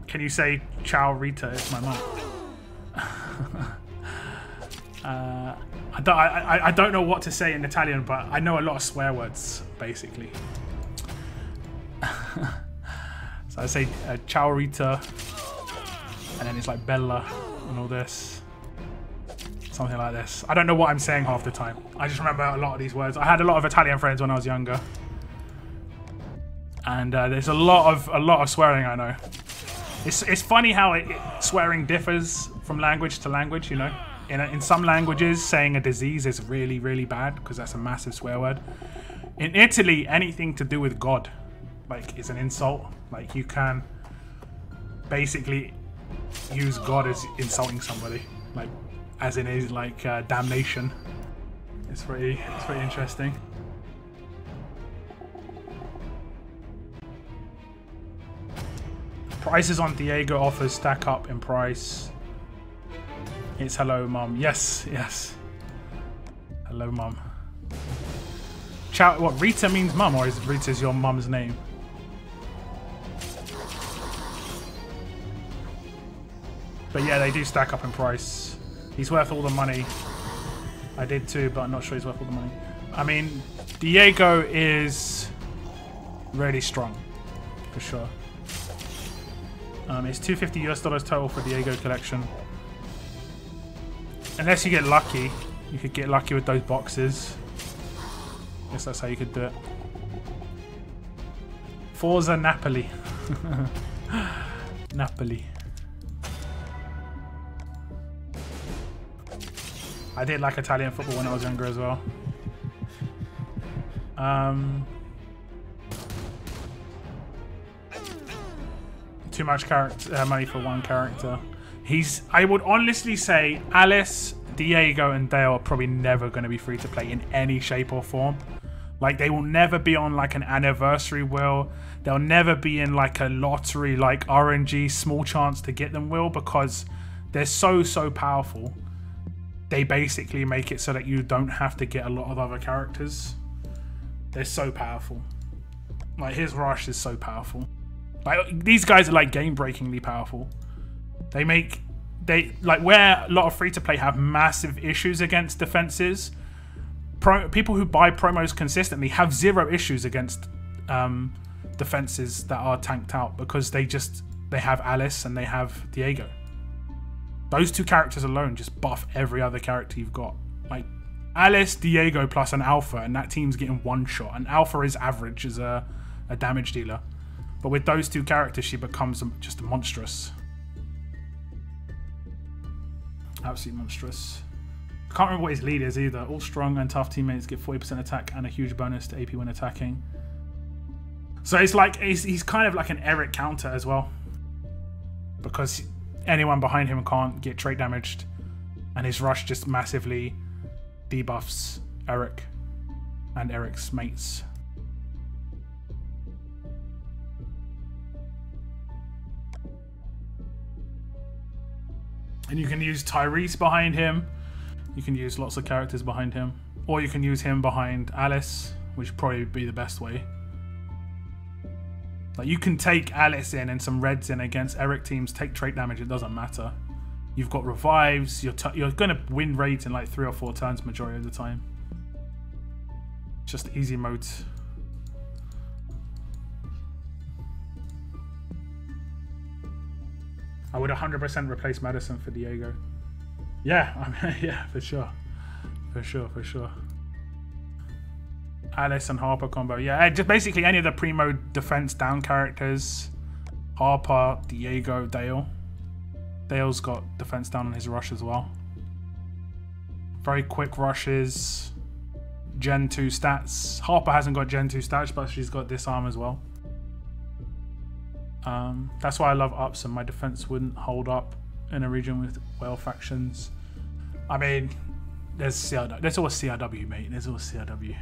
Can you say ciao Rita? It's my mum. I don't know what to say in Italian, but I know a lot of swear words, basically. So I say ciao Rita, and then it's like Bella and all this. Something like this. I don't know what I'm saying half the time. I just remember a lot of these words. I had a lot of Italian friends when I was younger, and there's a lot of swearing I know. It's funny how swearing differs from language to language. You know, in some languages, saying a disease is really, really bad because that's a massive swear word. In Italy, anything to do with God, like, is an insult. Like, you can basically use God as insulting somebody, like, as in is like damnation. It's pretty interesting. Prices on Diego offers stack up in price. It's hello mum. Yes. Hello mum. Ciao. What, Rita means mum, or is Rita's your mum's name? But yeah, they do stack up in price. He's worth all the money. I did too, but I'm not sure he's worth all the money. I mean, Diego is really strong, for sure. It's $250 US total for Diego collection. Unless you get lucky. You could get lucky with those boxes. I guess that's how you could do it. Forza Napoli. Napoli. I did like Italian football when I was younger as well. Too much money for one character. I would honestly say Alice, Diego, and Dale are probably never going to be free to play in any shape or form. Like, they will never be on like an anniversary wheel. They'll never be in like a lottery, like RNG, small chance to get them wheel, because they're so powerful. They basically make it so that you don't have to get a lot of other characters. They're so powerful. Like, his rush is so powerful. Like, these guys are like game-breakingly powerful. They like, where a lot of free-to-play have massive issues against defenses, people who buy promos consistently have zero issues against defenses that are tanked out, because they have Alice and they have Diego. Those two characters alone just buff every other character you've got. Like, Alice, Diego plus an Alpha, and that team's getting one shot. And Alpha is average as a damage dealer. But with those two characters, she becomes just monstrous. Absolutely monstrous. I can't remember what his lead is either. All strong and tough teammates get 40% attack and a huge bonus to AP when attacking. So it's like, he's kind of like an Eric counter as well, because anyone behind him can't get trait damaged, and his rush just massively debuffs Eric and Eric's mates. And you can use Tyrese behind him. You can use lots of characters behind him. Or you can use him behind Alice, which would probably be the best way. Like, you can take Alice in and some Reds in against Eric teams, take trait damage, it doesn't matter. You've got revives, you're going to win raids in like 3 or 4 turns majority of the time. Just easy modes. I would 100% replace Madison for Diego. Yeah, I mean, yeah, for sure. For sure. Alice and Harper combo. Yeah, just basically any of the primo defense down characters. Harper, Diego, Dale. Dale's got defense down on his rush as well. Very quick rushes. Gen 2 stats. Harper hasn't got Gen 2 stats, but she's got disarm as well. That's why I love ups, and my defense wouldn't hold up in a region with whale factions. I mean, there's CRW. There's always CRW, mate. There's always CRW.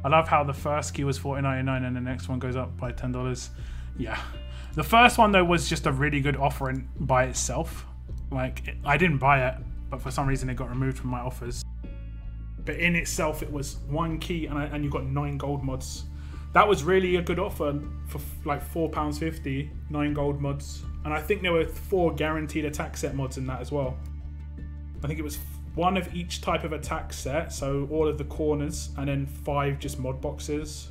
I love how the first key was $14.99 and the next one goes up by $10. Yeah. The first one, though, was just a really good offering by itself. Like, I didn't buy it, but for some reason it got removed from my offers. But in itself, it was 1 key and you got 9 gold mods. That was really a good offer for like £4.50, 9 gold mods. And I think there were 4 guaranteed attack set mods in that as well. I think it was 1 of each type of attack set, so all of the corners, and then 5 just mod boxes.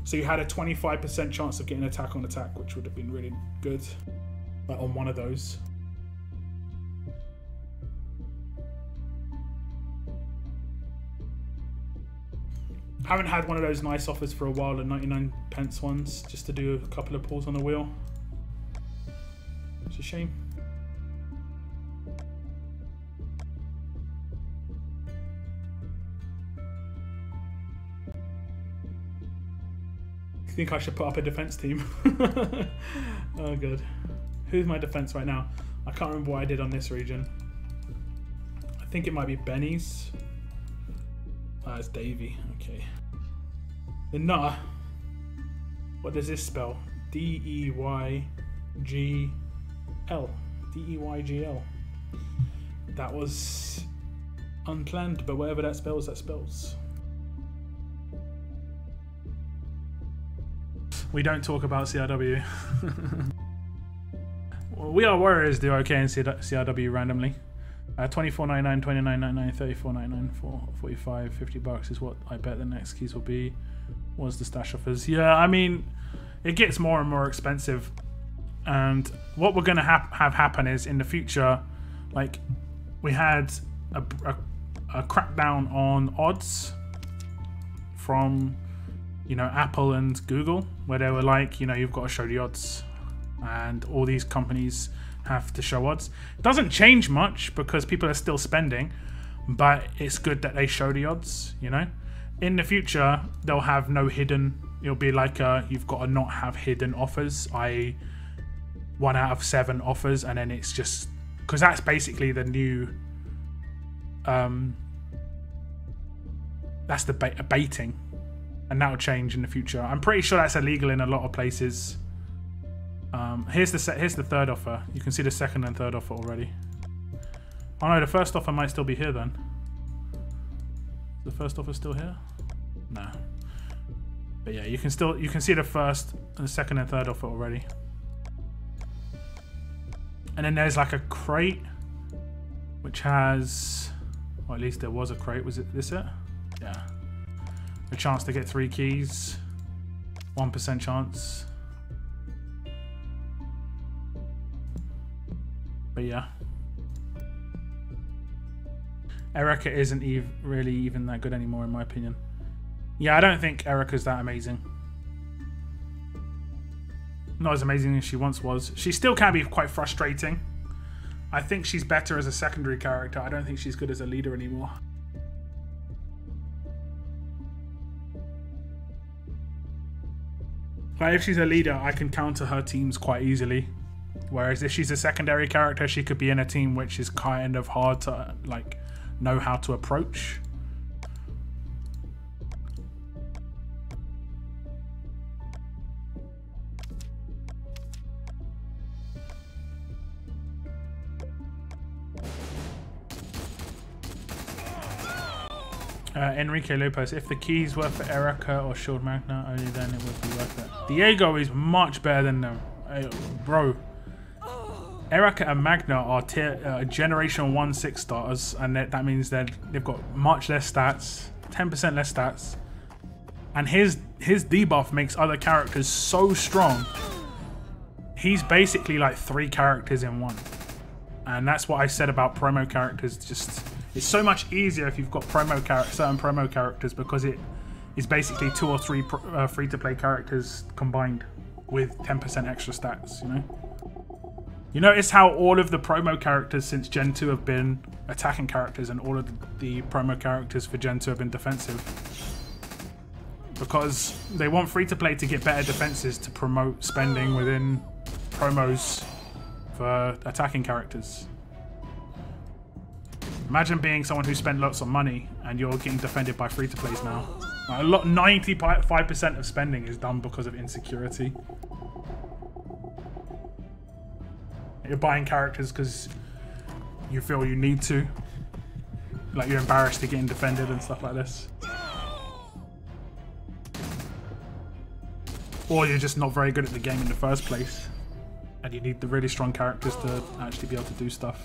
So you had a 25% chance of getting attack on attack, which would have been really good, like on one of those. Haven't had one of those nice offers for a while, the 99p ones, just to do a couple of pulls on the wheel. It's a shame. I think I should put up a defense team. Oh god. Who's my defense right now? I can't remember what I did on this region. I think it might be Benny's. Ah, it's Davey. Okay. The Nutter. What does this spell? D-E-Y-G-L. D-E-Y-G-L. That was unplanned, but whatever that spells, that spells. We don't talk about CRW. Well, We Are Warriors do okay in CRW randomly. 24.99, 29.99, 34.99, 45, $50 is what I bet the next keys will be. Was the stash offers? Yeah, I mean, it gets more and more expensive. And what we're going to have happen is in the future, like, we had a crackdown on odds from, you know, Apple and Google, where they were like, you know, you've got to show the odds, and all these companies have to show odds. It doesn't change much because people are still spending, but it's good that they show the odds, you know. In the future, they'll have no hidden. It'll be like you've got to not have hidden offers, i.e. 1 out of 7 offers, and then it's just, because that's basically the new that's the baiting, and that'll change in the future. I'm pretty sure that's illegal in a lot of places. Here's the third offer. You can see the second and third offer already. Oh no, the first offer might still be here then. The first offer still here? No. But yeah, you can see the first and the second and third of it already. And then there's like a crate which has, or at least there was a crate. Was it this it? Yeah. A chance to get 3 keys. 1% chance. But yeah. Erica isn't really even that good anymore, in my opinion. Yeah, I don't think Erica's that amazing. Not as amazing as she once was. She still can be quite frustrating. I think she's better as a secondary character. I don't think she's good as a leader anymore. Like, if she's a leader, I can counter her teams quite easily. Whereas if she's a secondary character, she could be in a team which is kind of hard to, like, know how to approach. Enrique Lopez, if the keys were for Erica or Shield Magna, only then it would be worth it. Diego is much better than them. Bro. Erica and Magna are Generation 1 6-stars, and that means that they've got much less stats, 10% less stats. And his debuff makes other characters so strong. He's basically like 3 characters in one. And that's what I said about promo characters. Just, it's so much easier if you've got certain promo characters, because it is basically 2 or 3 free-to-play characters combined with 10% extra stats, you know? You notice how all of the promo characters since Gen 2 have been attacking characters, and all of the promo characters for Gen 2 have been defensive. Because they want free-to-play to get better defenses to promote spending within promos for attacking characters. Imagine being someone who spent lots of money and you're getting defended by free-to-plays now. Like, 95% of spending is done because of insecurity. You're buying characters because you feel you need to. Like, you're embarrassed to getting defended and stuff like this. Or you're just not very good at the game in the first place, and you need the really strong characters to actually be able to do stuff.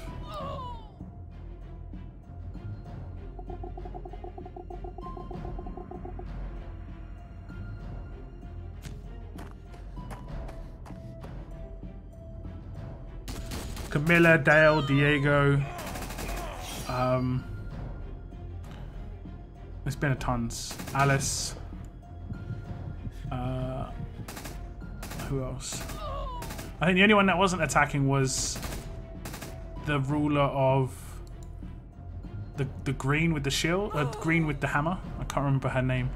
Camilla, Dale, Diego. There's been a tons. Alice. Who else? I think the only one that wasn't attacking was the ruler of the green with the shield, green with the hammer. I can't remember her name.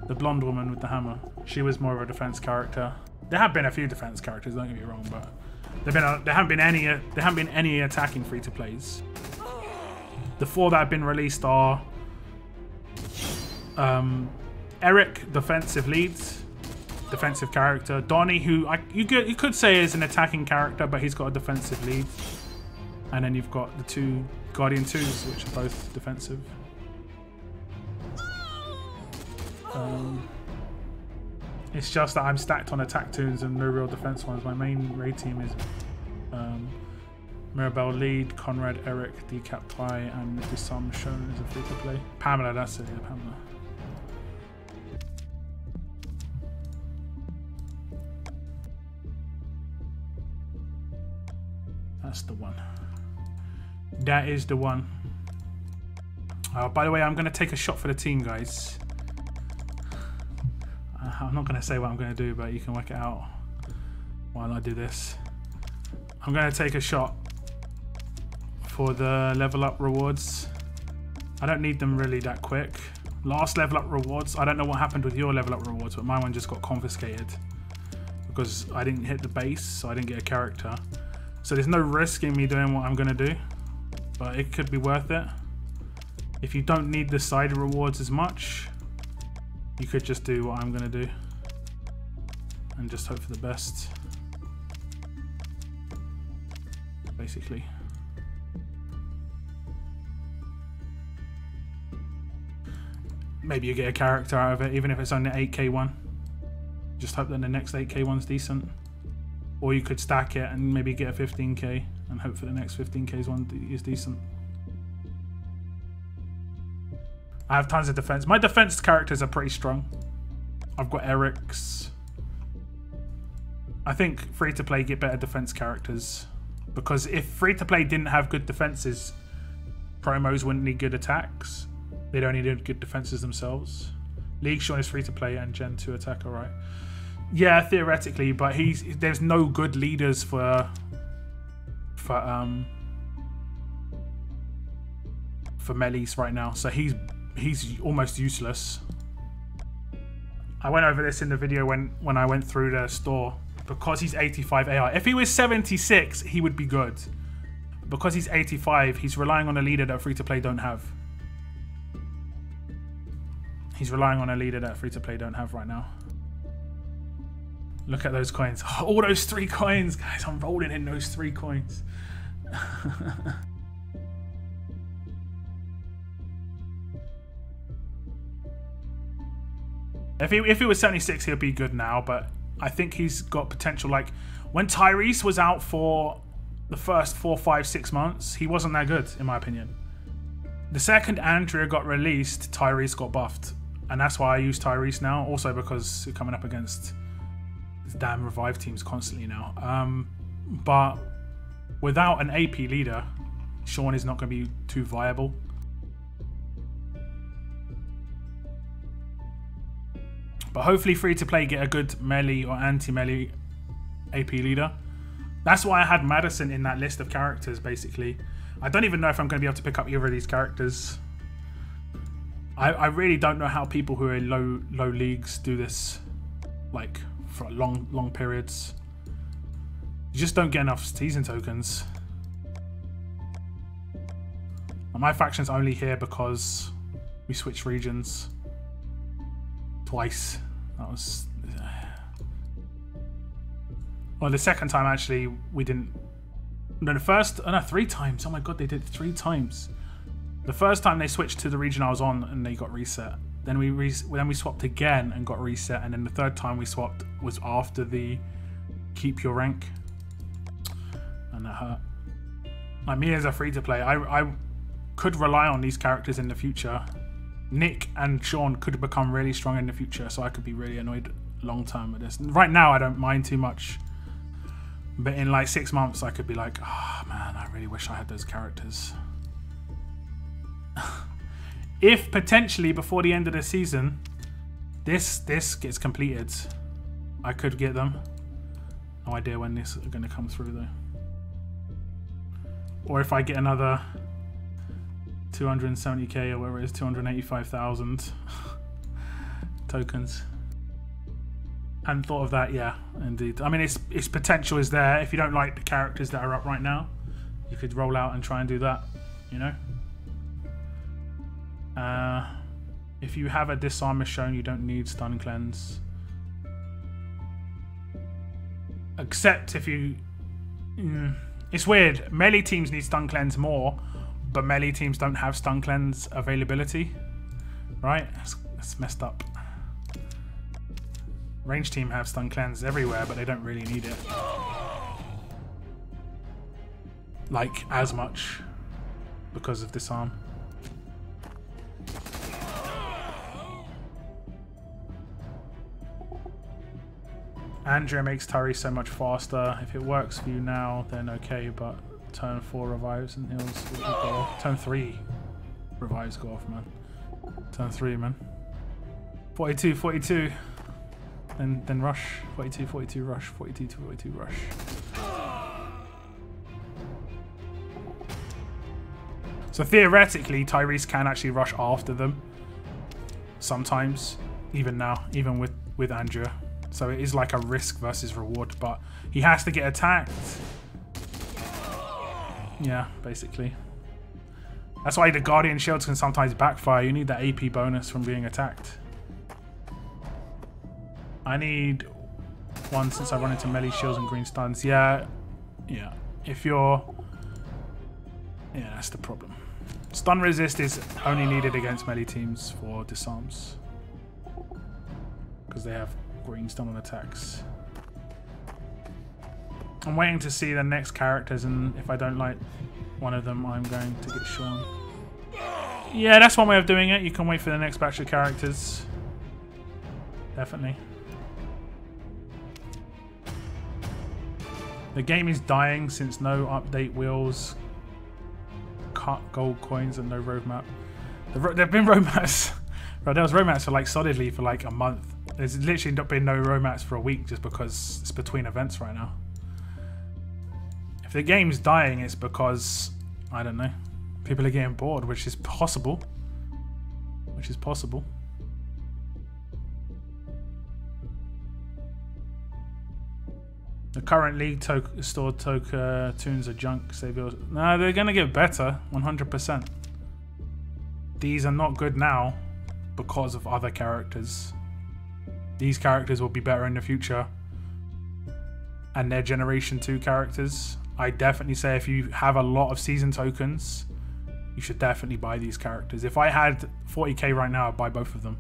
The blonde woman with the hammer. She was more of a defense character. There have been a few defense characters, don't get me wrong, but there haven't been any attacking free-to-plays. The 4 that have been released are Eric, defensive leads, defensive character. Donnie, who you could say is an attacking character, but he's got a defensive lead. And then you've got the 2 Guardian 2s, which are both defensive. It's just that I'm stacked on attack tunes and no real defense ones. My main raid team is Mirabelle lead, Conrad, Eric, Decap Ty, and Mr. Sam shown as a free to play. Pamela, that's it, yeah, Pamela. That's the one. That is the one. By the way, I'm going to take a shot for the team, guys. I'm not going to say what I'm going to do, but you can work it out while I do this. I'm going to take a shot for the level up rewards. I don't need them really that quick. Last level up rewards, I don't know what happened with your level up rewards, but my one just got confiscated because I didn't hit the base, so I didn't get a character. So there's no risk in me doing what I'm going to do, but it could be worth it. If you don't need the side rewards as much, you could just do what I'm going to do and just hope for the best, basically. maybe you get a character out of it, even if it's only an 8k one. Just hope that the next 8k one's decent. Or you could stack it and maybe get a 15k and hope for the next 15k's one is decent. I have tons of defense. My defense characters are pretty strong. I've got Eric's. I think free-to-play get better defense characters. Because if free-to-play didn't have good defenses, promos wouldn't need good attacks. They'd only need good defenses themselves. League Shawn is free-to-play and Gen 2 attacker, right? Yeah, theoretically, but there's no good leaders for melees right now, so he's almost useless. I went over this in the video when I went through the store. Because he's 85 AR. If he was 76, he would be good. Because he's 85, he's relying on a leader that free-to-play don't have. He's relying on a leader that free-to-play don't have right now. Look at those coins. Oh, all those 3 coins, guys. I'm rolling in those 3 coins. If he was 76, he'll be good now, but I think he's got potential. Like, when Tyrese was out for the first 4, 5, 6 months, he wasn't that good, in my opinion. The second Andrea got released, Tyrese got buffed. And that's why I use Tyrese now. Also because you're coming up against these damn revive teams constantly now. But without an AP leader, Shawn is not going to be too viable. But hopefully free-to-play get a good melee or anti-melee AP leader. That's why I had Madison in that list of characters, basically. I don't even know if I'm going to be able to pick up either of these characters. I really don't know how people who are in low leagues do this, like, for long periods. You just don't get enough season tokens. And my faction's only here because we switched regions twice. That was... Well, the second time, actually, we didn't... No, the first... Oh, no, 3 times. Oh my god, they did 3 times. The first time they switched to the region I was on and they got reset. Then we swapped again and got reset. And then the third time we swapped was after the keep your rank. And that hurt. Like, me as a free-to-play, I could rely on these characters in the future. Nick and Shawn could become really strong in the future, so I could be really annoyed long term with this. Right now, I don't mind too much. But in like 6 months, I could be like, oh man, I really wish I had those characters. If potentially before the end of the season, this gets completed, I could get them. No idea when this is going to come through though. Or if I get another 270k or whatever it is, 285,000 tokens. Hadn't thought of that, yeah, indeed. I mean, its potential is there. If you don't like the characters that are up right now, you could roll out and try and do that, you know? If you have a disarm as shown, you don't need stun cleanse. Except if you... It's weird. Melee teams need stun cleanse more, but melee teams don't have stun cleanse availability. Right? That's messed up. Range team have stun cleanse everywhere, but they don't really need it. Like, as much. Because of disarm. Andrea makes Tyrese so much faster. If it works for you now, then okay, but turn 4 revives and heals will go off. Turn 3 revives go off, man. Turn 3, man. 42, 42. Then rush. 42, 42, rush. 42, 42, rush. So theoretically, Tyrese can actually rush after them. Sometimes. Even now. Even with Andrea. So it is like a risk versus reward, but he has to get attacked. Yeah, basically. That's why the Guardian Shields can sometimes backfire. You need that AP bonus from being attacked. I need one since I run into melee shields and green stuns. Yeah. If you're... Yeah, that's the problem. Stun resist is only needed against melee teams for disarms. Because they have green stun on attacks. I'm waiting to see the next characters, and if I don't like one of them, I'm going to get Shawn. Yeah, that's one way of doing it. You can wait for the next batch of characters. Definitely. The game is dying since no update wheels, cut gold coins, and no roadmap. There have been roadmaps. Bro, there was roadmaps for like solidly for like a month. There's literally not been no roadmaps for a week just because it's between events right now. If the game's dying, it's because, I don't know, people are getting bored, which is possible. Which is possible. The current League stored tunes are junk. No, they're going to get better, 100%. These are not good now because of other characters. These characters will be better in the future. And they're Generation 2 characters. I definitely say if you have a lot of season tokens, you should definitely buy these characters. If I had 40k right now, I'd buy both of them.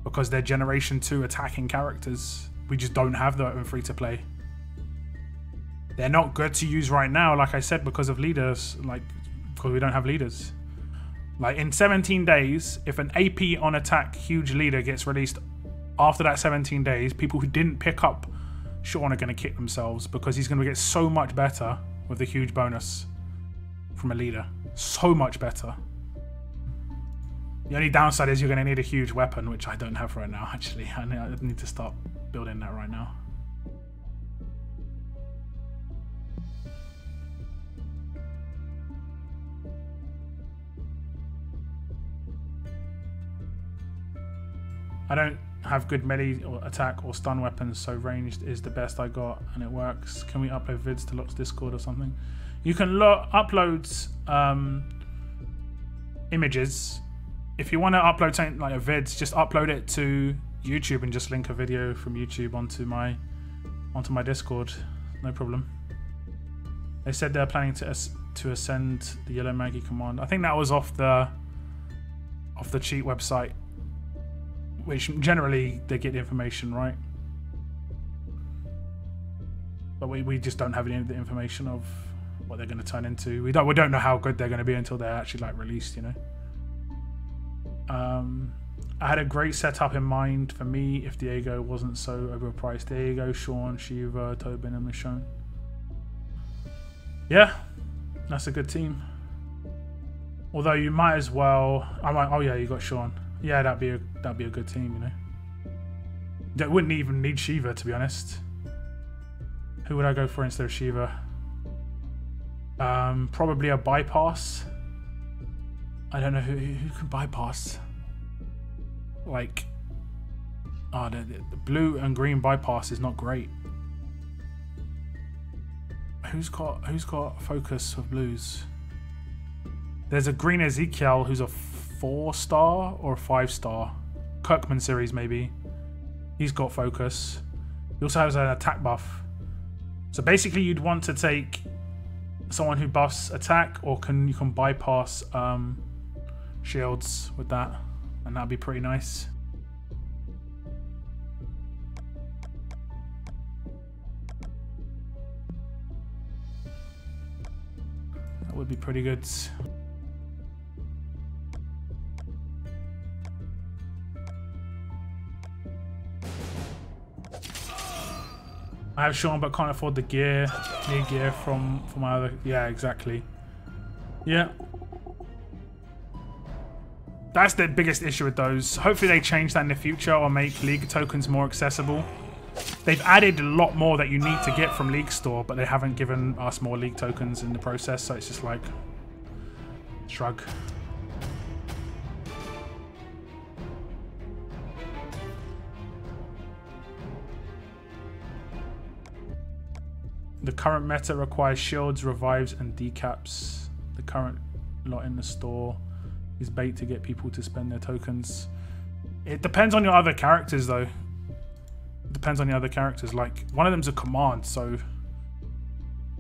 Because they're Generation 2 attacking characters. We just don't have them in free-to-play. They're not good to use right now, like I said, because of leaders. Like, because we don't have leaders. Like, in 17 days, if an AP on attack huge leader gets released after that 17 days, people who didn't pick up Shawn are going to kick themselves because he's going to get so much better with the huge bonus from a leader. So much better. The only downside is you're going to need a huge weapon, which I don't have right now, actually. I need to start building that right now. I don't have good melee or attack or stun weapons, so ranged is the best I got and it works. Can we upload vids to Locke's Discord or something? You can upload images. If you want to upload something like a vids, just upload it to YouTube and just link a video from YouTube onto my Discord. No problem. They said they're planning to ascend the Yellow Maggie command. I think that was off the cheat website, which generally they get the information right. But we just don't have any of the information of what they're going to turn into. We don't know how good they're going to be until they're actually like released, you know. I had a great setup in mind for me if Diego wasn't so overpriced. Diego, Shawn, Shiva, Tobin, and Michonne. Yeah, that's a good team. Although you might as well. Oh yeah, you got Shawn. Yeah, that'd be a good team, you know. That wouldn't even need Shiva, to be honest. Who would I go for instead of Shiva? Probably a bypass. I don't know who can bypass. Like, the blue and green bypass is not great. Who's got focus with blues? There's a green Ezekiel who's a 4-star or a 5-star. Kirkman series maybe. He's got focus. He also has an attack buff. So basically you'd want to take someone who buffs attack, or you can bypass shields with that, and that'd be pretty nice. That would be pretty good. I have Shawn but can't afford the gear. Need gear from my other. Yeah, exactly. Yeah. That's the biggest issue with those. Hopefully they change that in the future or make League tokens more accessible. They've added a lot more that you need to get from League Store, but they haven't given us more League tokens in the process, so it's just like shrug. The current meta requires shields, revives, and decaps. The current lot in the store is bait to get people to spend their tokens. It depends on your other characters, though. It depends on the other characters. Like, one of them's a command, so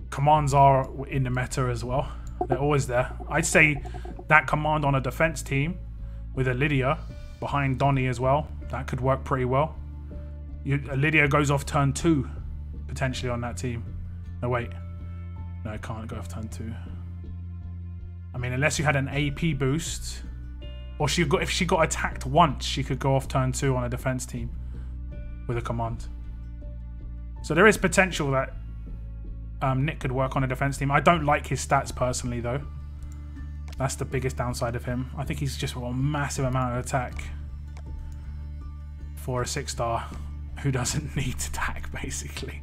commands are in the meta as well. They're always there. I'd say that command on a defense team with a Lydia behind Donnie as well, that could work pretty well. Lydia goes off turn 2 potentially on that team. No, wait. No, it can't go off turn 2. I mean, unless you had an AP boost, or if she got attacked once, she could go off turn 2 on a defense team with a command. So there is potential that Nick could work on a defense team. I don't like his stats personally, though. That's the biggest downside of him. I think he's just got a massive amount of attack for a 6-star who doesn't need attack, basically.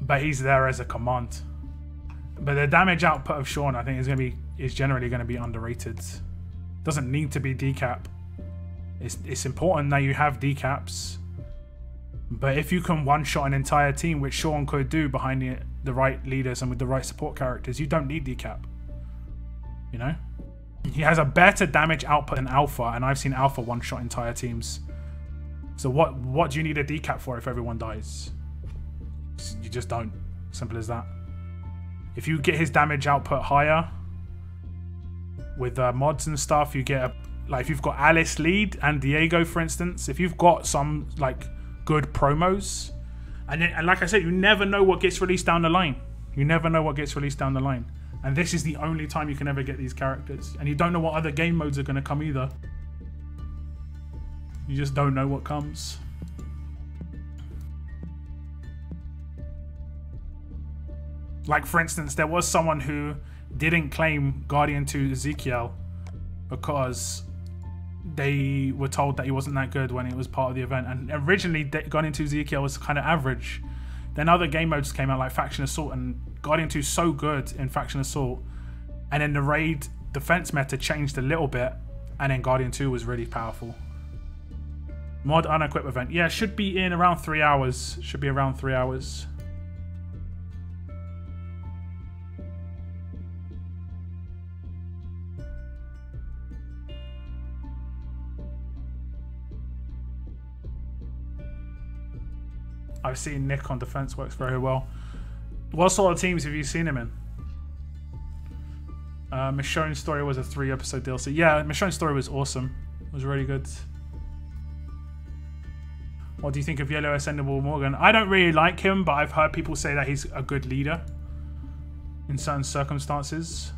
But he's there as a command. But the damage output of Shawn, I think, is generally going to be underrated. Doesn't need to be decap. It's important that you have decaps. But if you can one-shot an entire team, which Shawn could do behind the right leaders and with the right support characters, you don't need decap. You know? He has a better damage output than Alpha, and I've seen Alpha one-shot entire teams. So what do you need a decap for if everyone dies? You just don't. Simple as that. If you get his damage output higher with mods and stuff, you get like if you've got Alice lead and Diego, for instance, if you've got some like good promos, and like I said, you never know what gets released down the line. You never know what gets released down the line, and this is the only time you can ever get these characters, and you don't know what other game modes are going to come either. You just don't know what comes. Like, for instance, there was someone who didn't claim Guardian 2 Ezekiel because they were told that he wasn't that good when it was part of the event. And originally, Guardian 2 Ezekiel was kind of average. Then other game modes came out like Faction Assault, and Guardian 2 is so good in Faction Assault. And then the raid defense meta changed a little bit, and then Guardian 2 was really powerful. Mod unequip event. Yeah, should be in around 3 hours. Should be around 3 hours. I've seen Nick on defense works very well. What sort of teams have you seen him in? Michonne's Story was a 3-episode DLC. Yeah, Michonne's Story was awesome. It was really good. What do you think of Yellow Ascendable Morgan? I don't really like him, but I've heard people say that he's a good leader in certain circumstances.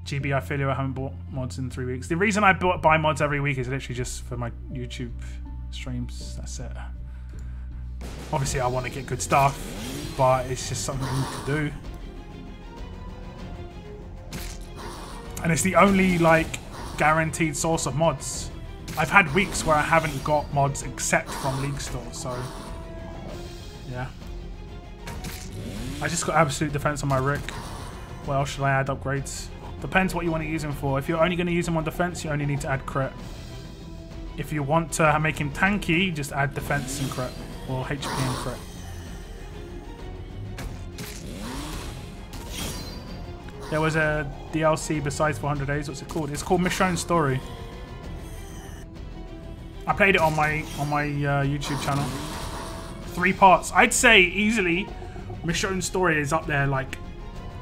GB, I feel you, I haven't bought mods in 3 weeks. The reason I buy mods every week is literally just for my YouTube streams. That's it. Obviously, I want to get good stuff, but it's just something to do. And it's the only, like, guaranteed source of mods. I've had weeks where I haven't got mods except from League Store, so yeah. I just got absolute defense on my Rick. What else should I add? Upgrades? Depends what you want to use him for. If you're only going to use him on defense, you only need to add crit. If you want to make him tanky, just add defense and crit, or HP and crit. There was a DLC besides 400 Days. What's it called? It's called Michonne's Story. I played it on my YouTube channel. 3 parts. I'd say easily Michonne's Story is up there, like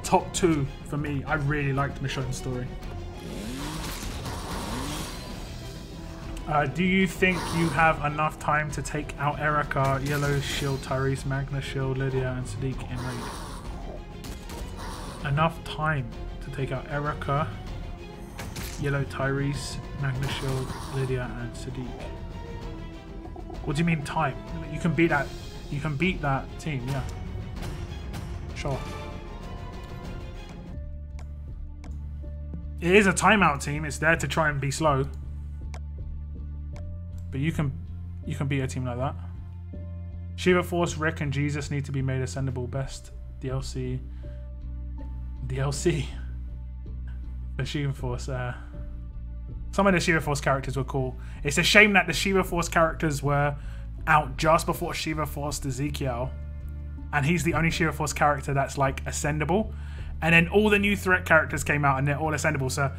top 2 for me. I really liked Michonne's Story. Do you think you have enough time to take out Erica, Yellow Shield, Tyrese, Magna Shield, Lydia, and Sadiq in raid? Enough time to take out Erica, Yellow, Tyrese, Magna Shield, Lydia, and Sadiq. What do you mean time? You can beat that. You can beat that team, yeah. Sure. It is a timeout team. It's there to try and be slow. But you can beat a team like that. Shiva Force, Rick, and Jesus need to be made ascendable. Best DLC. DLC. The Shiva Force. Some of the Shiva Force characters were cool. It's a shame that the Shiva Force characters were out just before Shiva Force Ezekiel, and he's the only Shiva Force character that's like ascendable. And then all the new threat characters came out and they're all ascendable. So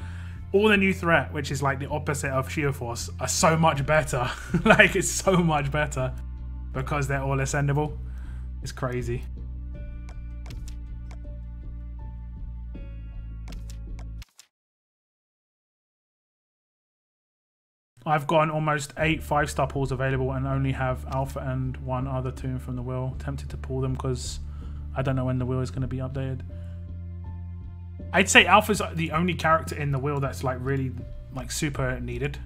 all the new threat, which is like the opposite of Shiva Force, are so much better. Like, it's so much better because they're all ascendable. It's crazy. I've got almost 8 5-star pulls available and only have Alpha and 1 other tune from the wheel. Tempted to pull them because I don't know when the wheel is going to be updated. I'd say Alpha's the only character in the wheel that's like really like super needed.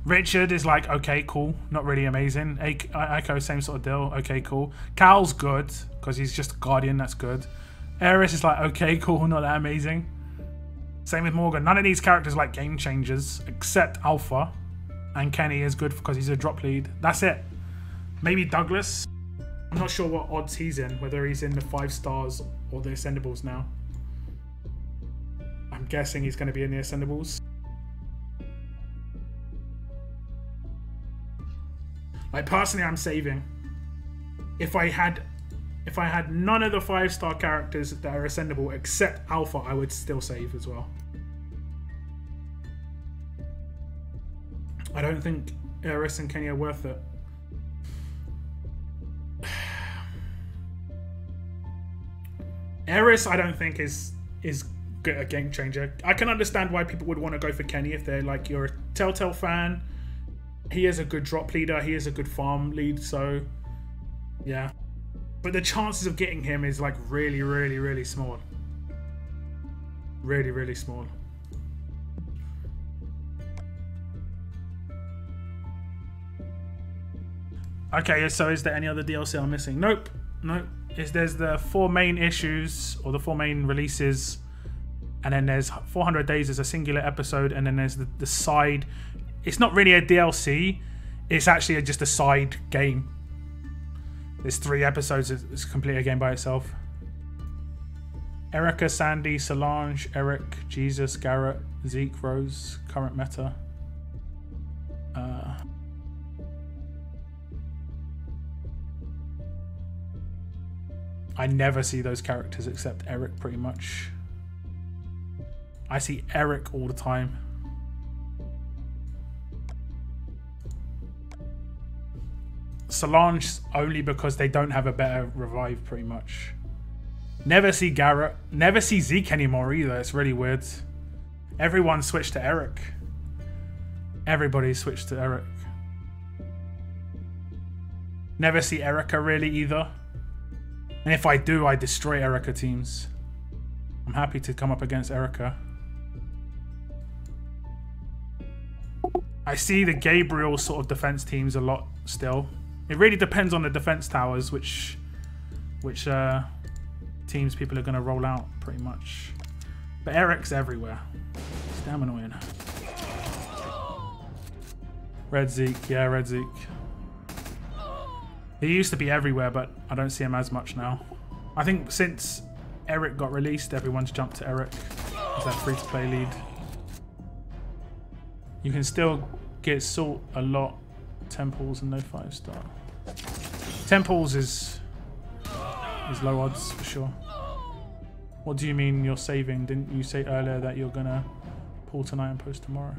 Richard is like, okay, cool. Not really amazing. Echo, same sort of deal. Okay, cool. Cal's good because he's just a Guardian. That's good. Eris is like, okay, cool. Not that amazing. Same with Morgan. None of these characters are like game changers except Alpha. And Kenny is good because he's a drop lead. That's it. Maybe Douglas. I'm not sure what odds he's in. Whether he's in the 5 stars or the Ascendables now. I'm guessing he's going to be in the Ascendables. Like personally, I'm saving. If I had none of the 5-star characters that are ascendable except Alpha, I would still save as well. I don't think Eris and Kenny are worth it. Eris, I don't think is a game changer. I can understand why people would want to go for Kenny if they're like, you're a Telltale fan. He is a good drop leader. He is a good farm lead. So, yeah. But the chances of getting him is like really, really, really small. Really, really small. Okay, so is there any other DLC I'm missing? Nope. Nope. There's the 4 main issues or the 4 main releases. And then there's 400 Days as a singular episode. And then there's the side. It's not really a DLC. It's actually just a side game. There's 3 episodes. It's completely a game by itself. Erica, Sandy, Solange, Eric, Jesus, Garrett, Zeke, Rose, current meta. I never see those characters except Eric pretty much. I see Eric all the time. Solange only because they don't have a better revive pretty much. Never see Garrett. Never see Zeke anymore either. It's really weird. Everyone switched to Eric. Everybody switched to Eric. Never see Erica really either. And if I do, I destroy Erica teams. I'm happy to come up against Erica. I see the Gabriel sort of defense teams a lot still. It really depends on the defense towers, which teams people are going to roll out pretty much. But Eric's everywhere. It's damn annoying. Red Zeke, yeah, Red Zeke. He used to be everywhere, but I don't see him as much now. I think since Eric got released, everyone's jumped to Eric as that free-to-play lead. You can still get Salt a lot. Temples and no 5-star. Temples is low odds for sure. What do you mean you're saving? Didn't you say earlier that you're gonna pull tonight and post tomorrow?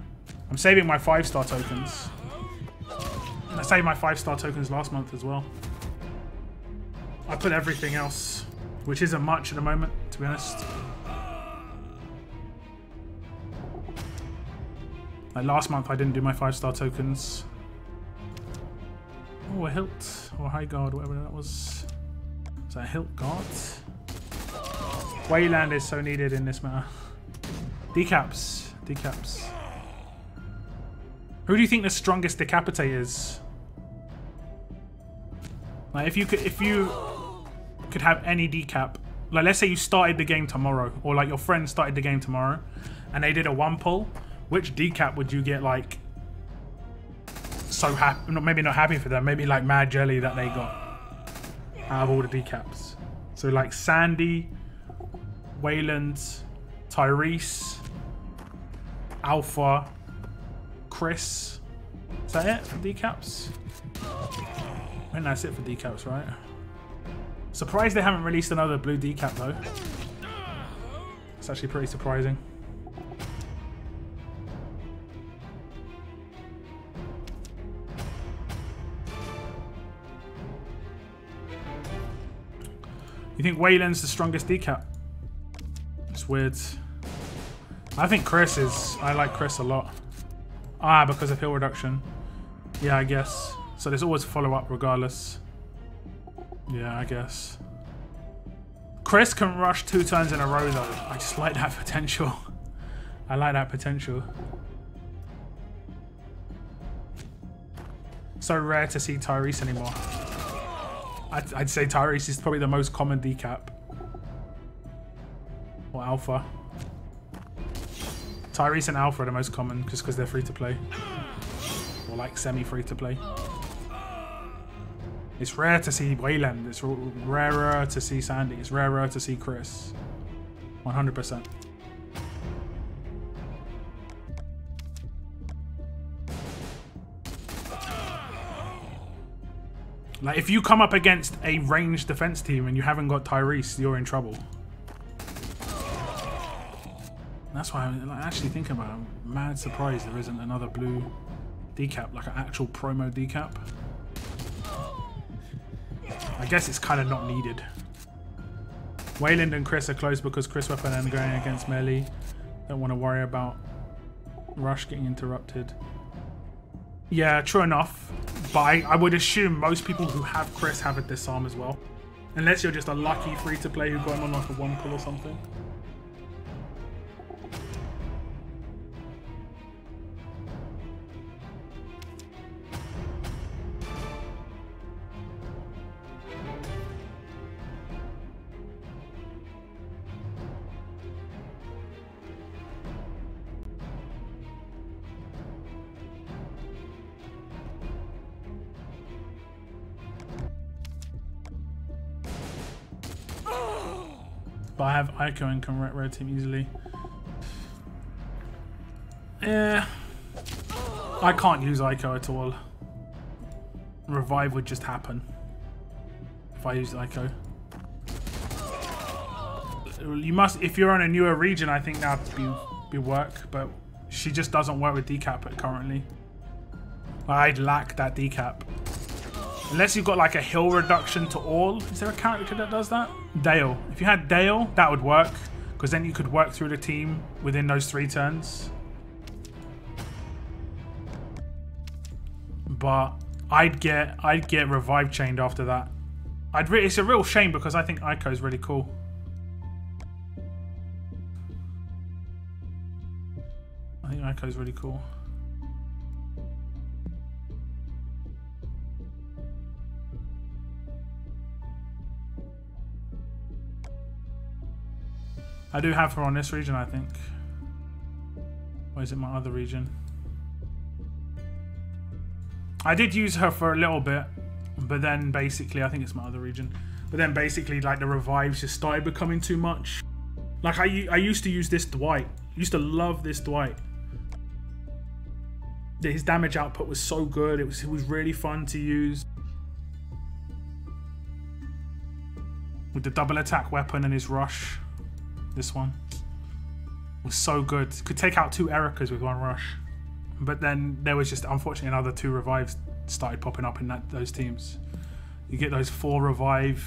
I'm saving my 5-star tokens. I saved my 5-star tokens last month as well. I put everything else, which isn't much at the moment, to be honest. Like last month I didn't do my 5-star tokens. Oh, a hilt or high guard, whatever that was. Is that a hilt guard? Wayland is so needed in this matter. Decaps. Decaps. Who do you think the strongest decapitate is? Like if you could have any decap, like let's say you started the game tomorrow, or like your friend started the game tomorrow, and they did a 1 pull, which decap would you get like so happy? Maybe not happy for them, maybe like mad jelly that they got out of all the decaps. So like Sandy, Wayland, Tyrese, Alpha, Chris. Is that it for decaps? I think that's it for decaps, right? Surprised they haven't released another blue decap though. It's actually pretty surprising. You think Wayland's the strongest decap? It's weird. I think Chris is... I like Chris a lot. Ah, because of heal reduction. Yeah, I guess. So there's always follow-up regardless. Yeah, I guess. Chris can rush 2 turns in a row though. I just like that potential. I like that potential. So rare to see Tyrese anymore. I'd say Tyrese is probably the most common decap. Or alpha. Tyrese and alpha are the most common just because they're free to play. Or like semi-free to play. It's rare to see Wayland. It's rarer to see Sandy. It's rarer to see Chris. 100%. Like, if you come up against a ranged defense team and you haven't got Tyrese, you're in trouble. That's why I'm actually thinking about it. I'm mad surprised there isn't another blue decap, like an actual promo decap. I guess it's kind of not needed. Wayland and Chris are close because Chris weapon and going against melee. Don't want to worry about Rush getting interrupted. Yeah, true enough. But I would assume most people who have Chris have a disarm as well. Unless you're just a lucky free-to-play who got him on like a 1 pull or something. But I have Ico and can red team easily. Yeah. I can't use Ico at all. Revive would just happen if I used Ico. You must, if you're on a newer region, I think that'd be work, but she just doesn't work with decap currently. I'd lack that decap. Unless you've got like a hill reduction to all. Is there a character that does that? Dale. If you had Dale, that would work. Because then you could work through the team within those 3 turns. But I'd get revive chained after that. It's a real shame because I think Ico is really cool. I think Ico is really cool. I do have her on this region, I think. Or is it my other region? I did use her for a little bit, but then basically, I think it's my other region. But then basically, like, the revives just started becoming too much. Like, I used to use this Dwight. I used to love this Dwight. His damage output was so good. It was really fun to use. With the double attack weapon and his rush. This one was so good. Could take out 2 Ericas with 1 rush. But then there was just, unfortunately, another 2 revives started popping up in those teams. You get those 4 revive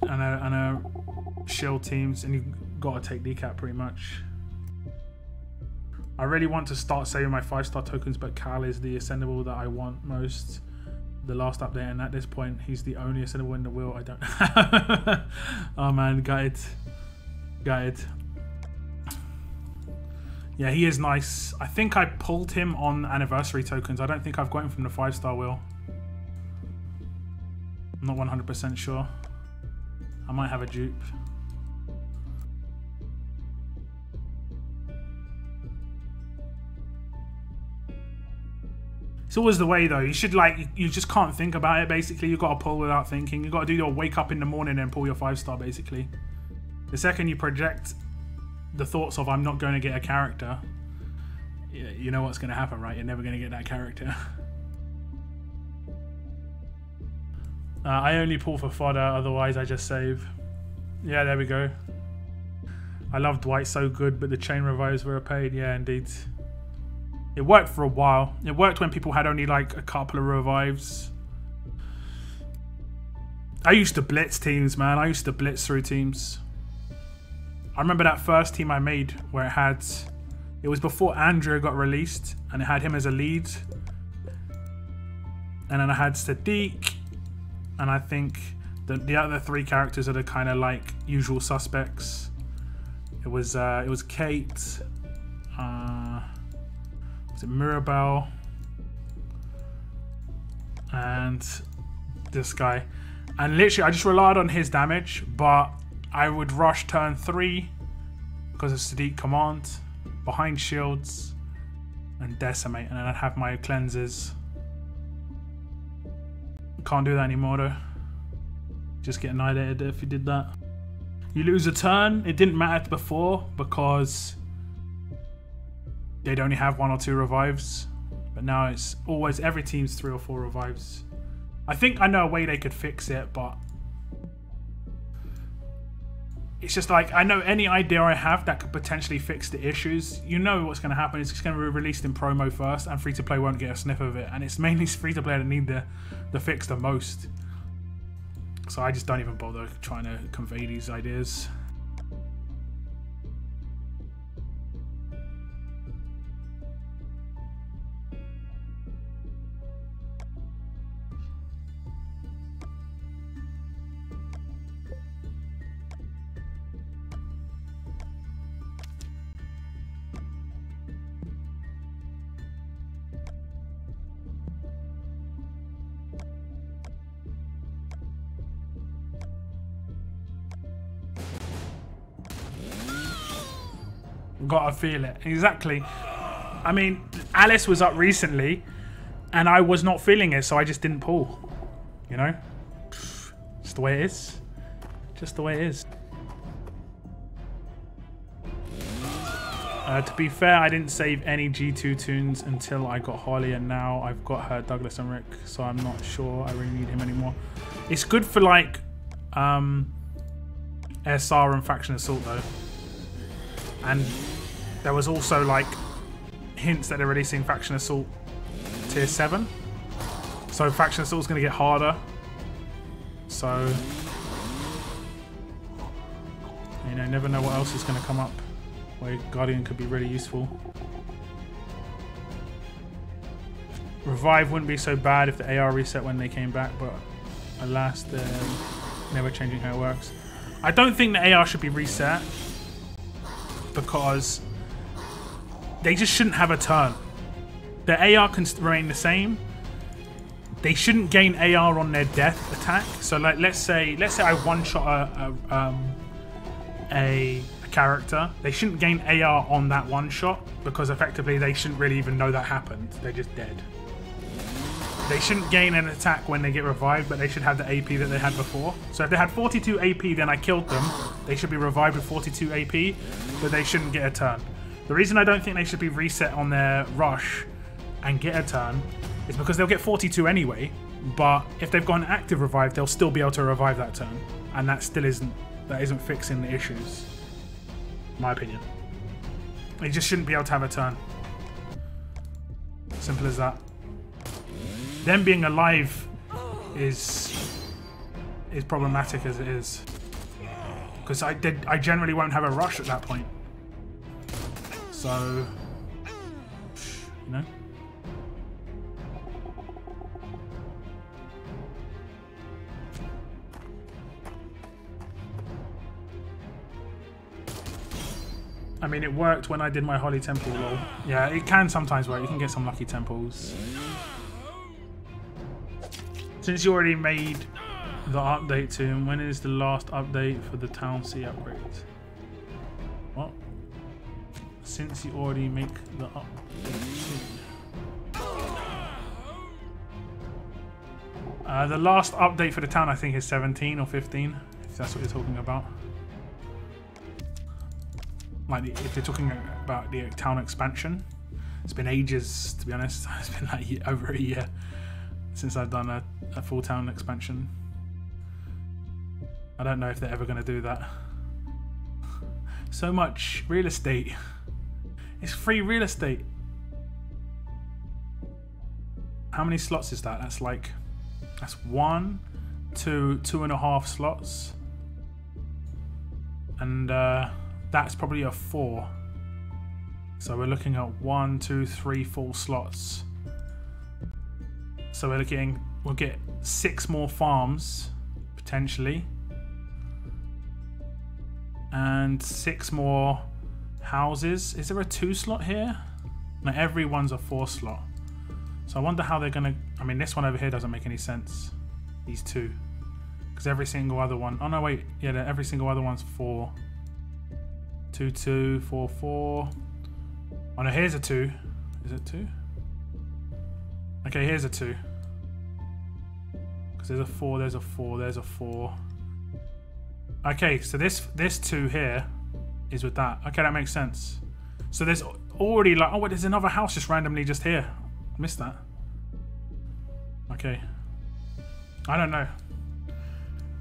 and a shield teams, and you've got to take decap pretty much. I really want to start saving my 5-star tokens, but Cal is the ascendable that I want most. The last update, and at this point, he's the only ascendable in the wheel I don't have. Oh man, gutted. Yeah, he is nice. I think I pulled him on anniversary tokens. I don't think I've got him from the 5-star wheel. I'm not 100% sure. I might have a dupe. It's always the way though. You should, like, you just can't think about it basically. You've got to pull without thinking. You've got to do your wake up in the morning and pull your 5-star basically. The second you project the thoughts of I'm not going to get a character, you know what's going to happen, right? You're never going to get that character. I only pull for fodder, otherwise I just save. Yeah, there we go. I love Dwight so good, but the chain revives were paid. Yeah, indeed. It worked for a while. It worked when people had only like a couple of revives. I used to blitz teams, man. I used to blitz through teams. I remember that first team I made where it was before Andrea got released, and it had him as a lead. And then I had Sadiq, and I think the other 3 characters are the kind of like usual suspects. It was Kate, was it Mirabelle, and this guy. And literally I just relied on his damage, but I would rush turn 3 because of Sadiq command, behind shields, and decimate, and then I'd have my cleanses. Can't do that anymore though. Just get annihilated if you did that. You lose a turn. It didn't matter before because they'd only have 1 or 2 revives, but now it's always every team's 3 or 4 revives. I think I know a way they could fix it, but it's just like, I know any idea I have that could potentially fix the issues. You know what's going to happen. It's just going to be released in promo first, and free-to-play won't get a sniff of it. And it's mainly free-to-play that need the fix the most. So I just don't even bother trying to convey these ideas. Gotta feel it. Exactly. I mean, Alice was up recently and I was not feeling it, so I just didn't pull. You know? Just the way it is. Just the way it is. To be fair, I didn't save any G2 tunes until I got Holly, and now I've got her Douglas and Rick, so I'm not sure I really need him anymore. It's good for like SR and Faction Assault though. And there was also like hints that they're releasing Faction Assault tier 7. So Faction Assault is going to get harder. So, you know, never know what else is going to come up where Guardian could be really useful. Revive wouldn't be so bad if the AR reset when they came back, but alas, they're never changing how it works. I don't think the AR should be reset, because they just shouldn't have a turn. The AR can remain the same. They shouldn't gain AR on their death attack. So like, let's say I one-shot a character. They shouldn't gain AR on that one shot, because effectively they shouldn't really even know that happened. They're just dead. They shouldn't gain an attack when they get revived, but they should have the AP that they had before. So if they had 42 AP, then I killed them. They should be revived with 42 AP, but they shouldn't get a turn. The reason I don't think they should be reset on their rush and get a turn is because they'll get 42 anyway, but if they've got an active revive, they'll still be able to revive that turn. And that still isn't fixing the issues, in my opinion. They just shouldn't be able to have a turn. Simple as that. Them being alive is problematic as it is, because I generally won't have a rush at that point. So, you know. I mean, it worked when I did my Holy Temple roll. Yeah, it can sometimes work. You can get some lucky temples. Since you already made the update to him, when is the last update for the Town C upgrade? What? Since you already make the update. The last update for the town, I think, is 17 or 15, if that's what you're talking about. Like, if you're talking about the town expansion, it's been ages, to be honest. It's been like over a year since I've done a full town expansion. I don't know if they're ever going to do that. So much real estate. It's free real estate. How many slots is that? That's 1, 2, 2.5 slots. And that's probably a 4. So we're looking at 1, 2, 3 full slots. So we'll get 6 more farms potentially, and 6 more houses. Is there a 2 slot here? No, every one's a 4 slot. So I wonder how they're gonna. I mean, this one over here doesn't make any sense. These 2, because every single other one. Oh no, wait. Yeah, every single other one's 4. 2, 2, 4, 4. Oh no, here's a 2. Is it 2? Okay, here's a 2. Because there's a 4, there's a 4, there's a 4. Okay, so this 2 here is with that. Okay, that makes sense. So there's already like, oh wait, there's another house just randomly just here. Missed that. Okay. I don't know.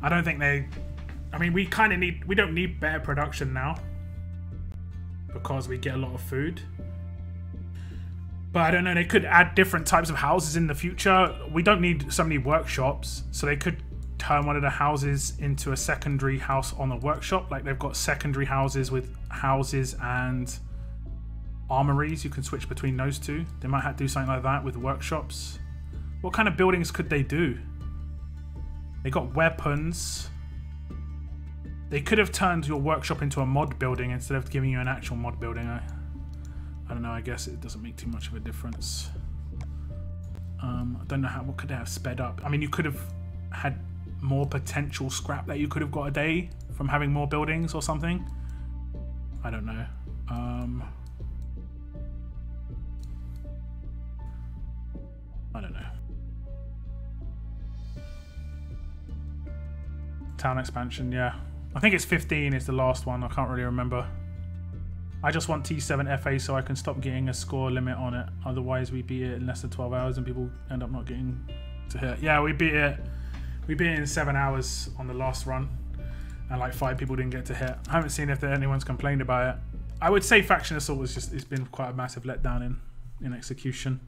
I don't think they. I mean, we don't need better production now because we get a lot of food. But I don't know, they could add different types of houses in the future. We don't need so many workshops, so they could turn one of the houses into a secondary house on a workshop. Like they've got secondary houses with houses and armories. You can switch between those 2. They might have to do something like that with workshops. What kind of buildings could they do? They got weapons. They could have turned your workshop into a mod building instead of giving you an actual mod building. I don't know, I guess it doesn't make too much of a difference. I don't know what could they have sped up. I mean, you could have had more potential scrap that you could have got a day from having more buildings or something. I don't know. I don't know. Town expansion, yeah. I think it's 15 is the last one. I can't really remember. I just want T7 FA so I can stop getting a score limit on it. Otherwise, we beat it in less than 12 hours and people end up not getting to hit. Yeah, we beat it. We beat it in 7 hours on the last run, and like 5 people didn't get to hit. I haven't seen if anyone's complained about it. I would say Faction Assault it's been quite a massive letdown in execution.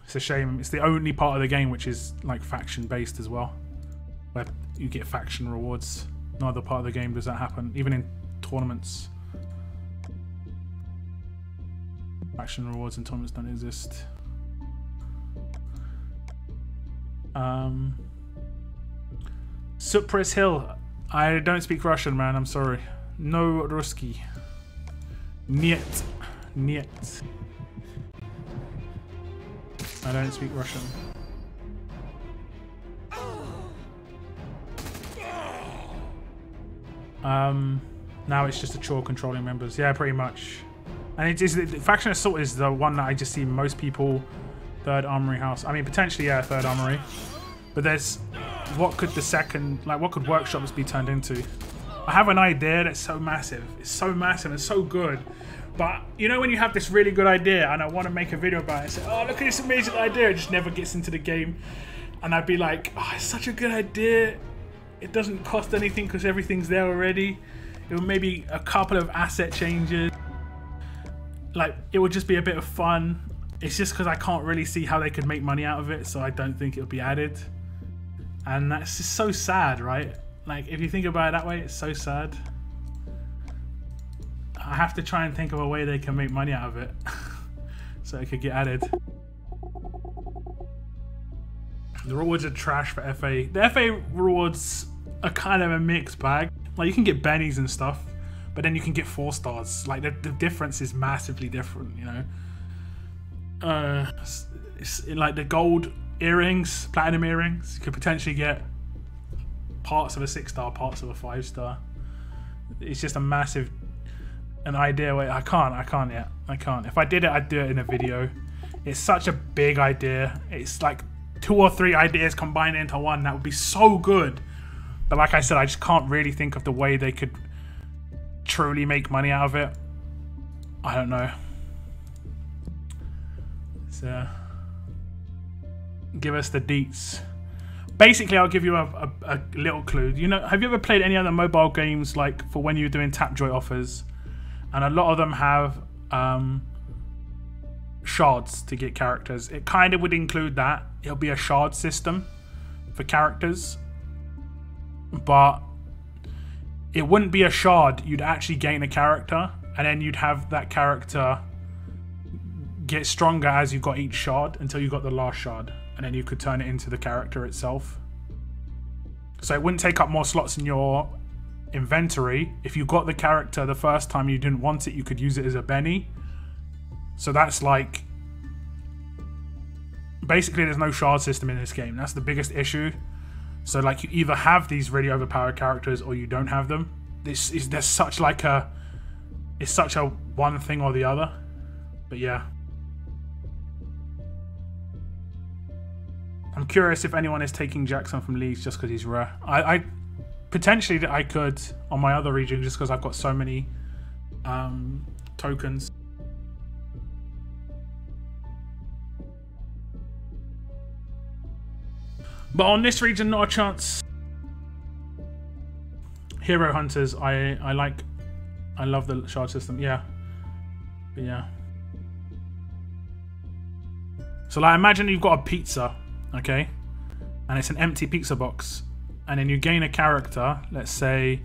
It's a shame. It's the only part of the game which is like faction based as well, where you get faction rewards. No other part of the game does that happen, even in tournaments. Faction rewards in tournaments don't exist. Cypress Hill. I don't speak Russian, man. I'm sorry. No Ruski. Niet. Niet. I don't speak Russian. Now it's just a chore controlling members. Yeah, pretty much. And it is the Faction Assault is the one that I just see most people. Third Armory House. I mean, potentially, yeah, third Armory. But there's what could the second, like, what could workshops be turned into? I have an idea that's so massive. It's so massive and so good. But you know when you have this really good idea and I want to make a video about it and say, oh, look at this amazing idea, it just never gets into the game. And I'd be like, oh, it's such a good idea. It doesn't cost anything because everything's there already. It would maybe a couple of asset changes. Like, it would just be a bit of fun. It's just because I can't really see how they could make money out of it, so I don't think it'll be added. And that's just so sad, right? Like, if you think about it that way, it's so sad. I have to try and think of a way they can make money out of it so it could get added. The rewards are trash for FA. The FA rewards are kind of a mixed bag. Like, you can get bennies and stuff, but then you can get 4 stars. Like, the difference is massively different, you know? It's like the gold earrings, platinum earrings, you could potentially get parts of a 6-star, parts of a 5-star. It's just a massive an idea where I can't yet. I can't. If I did it, I'd do it in a video. It's such a big idea. It's like 2 or 3 ideas combined into one. That would be so good. But like I said, I just can't really think of the way they could truly make money out of it. I don't know. So, give us the deets. Basically, I'll give you a little clue. You know, have you ever played any other mobile games like for when you're doing Tapjoy offers? And a lot of them have shards to get characters. It kind of would include that. It'll be a shard system for characters. But it wouldn't be a shard. You'd actually gain a character, and then you'd have that character get stronger as you got each shard until you got the last shard, and then you could turn it into the character itself. So it wouldn't take up more slots in your inventory. If you got the character the first time you didn't want it, you could use it as a Benny. So that's like, basically there's no shard system in this game. That's the biggest issue. So like, you either have these really overpowered characters or you don't have them. There's such like a, it's such a one thing or the other. But yeah, I'm curious if anyone is taking Jackson from Leeds just because he's rare. I potentially I could on my other region just because I've got so many tokens. But on this region, not a chance. Hero Hunters, I love the shard system, yeah. But yeah. So like, imagine you've got a pizza, okay? And it's an empty pizza box. And then you gain a character. Let's say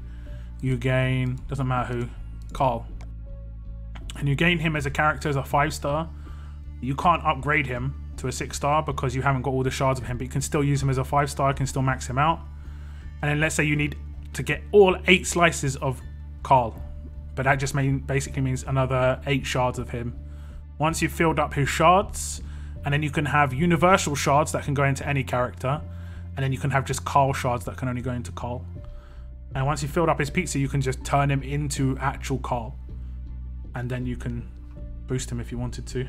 you gain, doesn't matter who, Carl. And you gain him as a character as a 5-star. You can't upgrade him to a 6-star because you haven't got all the shards of him, but you can still use him as a 5-star, you can still max him out. And then let's say you need to get all 8 slices of Carl, but that just basically means another 8 shards of him. Once you've filled up his shards, and then you can have universal shards that can go into any character, and then you can have just Carl shards that can only go into Carl. And once you've filled up his pizza, you can just turn him into actual Carl, and then you can boost him if you wanted to.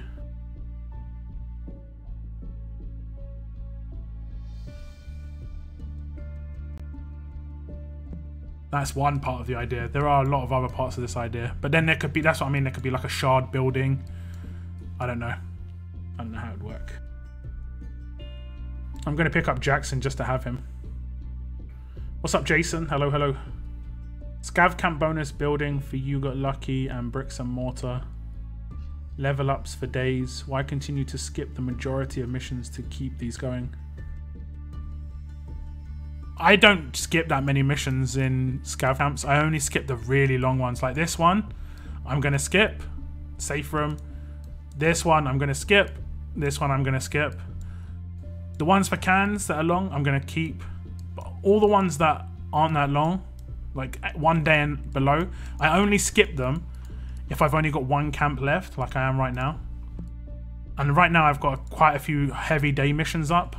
That's one part of the idea. There are a lot of other parts of this idea. But then there could be, that's what I mean, there could be like a shard building. I don't know. I don't know how it would work. I'm going to pick up Jackson just to have him. What's up, Jason? Hello, hello. Scav camp bonus building for You Got Lucky and bricks and mortar. Level ups for days. Why continue to skip the majority of missions to keep these going? I don't skip that many missions in scav camps. I only skip the really long ones. Like this one, I'm going to skip. Safe room. This one, I'm going to skip. This one, I'm going to skip. The ones for cans that are long, I'm going to keep. But all the ones that aren't that long, like 1 day and below, I only skip them if I've only got 1 camp left, like I am right now. And right now, I've got quite a few heavy day missions up.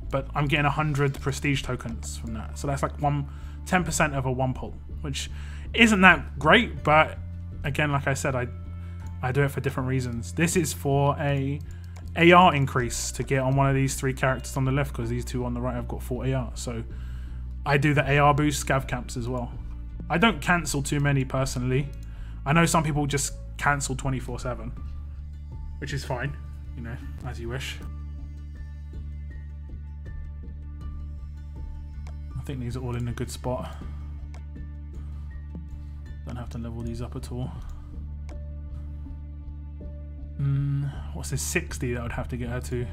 But I'm getting 100 prestige tokens from that. So that's like 10% of a 1 pull, which isn't that great. But again, like I said, I do it for different reasons. This is for a AR increase to get on one of these 3 characters on the left, because these 2 on the right have got 4 AR. So I do the AR boost scav camps as well. I don't cancel too many personally. I know some people just cancel 24/7, which is fine, you know, as you wish. I think these are all in a good spot. Don't have to level these up at all. What's this 60 that I would have to get her to?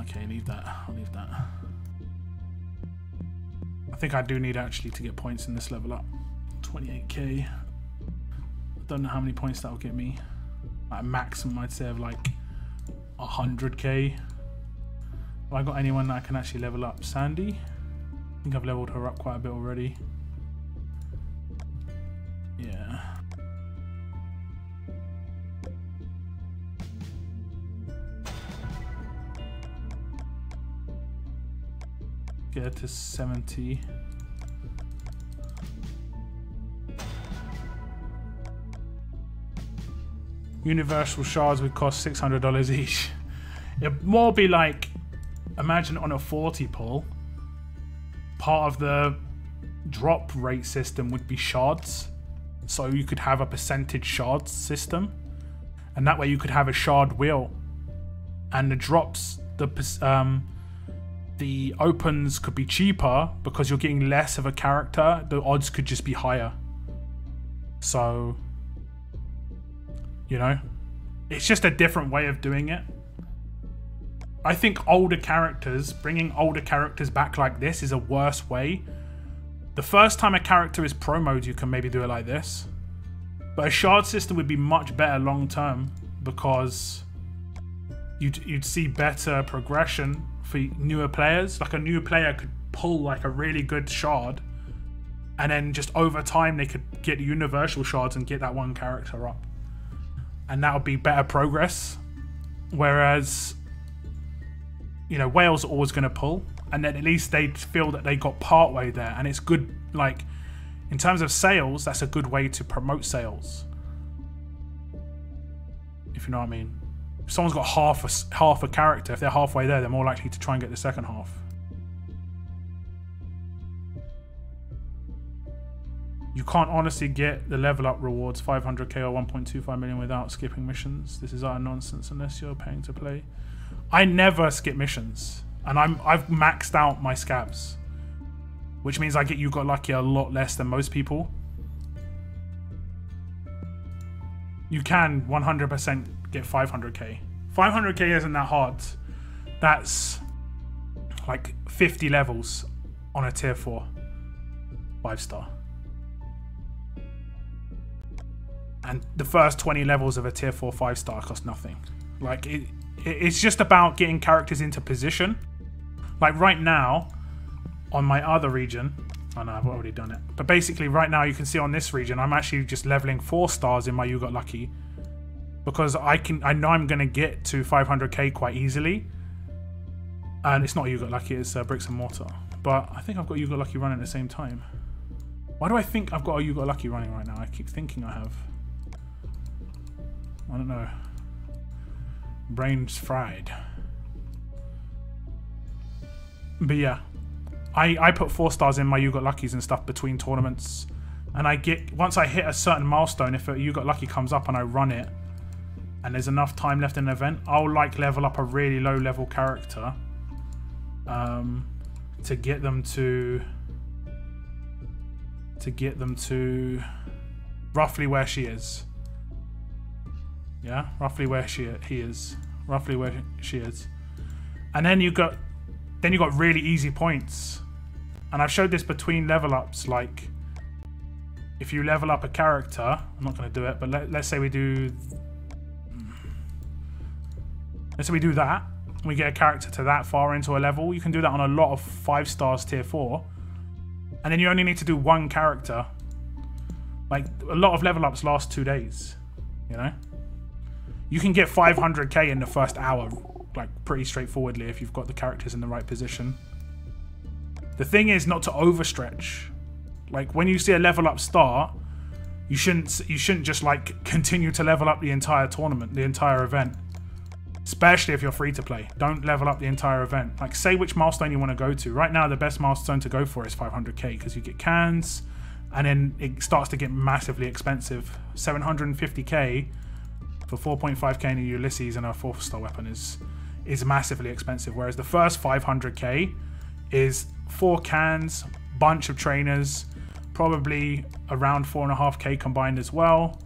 Okay, leave that. I'll leave that. I think I do need actually to get points in this level up. 28k. I don't know how many points that will get me. At maximum, I'd say of like 100k. Have I got anyone that I can actually level up? Sandy? I think I've leveled her up quite a bit already. Yeah. Get her to 70. Universal shards would cost $600 each. It'd more be like, imagine on a 40 pull, part of the drop rate system would be shards. So you could have a percentage shards system, and that way you could have a shard wheel, and the drops, the opens could be cheaper because you're getting less of a character. The odds could just be higher. So, you know, it's just a different way of doing it. I think older characters, bringing older characters back like this is a worse way The first time a character is pro mode, you can maybe do it like this. But a shard system would be much better long term because you'd see better progression for newer players. Like a new player could pull like a really good shard, and then just over time they could get universal shards and get that one character up, and that would be better progress. Whereas, you know, whales are always going to pull, and then at least they'd feel that they got part way there, and it's good. Like in terms of sales, that's a good way to promote sales, if you know what I mean. If someone's got half a character, if they're halfway there, they're more likely to try and get the second half. You can't honestly get the level up rewards 500k or 1.25 million without skipping missions. This is utter nonsense unless you're paying to play. I never skip missions, and I've maxed out my scabs, which means I get You Got Lucky a lot less than most people. You can 100% get 500k. 500k isn't that hard. That's like 50 levels on a tier 4 5-star. And the first 20 levels of a tier 4 5-star cost nothing. Like it's just about getting characters into position. Like right now on my other region, oh no, I've already done it. But basically right now you can see on this region, I'm actually just leveling 4 stars in my You Got Lucky, because I know I'm going to get to 500k quite easily. And it's not You Got Lucky, it's Bricks and Mortar. But I think I've got You Got Lucky running at the same time. Why do I think I've got a You Got Lucky running right now? I keep thinking I have. I don't know. Brain's fried. But yeah, I put 4 stars in my You Got Luckies and stuff between tournaments. And I get, once I hit a certain milestone, if a You Got Lucky comes up and I run it, and there's enough time left in an event, I'll like level up a really low level character to get them to roughly where she is. Yeah, roughly where she is. And then you got really easy points. And I've showed this between level ups, like if you level up a character, I'm not going to do it, but let's say we do that, we get a character to that far into a level. You can do that on a lot of 5 stars tier 4, and then you only need to do 1 character. Like a lot of level ups last 2 days, you know. You can get 500k in the first hour, like pretty straightforwardly if you've got the characters in the right position. The thing is not to overstretch. Like when you see a level up start, you shouldn't just like continue to level up the entire tournament, the entire event. Especially if you're free to play. Don't level up the entire event. Like say which milestone you want to go to. Right now the best milestone to go for is 500k because you get cans, and then it starts to get massively expensive. 750k for 4.5k in a Ulysses and a 4-star weapon is massively expensive. Whereas the first 500k is 4 cans, bunch of trainers, probably around 4.5k combined as well.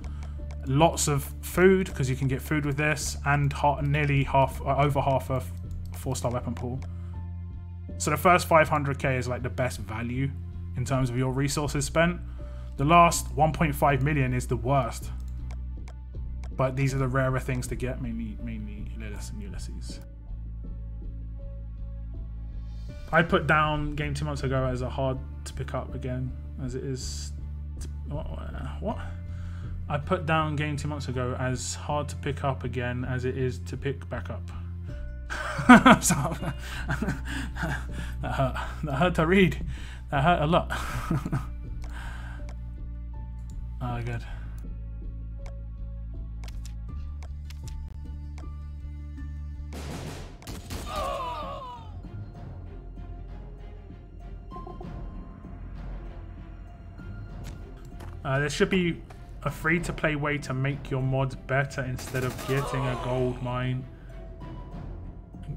Lots of food because you can get food with this, and nearly over half a 4-star weapon pool. So the first 500k is like the best value in terms of your resources spent. The last 1.5 million is the worst. But these are the rarer things to get, mainly Lilith and Ulysses. I put down Game 2 months ago as a hard to pick up again, as it is. What? I put down Game 2 months ago as hard to pick up again as it is to pick back up. So, that hurt. That hurt to read. That hurt a lot. Oh, good. There should be a free-to-play way to make your mods better instead of getting a gold mine.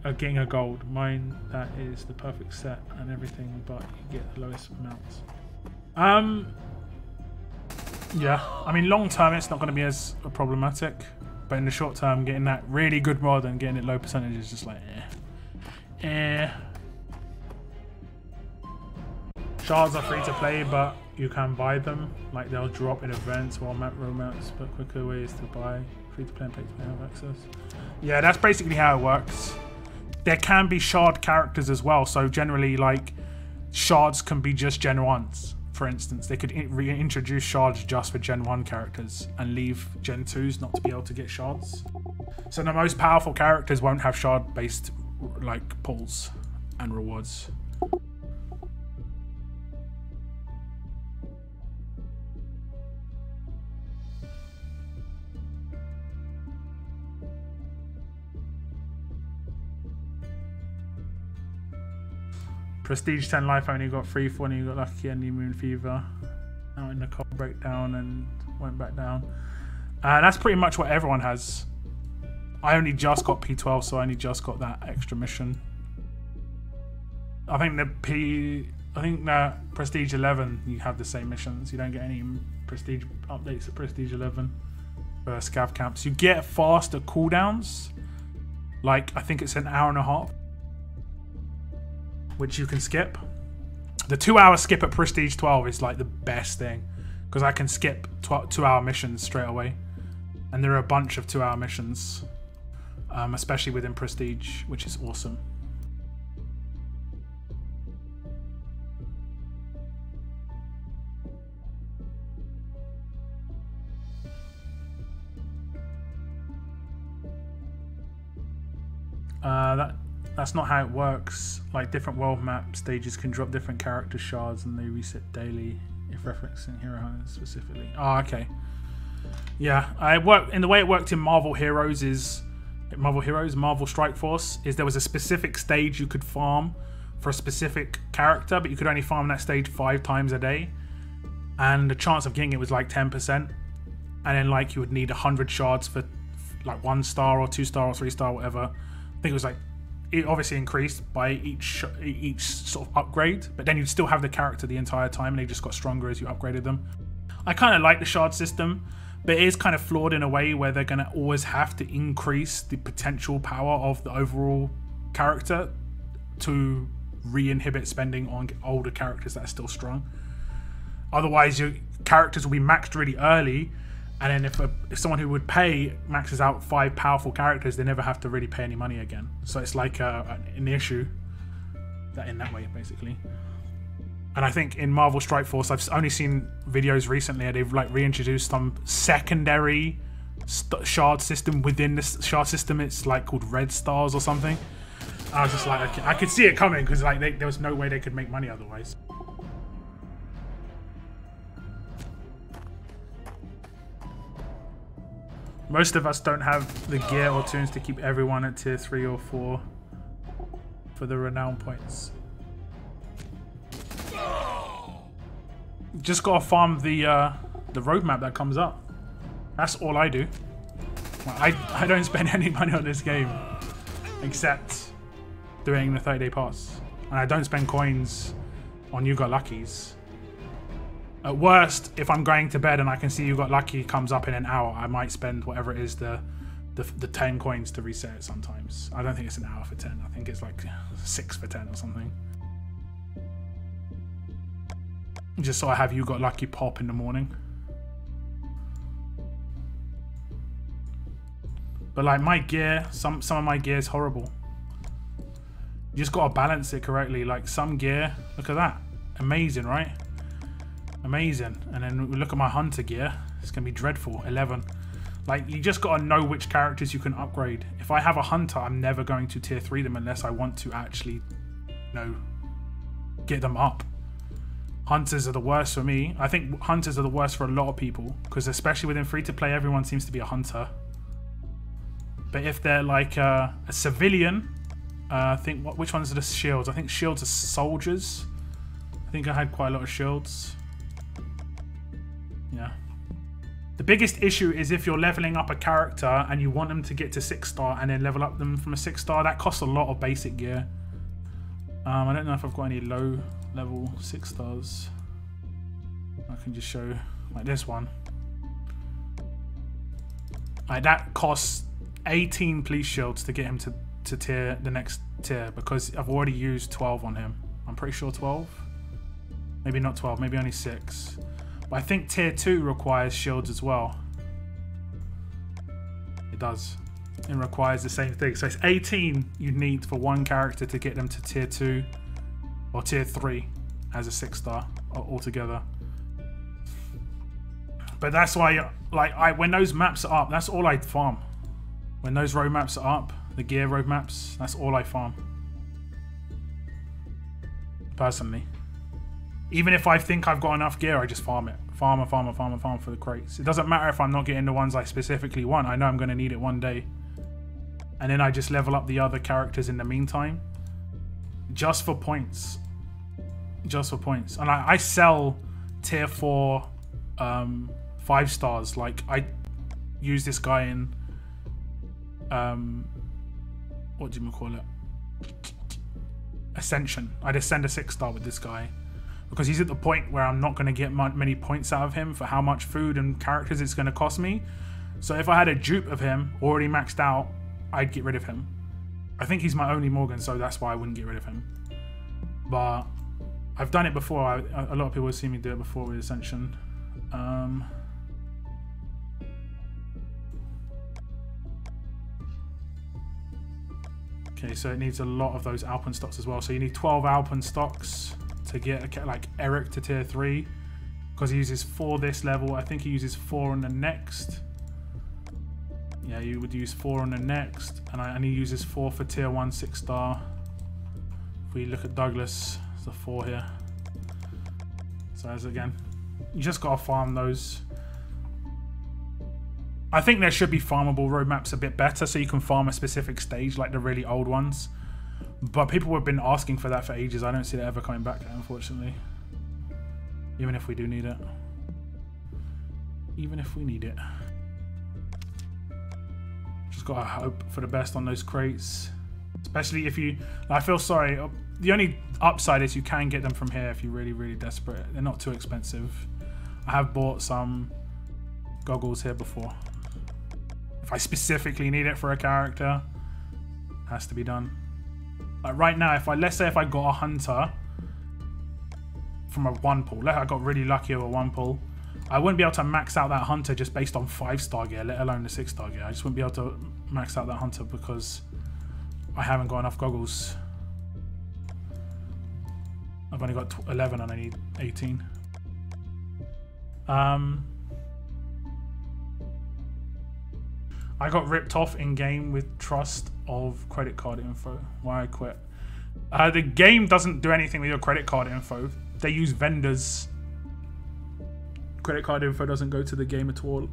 Getting a gold mine that is the perfect set and everything, but you get the lowest amounts. Yeah, I mean long term it's not going to be as problematic, but in the short term getting that really good mod and getting it low percentage is just like Shards are free to play, but you can buy them. Like they'll drop in events or map romance, but quicker ways to buy. Free to play and pay to play have access. Yeah, that's basically how it works. There can be shard characters as well. So generally, like shards can be just Gen 1s. For instance, they could reintroduce shards just for Gen 1 characters and leave Gen 2s not to be able to get shards. So the most powerful characters won't have shard-based like pulls and rewards. Prestige 10 life only got 3 for when you got lucky and New Moon Fever. Out in the cold breakdown and went back down. That's pretty much what everyone has. I only just got P12, so I only just got that extra mission. I think that Prestige 11 you have the same missions. You don't get any Prestige updates at Prestige 11 for scav camps. You get faster cooldowns. Like I think it's an hour and a half, which you can skip. The 2-hour skip at Prestige 12 is like the best thing because I can skip 2-hour missions straight away, and there are a bunch of 2-hour missions, especially within Prestige, which is awesome. That's not how it works. Like different world map stages can drop different character shards and they reset daily if referencing hero hunters specifically. Oh, okay. Yeah, the way it worked in Marvel Strike Force is there was a specific stage you could farm for a specific character, but you could only farm that stage 5 times a day, and the chance of getting it was like 10%, and then like you would need 100 shards for like 1 star or 2 star or 3 star, whatever. I think it was like, it obviously increased by each sort of upgrade, but then you'd still have the character the entire time and they just got stronger as you upgraded them. I kind of like the shard system, but it is kind of flawed in a way where they're going to always have to increase the potential power of the overall character to re-inhibit spending on older characters that are still strong. Otherwise your characters will be maxed really early, and then if someone who would pay maxes out 5 powerful characters, they never have to really pay any money again. So it's like an issue in that way, basically. And I think in Marvel Strike Force, I've only seen videos recently where they've like reintroduced some secondary shard system within the shard system. It's like called Red Stars or something. I was just like, okay, I could see it coming because like there was no way they could make money otherwise. Most of us don't have the gear or tunes to keep everyone at tier 3 or 4 for the renown points. Just gotta farm the roadmap that comes up. That's all I do. I don't spend any money on this game except doing the 30-day pass, and I don't spend coins on You Got Luckies. At worst, if I'm going to bed and I can see You Got Lucky comes up in an hour, I might spend whatever it is, the 10 coins to reset it sometimes. I don't think it's an hour for 10. I think it's like 6 for 10 or something. Just so I have You Got Lucky pop in the morning. But like my gear, some of my gear is horrible. You just gotta balance it correctly. Like some gear, look at that. Amazing, right? Amazing. And then we look at my hunter gear, it's gonna be dreadful. 11. Like you just gotta know which characters you can upgrade. If I have a hunter, I'm never going to tier 3 them unless I want to actually, you know, get them up. Hunters are the worst for me. I think hunters are the worst for a lot of people because especially within free to play, everyone seems to be a hunter. But if they're like a civilian, I think which ones are the shields? I think shields are soldiers. I think I had quite a lot of shields. Yeah. The biggest issue is if you're leveling up a character and you want them to get to 6-star and then level up them from a 6-star, that costs a lot of basic gear. I don't know if I've got any low level 6 stars. I can just show like this one. Like that costs 18 police shields to get him to tier the next tier because I've already used 12 on him. I'm pretty sure 12. Maybe not 12, maybe only 6. But I think tier 2 requires shields as well. It does. It requires the same thing. So it's 18 you need for one character to get them to tier 2 or tier 3 as a 6-star altogether. But that's why, like, when those maps are up, that's all I farm. When those road maps are up, the gear road maps, that's all I farm. Personally. Even if I think I've got enough gear, I just farm it. Farm for the crates. It doesn't matter if I'm not getting the ones I specifically want. I know I'm going to need it one day. And then I just level up the other characters in the meantime. Just for points. Just for points. And I sell tier 4 5 stars. Like, I use this guy in what do you call it, Ascension. I just send a 6-star with this guy because he's at the point where I'm not going to get many points out of him for how much food and characters it's going to cost me. So if I had a dupe of him already maxed out, I'd get rid of him. I think he's my only Morgan, so that's why I wouldn't get rid of him. But I've done it before. A lot of people have seen me do it before with Ascension. Okay, so it needs a lot of those Alpen stocks as well. So you need 12 Alpen stocks to get like Eric to tier 3 because he uses 4 this level. I think he uses 4 on the next. Yeah, you would use 4 on the next, and he uses 4 for tier 1 6-star. If we look at Douglas, it's a 4 here. So as again, you just gotta farm those. I think there should be farmable roadmaps a bit better so you can farm a specific stage like the really old ones. But people have been asking for that for ages. I don't see that ever coming back, unfortunately. Even if we do need it. Even if we need it. Just gotta hope for the best on those crates. Especially if you... I feel sorry. The only upside is you can get them from here if you're really, really desperate. They're not too expensive. I have bought some goggles here before. If I specifically need it for a character, it has to be done. Like right now, let's say if I got a hunter from a 1 pull, I got really lucky with a 1 pull, I wouldn't be able to max out that hunter just based on 5-star gear, let alone the 6-star gear. I just wouldn't be able to max out that hunter because I haven't got enough goggles. I've only got 11 and I need 18. I got ripped off in game with trust of credit card info. Why I quit. The game doesn't do anything with your credit card info. They use vendors. Credit card info doesn't go to the game at all.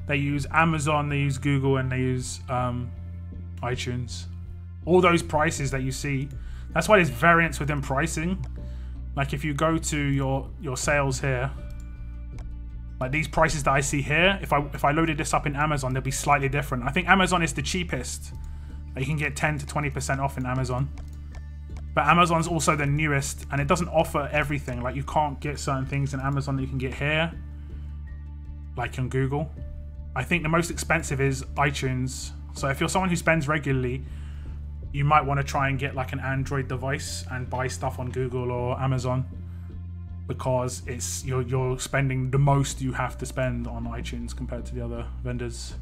They use Amazon, they use Google, and they use iTunes. All those prices that you see. That's why there's variance within pricing. Like if you go to your sales here, like these prices that I see here, if I loaded this up in Amazon, they'll be slightly different. I think Amazon is the cheapest. You can get 10 to 20% off in Amazon. But Amazon's also the newest, and it doesn't offer everything. Like you can't get certain things in Amazon that you can get here, like on Google. I think the most expensive is iTunes. So if you're someone who spends regularly, you might want to try and get like an Android device and buy stuff on Google or Amazon, because it's you're spending the most you have to spend on iTunes compared to the other vendors.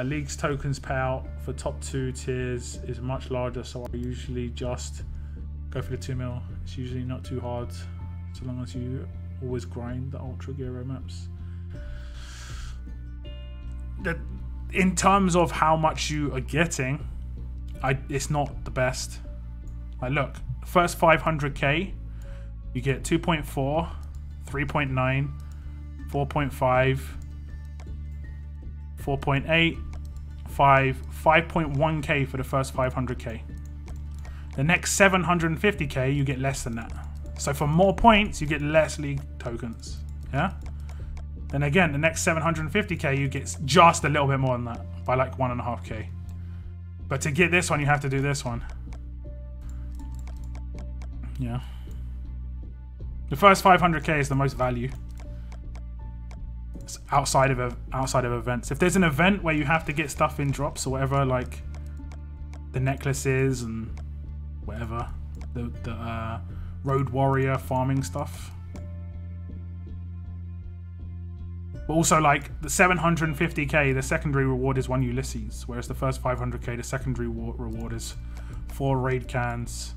League's tokens payout for top 2 tiers is much larger, so I usually just go for the 2 mil. It's usually not too hard, so long as you always grind the Ultra Gear maps. In terms of how much you are getting, it's not the best. Like look, first 500k, you get 2.4, 3.9, 4.5, 4.8, 5.1k for the first 500k. The next 750k, you get less than that. So for more points, you get less league tokens. Yeah? Then again, the next 750k, you get just a little bit more than that, by like 1.5k. But to get this one, you have to do this one. Yeah. The first 500k is the most value. It's outside of events. If there's an event where you have to get stuff in drops or whatever, like the necklaces and whatever, the road warrior farming stuff. But also, like, the 750k, the secondary reward is 1 Ulysses, whereas the first 500k, the secondary reward is 4 raid cans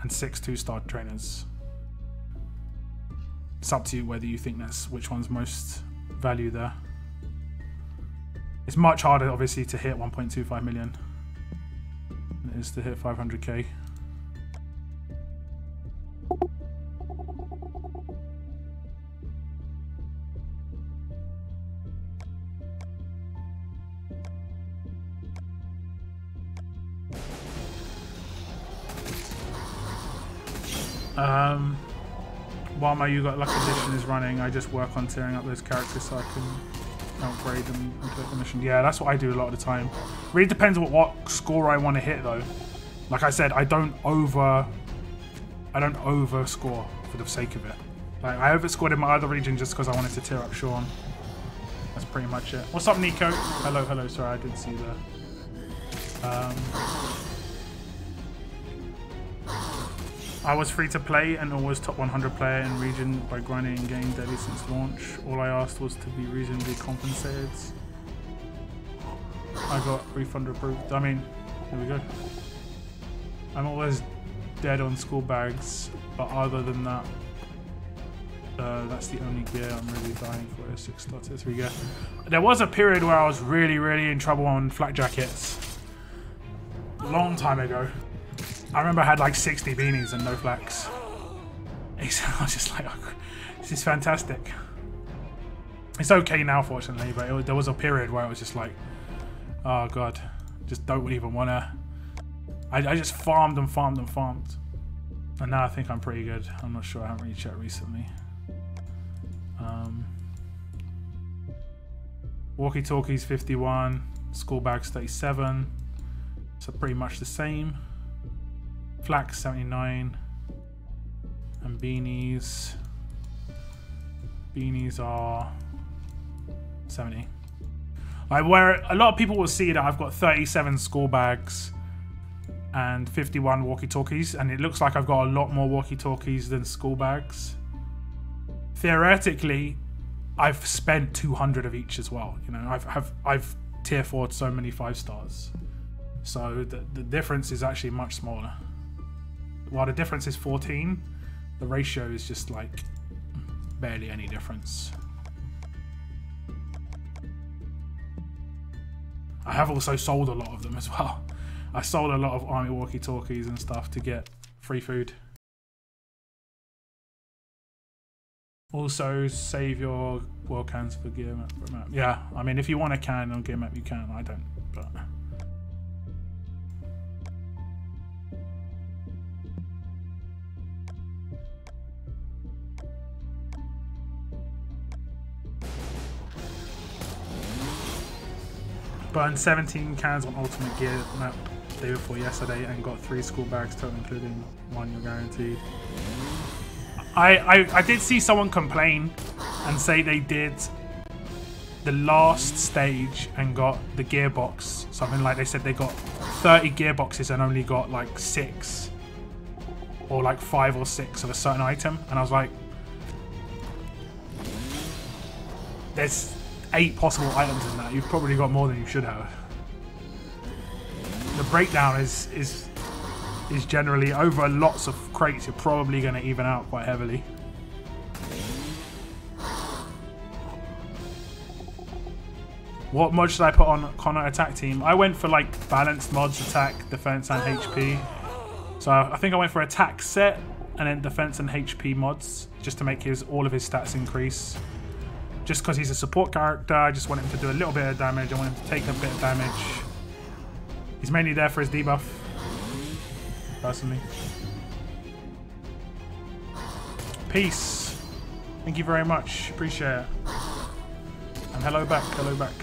and 6 2-star trainers. It's up to you whether you think that's which one's most value there. It's much harder, obviously, to hit 1.25 million than it is to hit 500k. While my You Got Luck edition is running, I just work on tearing up those characters so I can upgrade them and complete the mission. Yeah, that's what I do a lot of the time. Really depends on what score I want to hit, though. Like I said, I don't over score for the sake of it. Like, I overscored in my other region just because I wanted to tear up Shawn. That's pretty much it. What's up, Nico? Hello. Sorry, I didn't see you there. I was free to play and always top 100 player in region by grinding in game daily since launch. All I asked was to be reasonably compensated. I got refund approved. I mean, here we go. I'm always dead on school bags, but other than that, that's the only gear I'm really dying for. A 6-star tier 3 gear. There was a period where I was really in trouble on flak jackets. A long time ago. I remember I had like 60 beanies and no flaks. I was just like, oh, this is fantastic. It's okay now, fortunately, but there was a period where I was just like, oh god, just don't even want to. I just farmed and farmed and farmed. And now I think I'm pretty good. I'm not sure, I haven't really checked recently. Walkie-talkies 51, school bags 37, so pretty much the same. Flax 79, and beanies are 70. Where a lot of people will see that I've got 37 school bags and 51 walkie-talkies, and it looks like I've got a lot more walkie-talkies than school bags. Theoretically, I've spent 200 of each as well. You know, I've tier 4'd so many 5 stars, so the difference is actually much smaller. While the difference is 14, the ratio is just like barely any difference. I have also sold a lot of them as well. I sold a lot of army walkie-talkies and stuff to get free food. Also, save your world cans for gear map. Yeah, I mean, if you want a can on gear map, you can. I don't, but... Burned 17 cans on ultimate gear map day before yesterday and got 3 school bags total, including 1 you're guaranteed. I did see someone complain and say they did the last stage and got the gearbox. Something like they said they got 30 gearboxes and only got like 6 or like 5 or 6 of a certain item. And I was like, there's 8 possible items in that. You've probably got more than you should have. The breakdown is generally over lots of crates. You're probably going to even out quite heavily. What mod should I put on Connor attack team? I went for like balanced mods, attack, defense, and HP. So I think I went for attack set and then defense and HP mods just to make all of his stats increase. Just because he's a support character, I just want him to do a little bit of damage. I want him to take a bit of damage. He's mainly there for his debuff, personally. Peace. Thank you very much. Appreciate it. And hello back. Hello back.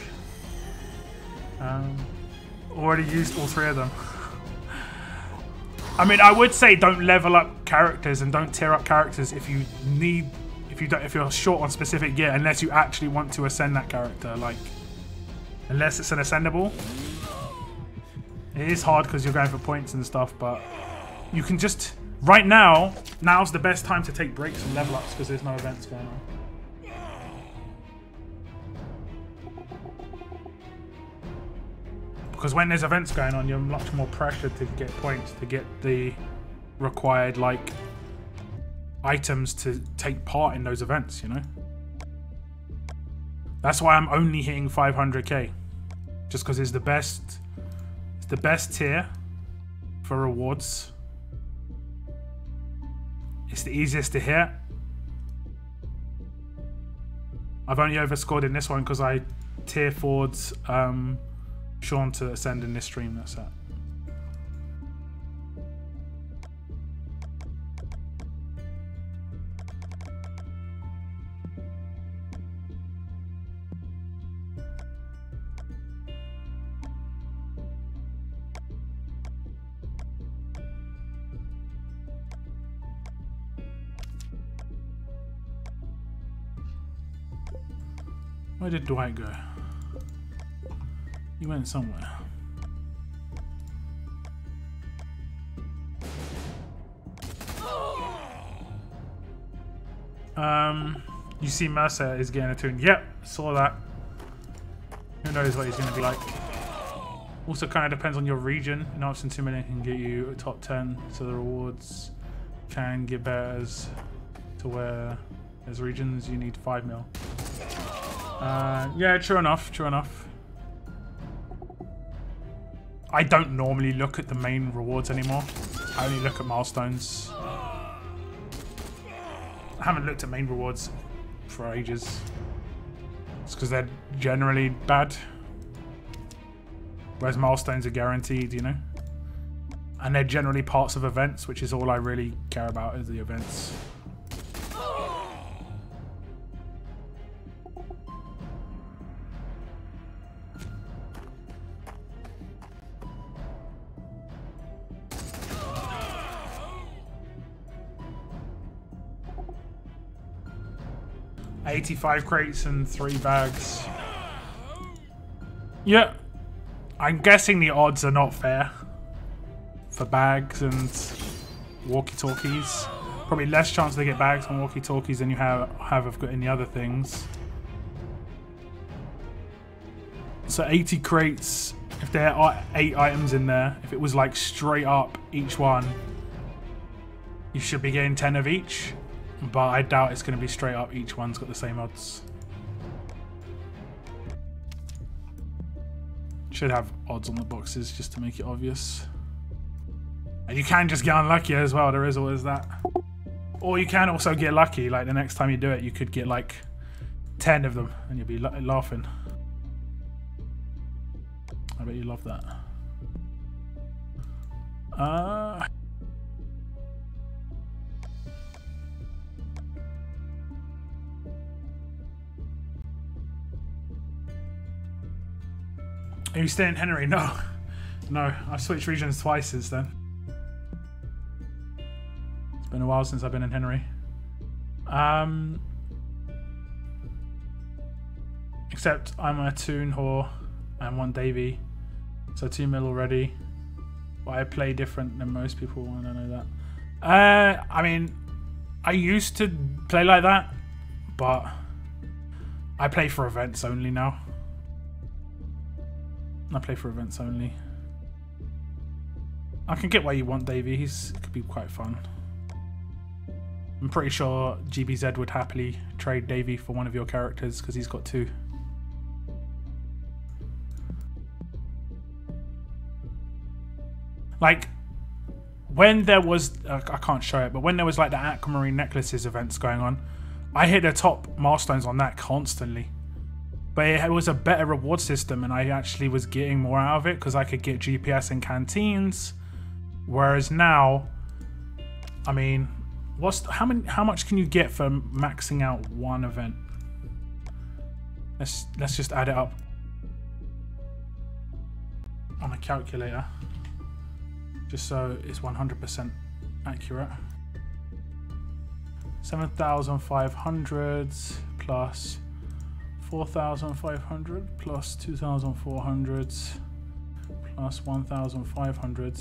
Already used all 3 of them. I mean, I would say don't level up characters and don't tier up characters if you if you're short on specific gear, unless you actually want to ascend that character, like unless it's an ascendable. It is hard because you're going for points and stuff, but you can just right now's the best time to take breaks and level ups because there's no events going on. Because when there's events going on, you're much more pressured to get points, to get the required like items to take part in those events, you know? That's why I'm only hitting 500k. Just because it's the best tier for rewards. It's the easiest to hit. I've only overscored in this one because I tier forward Shawn to ascend in this stream, that's it. Where did Dwight go? He went somewhere. You see Mercer is getting a tune. Yep, saw that. Who knows what he's going to be like. Also kind of depends on your region. In Arsenal 2 million can get you a top 10, so the rewards can get better as to where there's regions you need 5 mil. Yeah, true enough, true enough. I don't normally look at the main rewards anymore. I only look at milestones. I haven't looked at main rewards for ages. It's because they're generally bad. Whereas milestones are guaranteed, you know? And they're generally parts of events, which is all I really care about is the events. $85 crates and 3 bags. Yeah. I'm guessing the odds are not fair for bags and walkie-talkies. Probably less chance to get bags on walkie-talkies than you have of any other things. So 80 crates, if there are 8 items in there, if it was like straight up each one, you should be getting 10 of each. But I doubt it's going to be straight up. Each one's got the same odds. Should have odds on the boxes just to make it obvious. And you can just get unlucky as well. There is always that. Or you can also get lucky. Like the next time you do it, you could get like 10 of them and you'll be laughing. I bet you love that. Are you staying in Henry? No. No, I've switched regions twice since then. It's been a while since I've been in Henry. Except I'm a Toon whore and 1 Davy. So 2 mil already. But I play different than most people and I know that. I mean, I used to play like that, but I play for events only now. I play for events only. I can get why you want Davey. It could be quite fun. I'm pretty sure GBZ would happily trade Davey for one of your characters because he's got 2. Like, when there was... I can't show it, but when there was like the Aquamarine Necklaces events going on, I hit the top milestones on that constantly. But it was a better reward system and I actually was getting more out of it because I could get GPS in canteens. Whereas now, I mean, how much can you get for maxing out one event? Let's just add it up on a calculator. Just so it's 100% accurate. 7,500 plus 4,500 plus 2,400 plus 1,500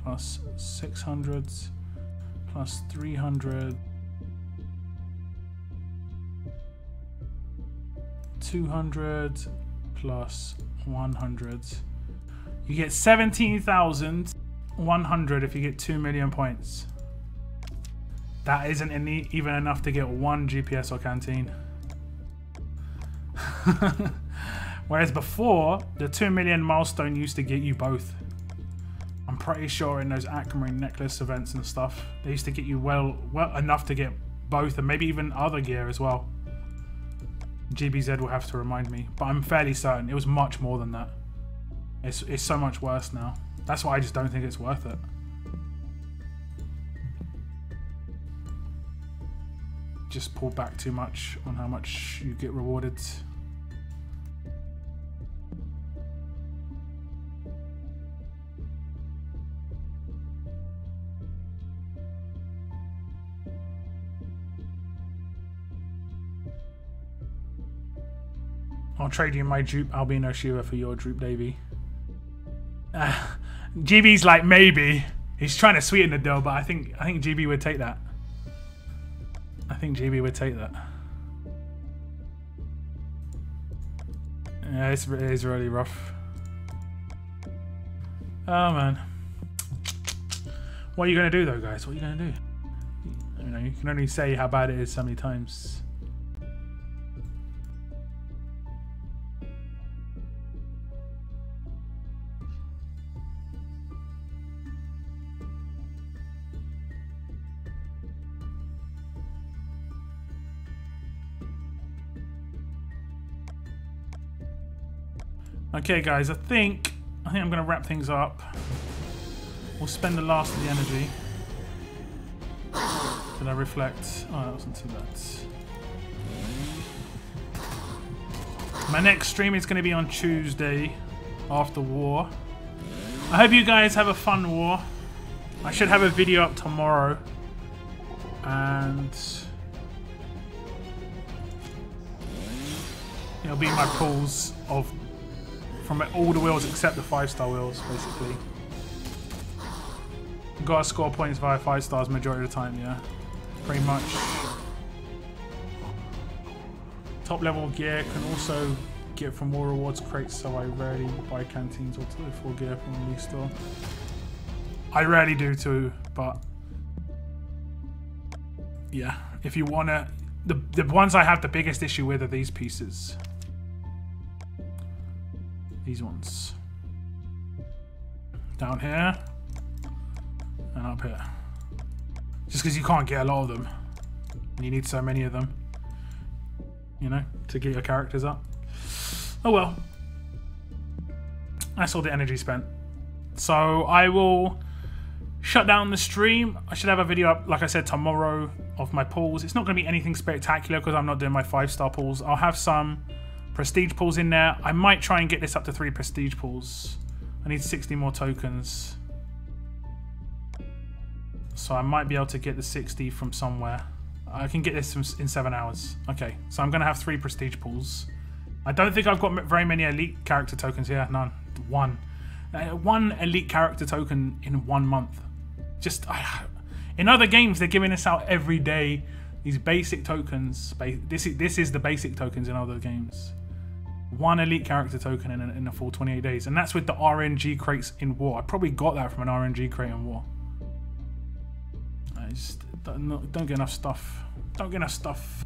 plus 600 plus 300 200 plus 100. You get 17,100 if you get 2 million points. That isn't even enough to get 1 GPS or canteen. Whereas before, the 2 million milestone used to get you both. I'm pretty sure in those aquamarine necklace events and stuff, they used to get you well enough to get both, and maybe even other gear as well. GBZ will have to remind me, but I'm fairly certain it was much more than that. It's so much worse now. That's why I just don't think it's worth it. Just pull back too much on how much you get rewarded. I'll trade you my Droop Albino Shiva for your Droop Davy. GB's like, maybe. He's trying to sweeten the deal, but I think GB would take that. I think GB would take that. Yeah, it is really rough. Oh man. What are you gonna do though, guys? What are you gonna do? You know, you can only say how bad it is so many times. Okay guys, I think I'm gonna wrap things up. We'll spend the last of the energy. Did I reflect? Oh, that wasn't too bad. My next stream is gonna be on Tuesday after war. I hope you guys have a fun war. I should have a video up tomorrow. And it'll be my pulls of from all the wheels except the 5-star wheels, basically. You've got to score points via 5 stars majority of the time, yeah. Pretty much. Top level gear can also get from more rewards crates, so I rarely buy canteens or full gear from the release store. I rarely do too, but yeah, if you wanna, the ones I have the biggest issue with are these pieces. These ones. Down here. And up here. Just because you can't get a lot of them. And you need so many of them. You know, to get your characters up. Oh well. That's all the energy spent. So I will shut down the stream. I should have a video up, like I said, tomorrow of my pulls. It's not going to be anything spectacular because I'm not doing my 5-star pulls. I'll have some prestige pulls in there. I might try and get this up to 3 prestige pulls. I need 60 more tokens. So I might be able to get the 60 from somewhere. I can get this in 7 hours. Okay, so I'm going to have 3 prestige pulls. I don't think I've got very many elite character tokens here. None. One. One elite character token in 1 month. Just in other games, they're giving us out every day. These basic tokens. This is the basic tokens in other games. 1 elite character token in a full 28 days, and that's with the RNG crates in war. I probably got that from an RNG crate in war. I just don't get enough stuff. Don't get enough stuff.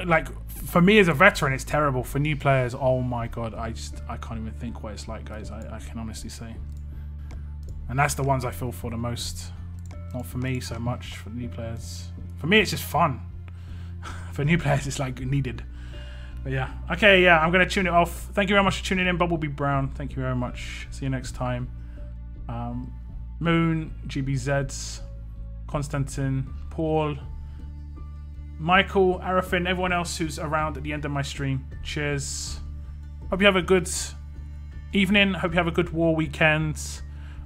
Like, for me as a veteran, it's terrible. For new players, oh my god, I can't even think what it's like, guys. I can honestly say. And that's the ones I feel for the most. Not for me so much, for new players. For me, it's just fun. For new players, it's like needed. But yeah. Okay, yeah, I'm going to tune it off. Thank you very much for tuning in, Bumblebee Brown. Thank you very much. See you next time. Moon, GBZ, Konstantin, Paul, Michael, Arafin, everyone else who's around at the end of my stream. Cheers. Hope you have a good evening. Hope you have a good war weekend.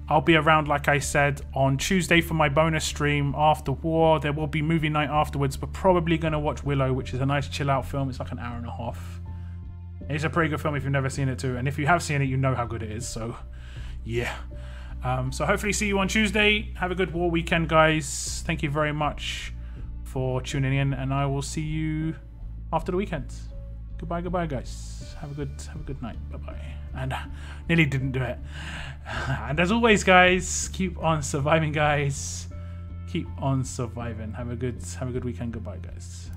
I'll be around, like I said, on Tuesday for my bonus stream after War. There will be movie night afterwards. We're probably going to watch Willow, which is a nice chill out film. It's like an hour and a half. It's a pretty good film if you've never seen it too. And if you have seen it, you know how good it is. So, yeah. So hopefully see you on Tuesday. Have a good War weekend, guys. Thank you very much for tuning in. And I will see you after the weekend. Goodbye, guys. Have a good night. Bye-bye. And nearly didn't do it. And as always, guys, keep on surviving, guys. Keep on surviving. Have a good weekend. Goodbye, guys.